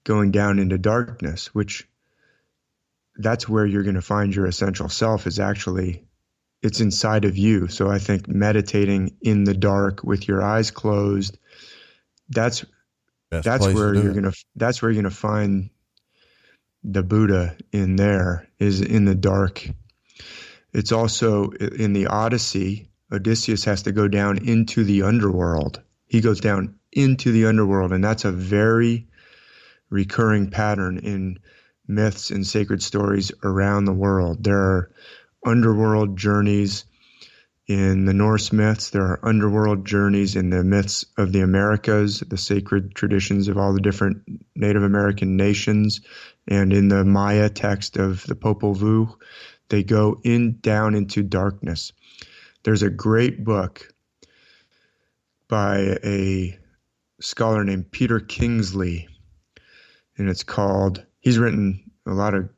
going down into darkness, which that's where you're going to find your essential self. It's inside of you. So I think meditating in the dark with your eyes closed, that's where you're going to find the Buddha in there, is in the dark. It's also in the Odyssey, Odysseus has to go down into the underworld. He goes down into the underworld, and that's a very recurring pattern in myths and sacred stories around the world. There are underworld journeys in the Norse myths. There are underworld journeys in the myths of the Americas, the sacred traditions of all the different Native American nations. And in the Maya text of the Popol Vuh, they go down into darkness. There's a great book by a scholar named Peter Kingsley, and it's called, he's written a lot of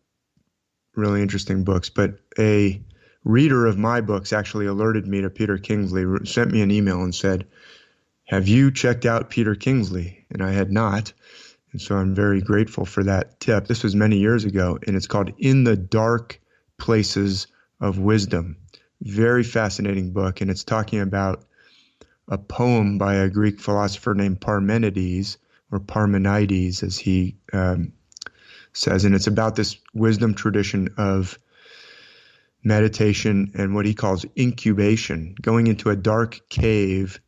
really interesting books, but a reader of my books actually alerted me to Peter Kingsley, sent me an email and said, have you checked out Peter Kingsley? And I had not. And so I'm very grateful for that tip. This was many years ago, and it's called In the Dark Places of Wisdom. Very fascinating book, and it's talking about a poem by a Greek philosopher named Parmenides, or Parmenides, as he says. And it's about this wisdom tradition of meditation and what he calls incubation, going into a dark cave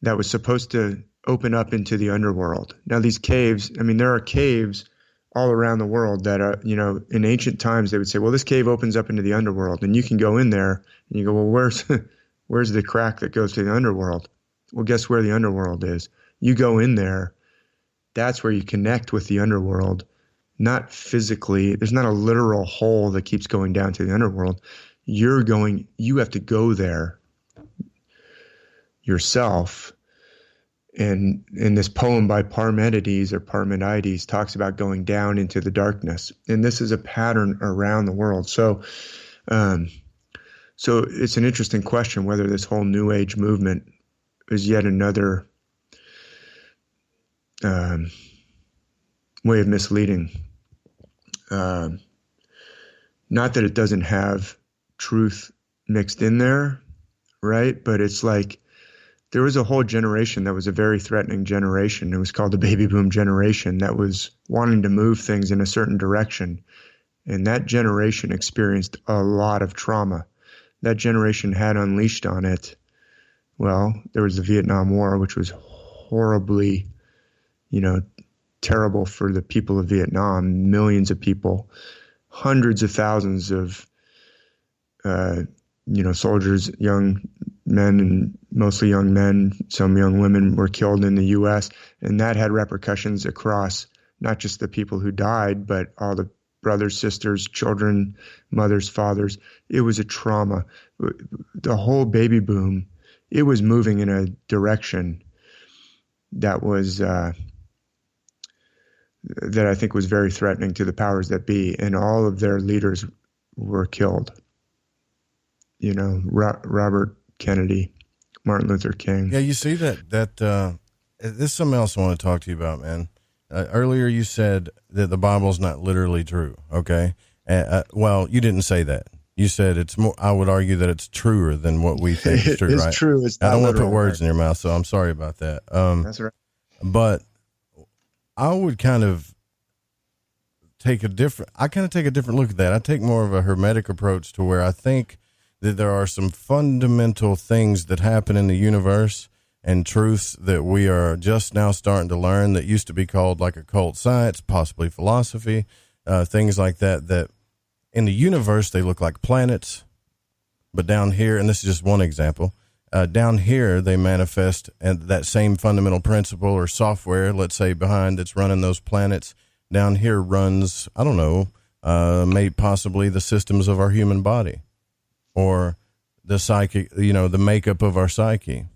that was supposed to open up into the underworld. Now these caves, I mean, there are caves all around the world that are, in ancient times they would say, well, this cave opens up into the underworld, and you can go in there and you go, well, where's the crack that goes to the underworld? Well, guess where the underworld is? You go in there, that's where you connect with the underworld, not physically. There's not a literal hole that keeps going down to the underworld. You have to go there yourself. And in this poem by Parmenides talks about going down into the darkness. And this is a pattern around the world. So it's an interesting question whether this whole New Age movement is yet another way of misleading. Not that it doesn't have truth mixed in there, right? But it's like there was a whole generation that was a very threatening generation. It was called the baby boom generation that was wanting to move things in a certain direction. And that generation experienced a lot of trauma. That generation had unleashed on it. Well, there was the Vietnam War, which was horribly, terrible for the people of Vietnam. Millions of people, hundreds of thousands of, soldiers, young men, and mostly young men, some young women were killed in the U.S. And that had repercussions across not just the people who died, but all the brothers, sisters, children, mothers, fathers. It was a trauma. The whole baby boom, it was moving in a direction that was that I think was very threatening to the powers that be, and all of their leaders were killed. Robert Kennedy, Martin Luther King. Yeah, you see that this is something else I want to talk to you about, man. Earlier you said that the Bible's not literally true, okay? Well, you didn't say that. You said it's more, I would argue that it's truer than what we think is true, right? It's true. It's not I don't want to put literal, words in your mouth, so I'm sorry about that. That's right. But I would kind of take a different look at that. I take more of a hermetic approach to where I think that there are some fundamental things that happen in the universe and truths that we are just now starting to learn that used to be called like occult science, possibly philosophy, things like that, that in the universe, they look like planets, but down here, and this is just one example, down here, they manifest and that same fundamental principle or software, let's say behind that's running those planets down here runs, I don't know, maybe possibly the systems of our human body or the psychic, the makeup of our psyche.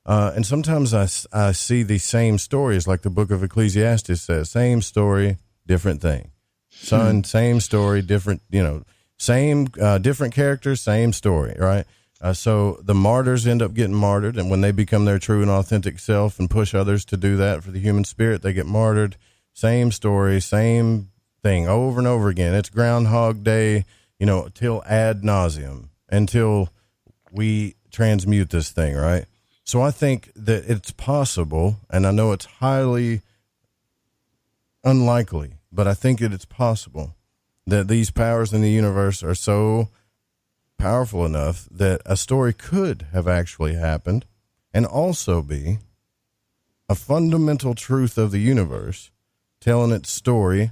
And sometimes I see the same stories, like the book of Ecclesiastes says, same story, different thing. Son, same story, different, same, different characters, same story, right? So the martyrs end up getting martyred, and when they become their true and authentic self and push others to do that for the human spirit, they get martyred. Same story, same thing over and over again. It's Groundhog Day, till ad nauseum, until we transmute this thing, right? So I think that it's possible, and I know it's highly unlikely, but I think that it's possible that these powers in the universe are so powerful enough that a story could have actually happened and also be a fundamental truth of the universe telling its story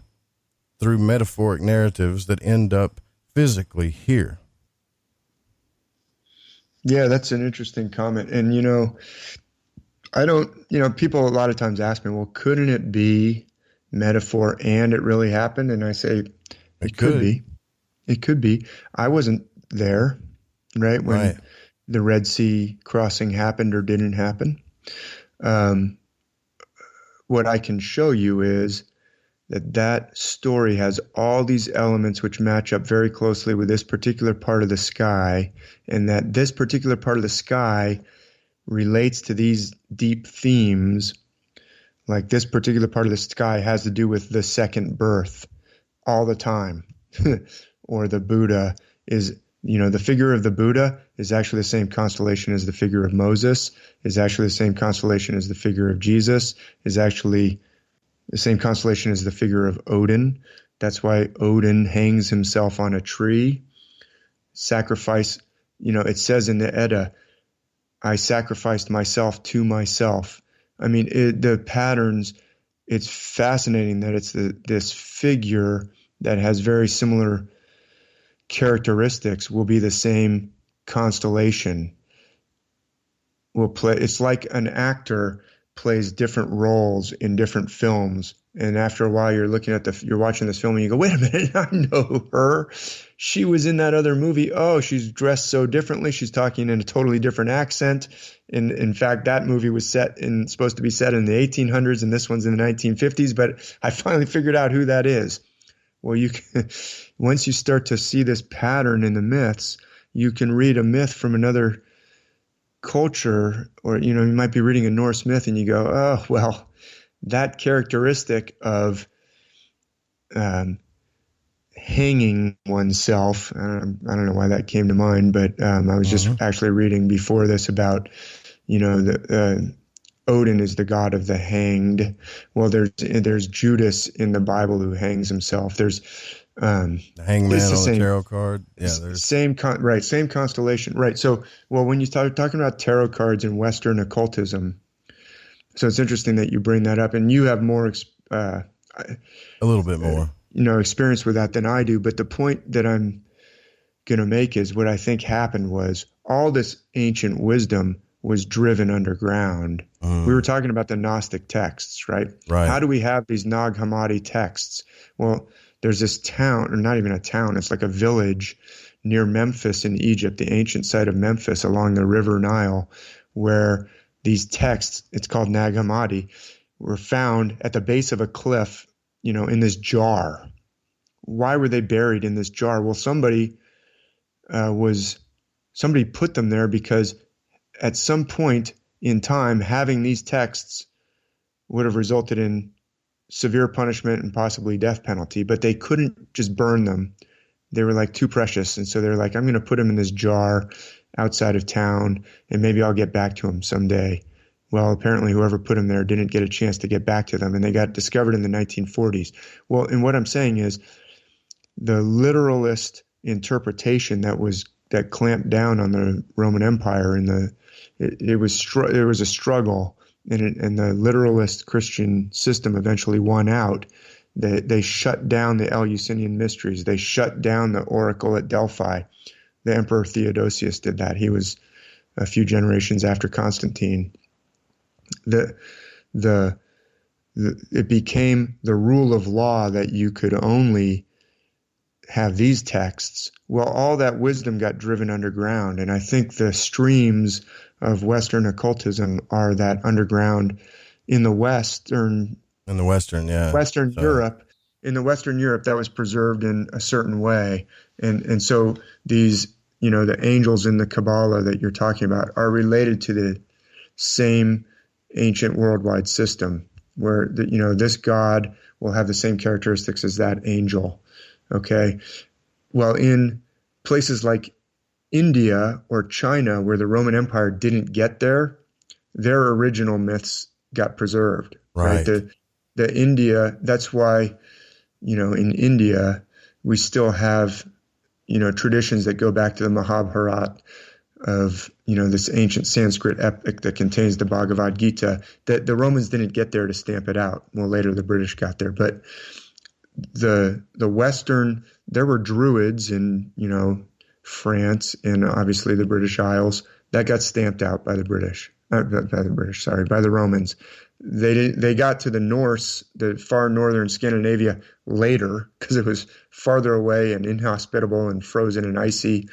through metaphoric narratives that end up physically here. Yeah, that's an interesting comment. And, I don't, people a lot of times ask me, well, couldn't it be metaphor and it really happened? And I say, it could be. It could be. I wasn't there, right? When the Red Sea crossing happened or didn't happen. What I can show you is that story has all these elements which match up very closely with this particular part of the sky, and that this particular part of the sky relates to these deep themes. Like this particular part of the sky has to do with the second birth all the time. Or the Buddha is, the figure of the Buddha is actually the same constellation as the figure of Moses, is actually the same constellation as the figure of Jesus, is actually the same constellation as the figure of Odin. That's why Odin hangs himself on a tree. Sacrifice, it says in the Edda, I sacrificed myself to myself. I mean, the patterns, it's fascinating that it's this figure that has very similar characteristics will be the same constellation. Will play. It's like an actor plays different roles in different films, and after a while, you're watching this film, and you go, "Wait a minute, I know her. She was in that other movie. Oh, she's dressed so differently. She's talking in a totally different accent. In fact, that movie was supposed to be set in the 1800s, and this one's in the 1950s. But I finally figured out who that is. Well, once you start to see this pattern in the myths, you can read a myth from another culture, or you might be reading a Norse myth, and you go, oh, well, that characteristic of hanging oneself. I don't know why that came to mind, but I was just actually reading before this about, Odin is the god of the hanged. Well, there's Judas in the Bible who hangs himself. There's the hangman on the tarot card. Yeah, there's same constellation. Right. So, well, when you start talking about tarot cards in Western occultism, so it's interesting that you bring that up, and you have more, a little bit more, experience with that than I do. But the point that I'm going to make is what I think happened was all this ancient wisdom was driven underground. We were talking about the Gnostic texts, right? Right. How do we have these Nag Hammadi texts? Well, there's this town, or not even a town, it's like a village near Memphis in Egypt, the ancient site of Memphis along the River Nile, where these texts, it's called Nag Hammadi, were found at the base of a cliff, in this jar. Why were they buried in this jar? Well, somebody put them there because at some point in time, having these texts would have resulted in severe punishment and possibly death penalty, but they couldn't just burn them. They were like too precious. And so they're like, I'm going to put them in this jar outside of town, and maybe I'll get back to them someday. Well, apparently whoever put them there didn't get a chance to get back to them, and they got discovered in the 1940s. Well, and what I'm saying is the literalist interpretation that clamped down on the Roman Empire, and it was a struggle, and the literalist Christian system eventually won out. They shut down the Eleusinian mysteries. They shut down the oracle at Delphi. The Emperor Theodosius did that. He was a few generations after Constantine. It became the rule of law that you could only have these texts. Well, all that wisdom got driven underground, and I think the streams of Western occultism are that underground in the Western Europe. In the Western Europe, that was preserved in a certain way, and so these, the angels in the Kabbalah that you're talking about are related to the same ancient worldwide system, where this God will have the same characteristics as that angel. Okay, well, in places like India or China, where the Roman Empire didn't get there, their original myths got preserved. Right. The India. That's why, in India we still have, traditions that go back to the Mahabharata of, this ancient Sanskrit epic that contains the Bhagavad Gita, that the Romans didn't get there to stamp it out. Well, later the British got there, but the Western, there were Druids in, France and obviously the British Isles that got stamped out by the by the Romans. They got to the Norse, the far northern Scandinavia, later because it was farther away and inhospitable and frozen and icy,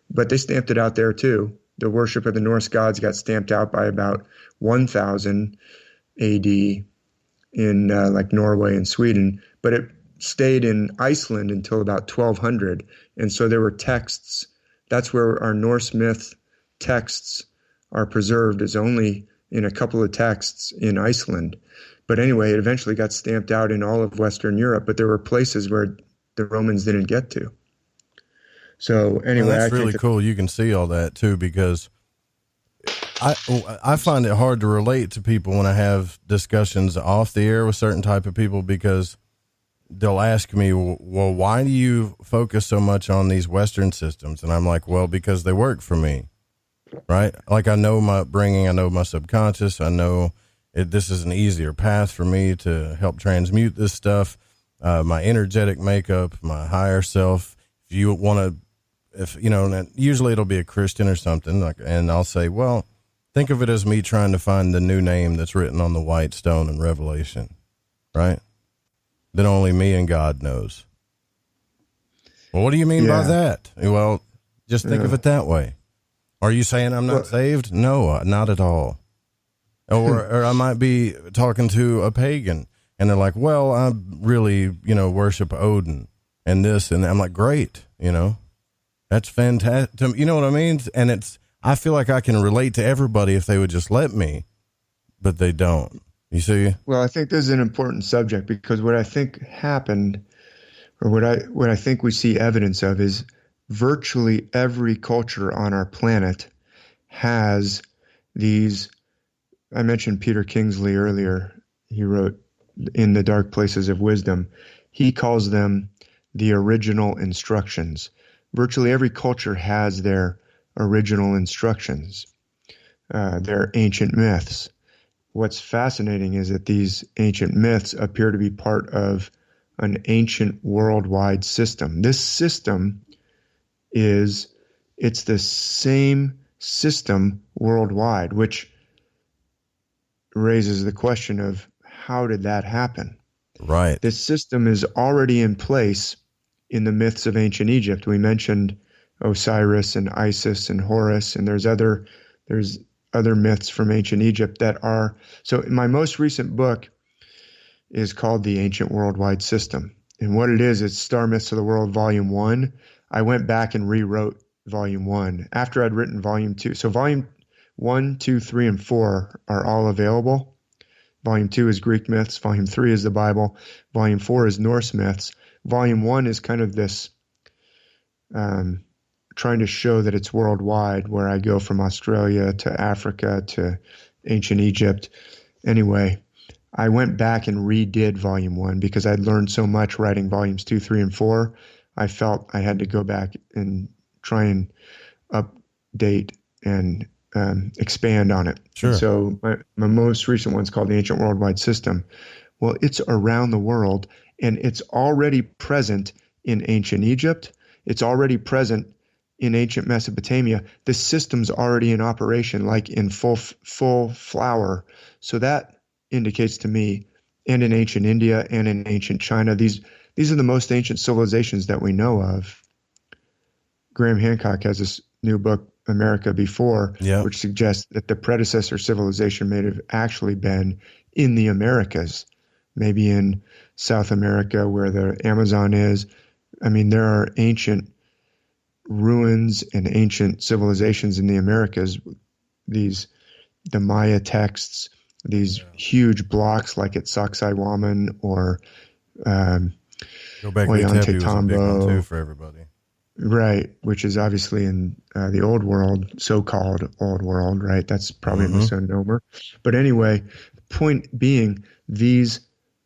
but they stamped it out there too. The worship of the Norse gods got stamped out by about 1000 AD in like Norway and Sweden, but it stayed in Iceland until about 1200. And so there were texts. That's where our Norse myth texts are preserved, is only in a couple of texts in Iceland. But anyway, it eventually got stamped out in all of Western Europe, but there were places where the Romans didn't get to. So anyway, that's really cool. You can see all that too, because I find it hard to relate to people when I have discussions off the air with certain type of people, because they'll ask me, well, why do you focus so much on these Western systems? And I'm like, well, because they work for me. right? Like I know my upbringing, I know my subconscious, I know this is an easier path for me to help transmute this stuff. My energetic makeup, my higher self. If you want to, usually it'll be a Christian or something, and I'll say, well, think of it as me trying to find the new name that's written on the white stone in Revelation, right? That only me and God knows. Well, what do you mean by that? Well, just think of it that way. Are you saying I'm not saved? No, not at all. Or I might be talking to a pagan and they're like, well, I really, worship Odin and this. And I'm like, great. That's fantastic. You know what I mean? And I feel like I can relate to everybody if they would just let me, but they don't. You see? Well, I think this is an important subject because what I think happened, or what I think we see evidence of, is virtually every culture on our planet has these. I mentioned Peter Kingsley earlier. He wrote In the Dark Places of Wisdom. He calls them the original instructions. Virtually every culture has their original instructions, their ancient myths. What's fascinating is that these ancient myths appear to be part of an ancient worldwide system. This system it's the same system worldwide, which raises the question of how did that happen? Right. This system is already in place in the myths of ancient Egypt. We mentioned Osiris and Isis and Horus, and there's other myths from ancient Egypt that are. So my most recent book is called The Ancient Worldwide System. And what it is, it's Star Myths of the World, Volume 1. I went back and rewrote Volume 1 after I'd written Volume 2. So Volume 1, 2, 3, and 4 are all available. Volume 2 is Greek myths. Volume 3 is the Bible. Volume 4 is Norse myths. Volume 1 is kind of this trying to show that it's worldwide, where I go from Australia to Africa to ancient Egypt. Anyway, I went back and redid Volume 1 because I'd learned so much writing Volumes 2, 3, and 4. I felt I had to go back and try and update and expand on it. Sure. So my most recent one's called The Ancient Worldwide System. Well, it's around the world, and it's already present in ancient Egypt. It's already present in ancient Mesopotamia. The system's already in operation, like in full flower. So that indicates to me, and in ancient India and in ancient China, these are the most ancient civilizations that we know of. Graham Hancock has this new book, America Before, which suggests that the predecessor civilization may have actually been in the Americas, maybe in South America where the Amazon is. I mean, there are ancient ruins and ancient civilizations in the Americas, the Maya texts, these huge blocks like at Sacsayhuaman or Göbekli Tepe too for everybody. Right, which is obviously in the old world, so-called old world, right? That's probably a misnomer. But anyway, point being, these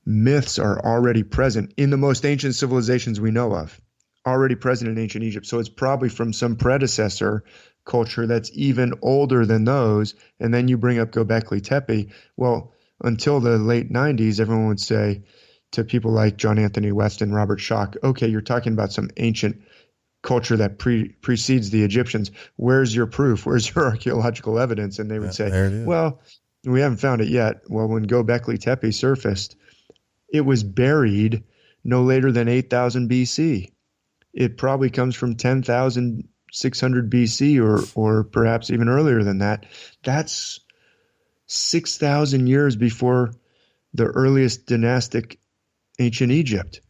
myths are already present in the most ancient civilizations we know of, already present in ancient Egypt. So it's probably from some predecessor culture that's even older than those. And then you bring up Göbekli Tepe. Well, until the late 90s, everyone would say to people like John Anthony West and Robert Schoch, okay, you're talking about some ancient culture that precedes the Egyptians. Where's your proof? Where's your archaeological evidence? And they would say, well, we haven't found it yet. Well, when Göbekli Tepe surfaced, it was buried no later than 8,000 BC. It probably comes from 10,600 BC or perhaps even earlier than that. That's 6,000 years before the earliest dynastic ancient Egypt.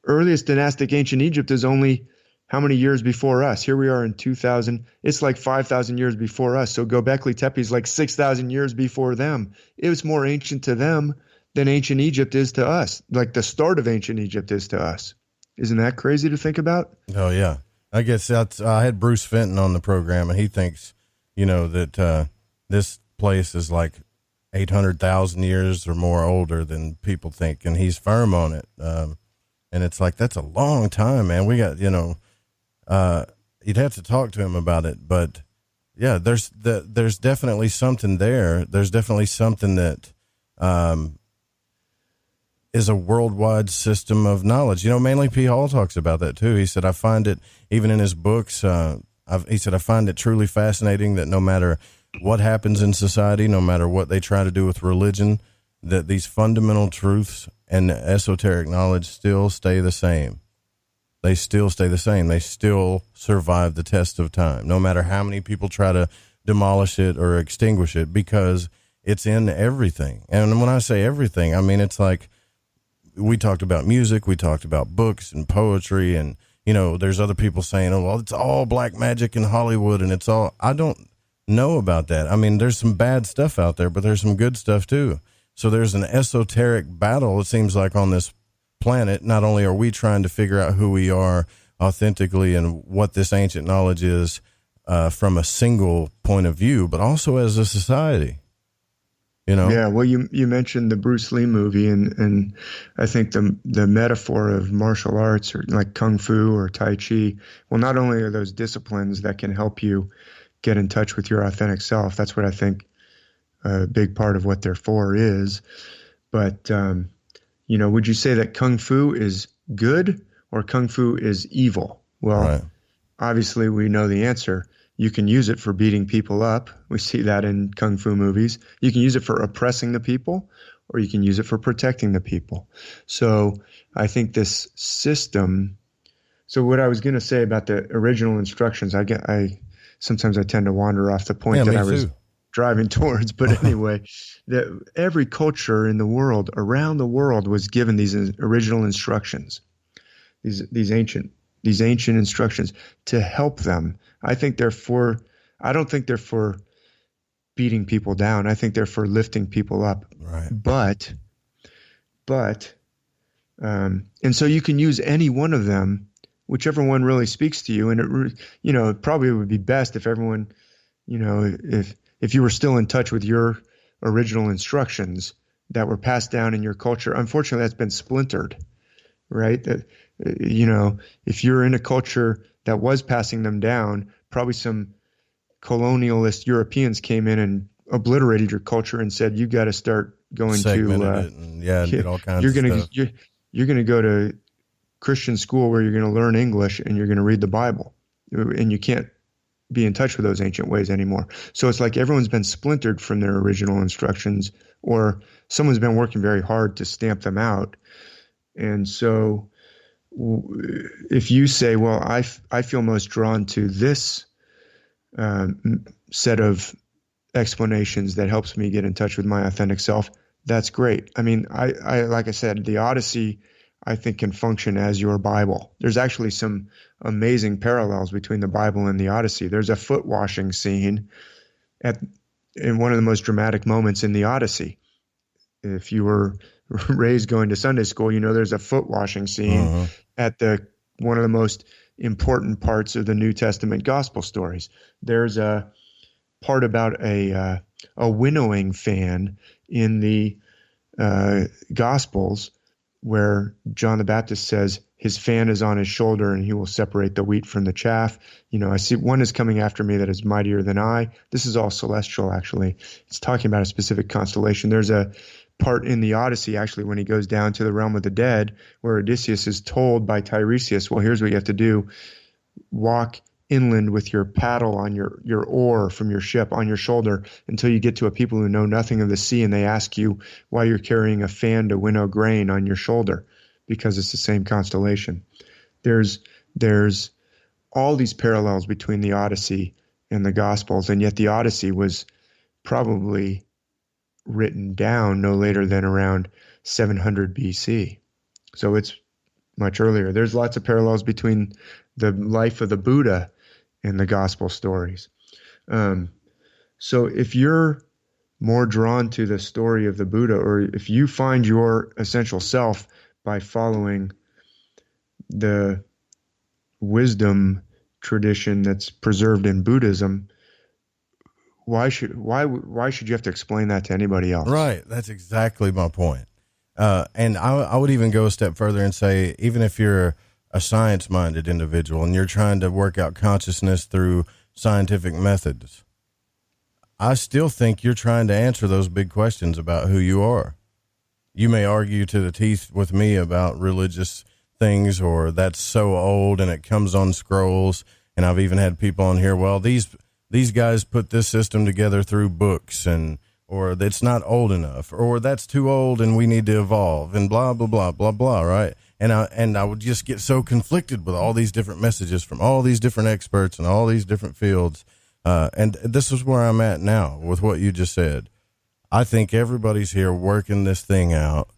Earliest dynastic ancient Egypt is only how many years before us? Here we are in 2000. It's like 5,000 years before us. So Göbekli Tepe is like 6,000 years before them. It was more ancient to them than ancient Egypt is to us. Like the start of ancient Egypt is to us. Isn't that crazy to think about? Oh, yeah. I guess I had Bruce Fenton on the program, and he thinks, that this place is like 800,000 years or more older than people think, and he's firm on it. And it's like, that's a long time, man. We got, you'd have to talk to him about it, but Yeah, there's definitely something there. There's definitely something that is a worldwide system of knowledge. Manly P. Hall talks about that too. He said, I find it, even in his books, he said, I find it truly fascinating that no matter what happens in society, no matter what they try to do with religion, that these fundamental truths and esoteric knowledge still stay the same. They still stay the same. They still survive the test of time, no matter how many people try to demolish it or extinguish it, because it's in everything. And when I say everything, I mean, it's like, we talked about music, we talked about books and poetry, and, there's other people saying, oh, well, it's all black magic in Hollywood, and it's all, I don't know about that. I mean, there's some bad stuff out there, but there's some good stuff too. So there's an esoteric battle, it seems like, on this planet. Not only are we trying to figure out who we are authentically and what this ancient knowledge is from a single point of view, but also as a society. Yeah, well, you mentioned the Bruce Lee movie, and I think the metaphor of martial arts, or like Kung Fu or Tai Chi, well, not only are those disciplines that can help you get in touch with your authentic self, that's what I think a big part of what they're for is, but, would you say that Kung Fu is good or Kung Fu is evil? Well, Obviously we know the answer. You can use it for beating people up. We see that in Kung Fu movies. You can use it for oppressing the people, or you can use it for protecting the people. So I think this system, so what I was going to say about the original instructions, sometimes I tend to wander off the point that I was driving towards, but anyway, every culture in the world, around the world, was given these original instructions, these ancient instructions to help them. I don't think they're for beating people down. I think they're for lifting people up. Right. But, and so you can use any one of them, whichever one really speaks to you. And it probably would be best if everyone, if you were still in touch with your original instructions that were passed down in your culture. Unfortunately, that's been splintered, right? That, if you're in a culture that was passing them down, probably some colonialist Europeans came in and obliterated your culture and said, you got to start going get all kinds of stuff. You're going to go to Christian school where you're going to learn English and you're going to read the Bible, and you can't be in touch with those ancient ways anymore. So it's like everyone's been splintered from their original instructions, or someone's been working very hard to stamp them out. And so if you say, well, I feel most drawn to this set of explanations that helps me get in touch with my authentic self, that's great. I mean, I like I said, the Odyssey, I think, can function as your Bible. There's actually some amazing parallels between the Bible and the Odyssey. There's a foot washing scene in one of the most dramatic moments in the Odyssey. If you were raised going to Sunday school, there's a foot washing scene at one of the most important parts of the New Testament gospel stories. There's a part about a winnowing fan in the Gospels where John the Baptist says his fan is on his shoulder and he will separate the wheat from the chaff. I see one is coming after me that is mightier than I. This is all celestial, actually. It's talking about a specific constellation. There's a part in the Odyssey, actually, when he goes down to the realm of the dead, where Odysseus is told by Tiresias, well, here's what you have to do. Walk inland with your paddle on your oar from your ship on your shoulder until you get to a people who know nothing of the sea, and they ask you why you're carrying a fan to winnow grain on your shoulder, because it's the same constellation. There's all these parallels between the Odyssey and the Gospels, and yet the Odyssey was probably written down no later than around 700 BC. So it's much earlier. There's lots of parallels between the life of the Buddha and the gospel stories. So if you're more drawn to the story of the Buddha, or if you find your essential self by following the wisdom tradition that's preserved in Buddhism, why should you have to explain that to anybody else? Right. That's exactly my point. And I would even go a step further and say, even if you're a science-minded individual and you're trying to work out consciousness through scientific methods. I still think you're trying to answer those big questions about who you are. You may argue to the teeth with me about religious things, or that's so old and it comes on scrolls. And I've even had people on here, well, these guys put this system together through books, or it's not old enough, or that's too old and we need to evolve, and blah, blah, blah, blah, blah, right? And I would just get so conflicted with all these different messages from all these different experts and all these different fields. And this is where I'm at now with what you just said. I think everybody's here working this thing out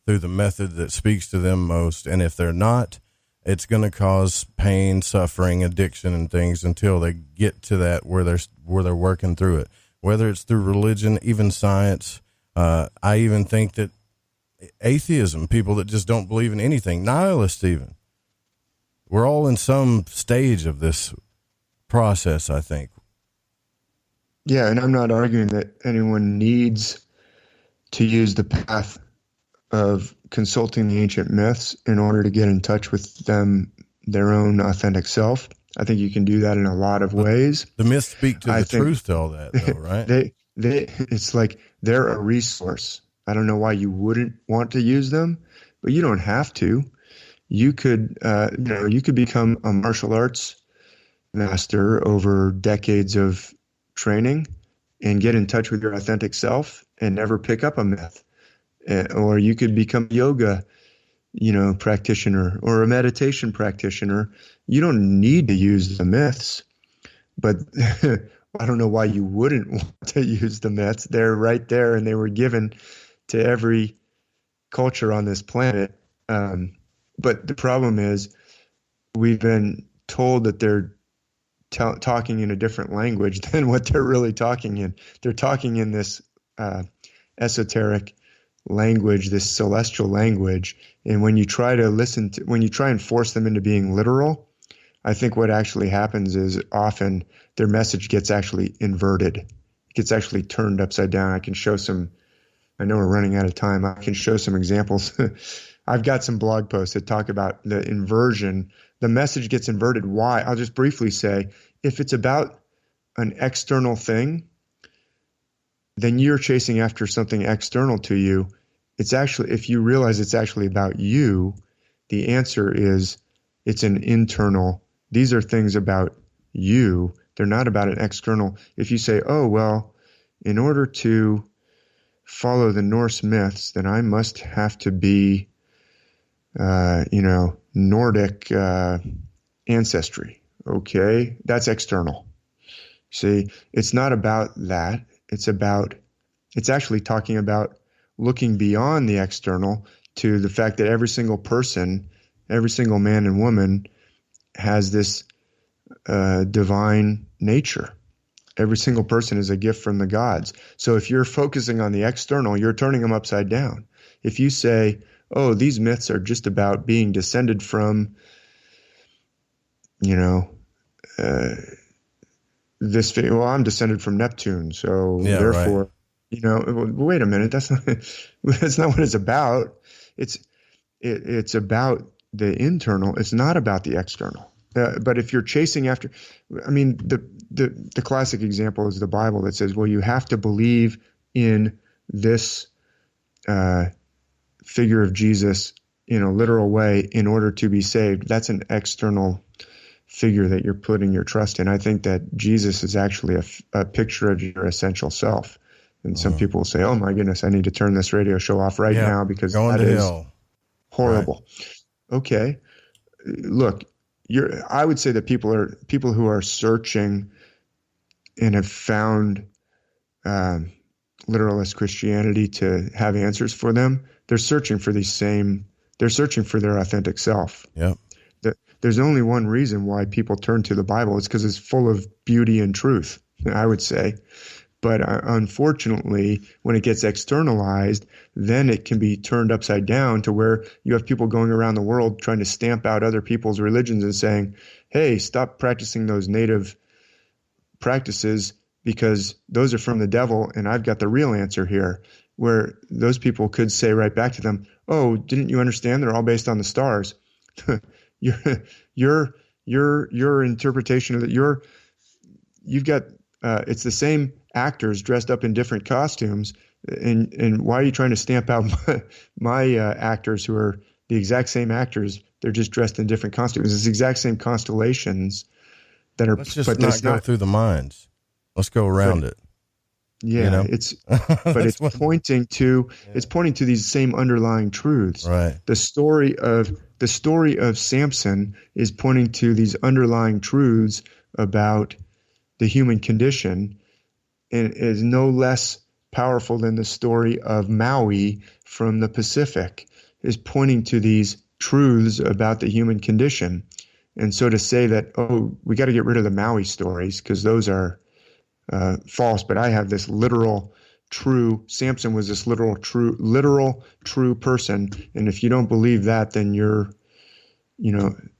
through the method that speaks to them most. And if they're not, it's going to cause pain, suffering, addiction, and things until they get to that where they're working through it. Whether it's through religion, even science. I even think that atheism, people that just don't believe in anything, nihilists even. We're all in some stage of this process, I think. Yeah, and I'm not arguing that anyone needs to use the path of consulting the ancient myths in order to get in touch with them, their own authentic self. I think you can do that in a lot of ways. The myths speak to the truth to all that, though, right? It's like they're a resource. I don't know why you wouldn't want to use them, but you don't have to. You could, you could become a martial arts master over decades of training and get in touch with your authentic self and never pick up a myth. Or you could become a yoga, practitioner or a meditation practitioner. You don't need to use the myths, but I don't know why you wouldn't want to use the myths. They're right there, and they were given to every culture on this planet. But the problem is we've been told that they're talking in a different language than what they're really talking in. They're talking in this esoteric language, this celestial language. And when you try to when you try and force them into being literal, I think what actually happens is often their message gets actually inverted. It gets actually turned upside down. I can show some, I know we're running out of time. I can show some examples. I've got some blog posts that talk about the inversion. The message gets inverted. Why? I'll just briefly say, if it's about an external thing, then you're chasing after something external to you. It's actually, if you realize it's actually about you, the answer is it's an internal. These are things about you. They're not about an external. If you say, oh, well, in order to follow the Norse myths, then I must have to be, Nordic ancestry. Okay, that's external. See, it's not about that. It's actually talking about looking beyond the external to the fact that every single person, every single man and woman has this divine nature. Every single person is a gift from the gods. So if you're focusing on the external, you're turning them upside down. If you say, oh, these myths are just about being descended from, I'm descended from Neptune, so therefore, right. Wait a minute, that's not what it's about. It's about the internal. It's not about the external. But if you're chasing after, the classic example is the Bible that says, well, you have to believe in this figure of Jesus in a literal way in order to be saved. That's an external figure that you're putting your trust in. I think that Jesus is actually a picture of your essential self. And some people will say, oh my goodness, I need to turn this radio show off right now because that is horrible. Right. Okay. Look, I would say that people who are searching and have found literalist Christianity to have answers for them. They're searching for they're searching for their authentic self. Yeah. There's only one reason why people turn to the Bible. It's because it's full of beauty and truth, I would say. But unfortunately, when it gets externalized, then it can be turned upside down to where you have people going around the world trying to stamp out other people's religions and saying, hey, stop practicing those native practices because those are from the devil and I've got the real answer here. Where those people could say right back to them, oh, didn't you understand? They're all based on the stars. Your interpretation of that, it's the same actors dressed up in different costumes. And why are you trying to stamp out my actors who are the exact same actors? They're just dressed in different costumes. It's the exact same constellations that are. Let's just not go through the minds. Let's go around it. Yeah, you know? It's pointing to these same underlying truths. Right. The story of Samson is pointing to these underlying truths about the human condition, and is no less powerful than the story of Maui from the Pacific, is pointing to these truths about the human condition. And so to say that, we got to get rid of the Maui stories because those are false, but I have this literal, true, Samson was this literal, true person. And if you don't believe that, then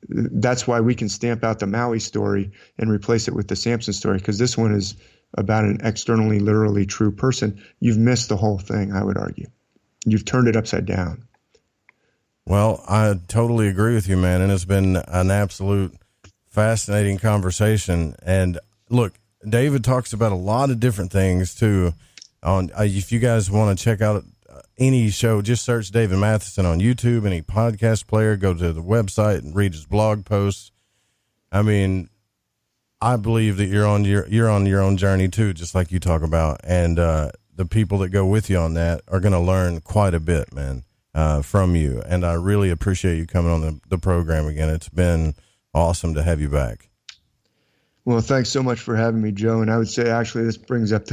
that's why we can stamp out the Maui story and replace it with the Samson story, because this one is about an externally, literally true person. You've missed the whole thing, I would argue. You've turned it upside down. Well, I totally agree with you, man. And it's been an absolute fascinating conversation. And look, David talks about a lot of different things too. If you guys want to check out any show, just search David Mathisen on YouTube, any podcast player, go to the website and read his blog posts. I mean, I believe that you're on your own journey too, just like you talk about. And, the people that go with you on that are going to learn quite a bit, man, from you. And I really appreciate you coming on the program again. It's been awesome to have you back. Well, thanks so much for having me, Joe. And I would say, actually, this brings up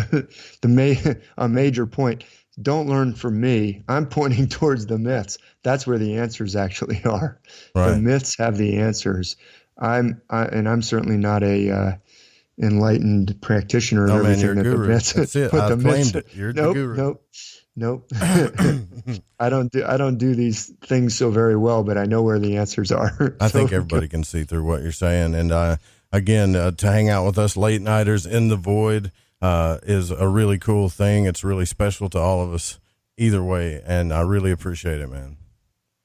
a major point. Don't learn from me. I'm pointing towards the myths. That's where the answers actually are. Right. The myths have the answers. I'm certainly not a enlightened practitioner of everything that guru. The myths. That's it. I claimed it. You're the guru. Nope. I don't do these things so very well, but I know where the answers are. I think everybody can see through what you're saying. And again, to hang out with us late nighters in the void is a really cool thing. It's really special to all of us either way. And I really appreciate it, man.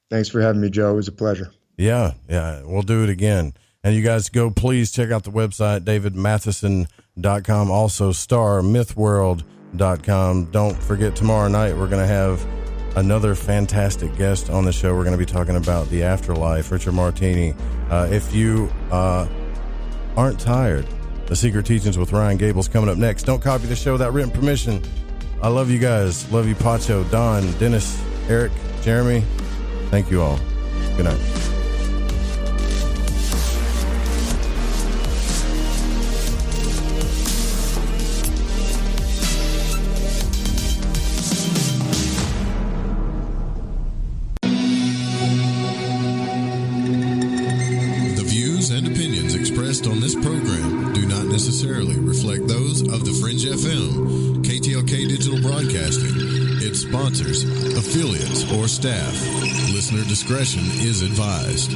Thanks for having me, Joe. It was a pleasure. Yeah. We'll do it again. And you guys please check out the website, davidmathisen.com, also starmythworld.com. Don't forget, tomorrow night we're going to have another fantastic guest on the show. We're going to be talking about the afterlife, Richard Martini. If you aren't tired, The Secret Teachings with Ryan Gable's coming up next. Don't copy the show without written permission. I love you guys. Love you, Pacho, Don, Dennis, Eric, Jeremy. Thank you all. Good night. On this program do not necessarily reflect those of the Fringe FM, KTLK Digital Broadcasting, its sponsors, affiliates, or staff. Listener discretion is advised.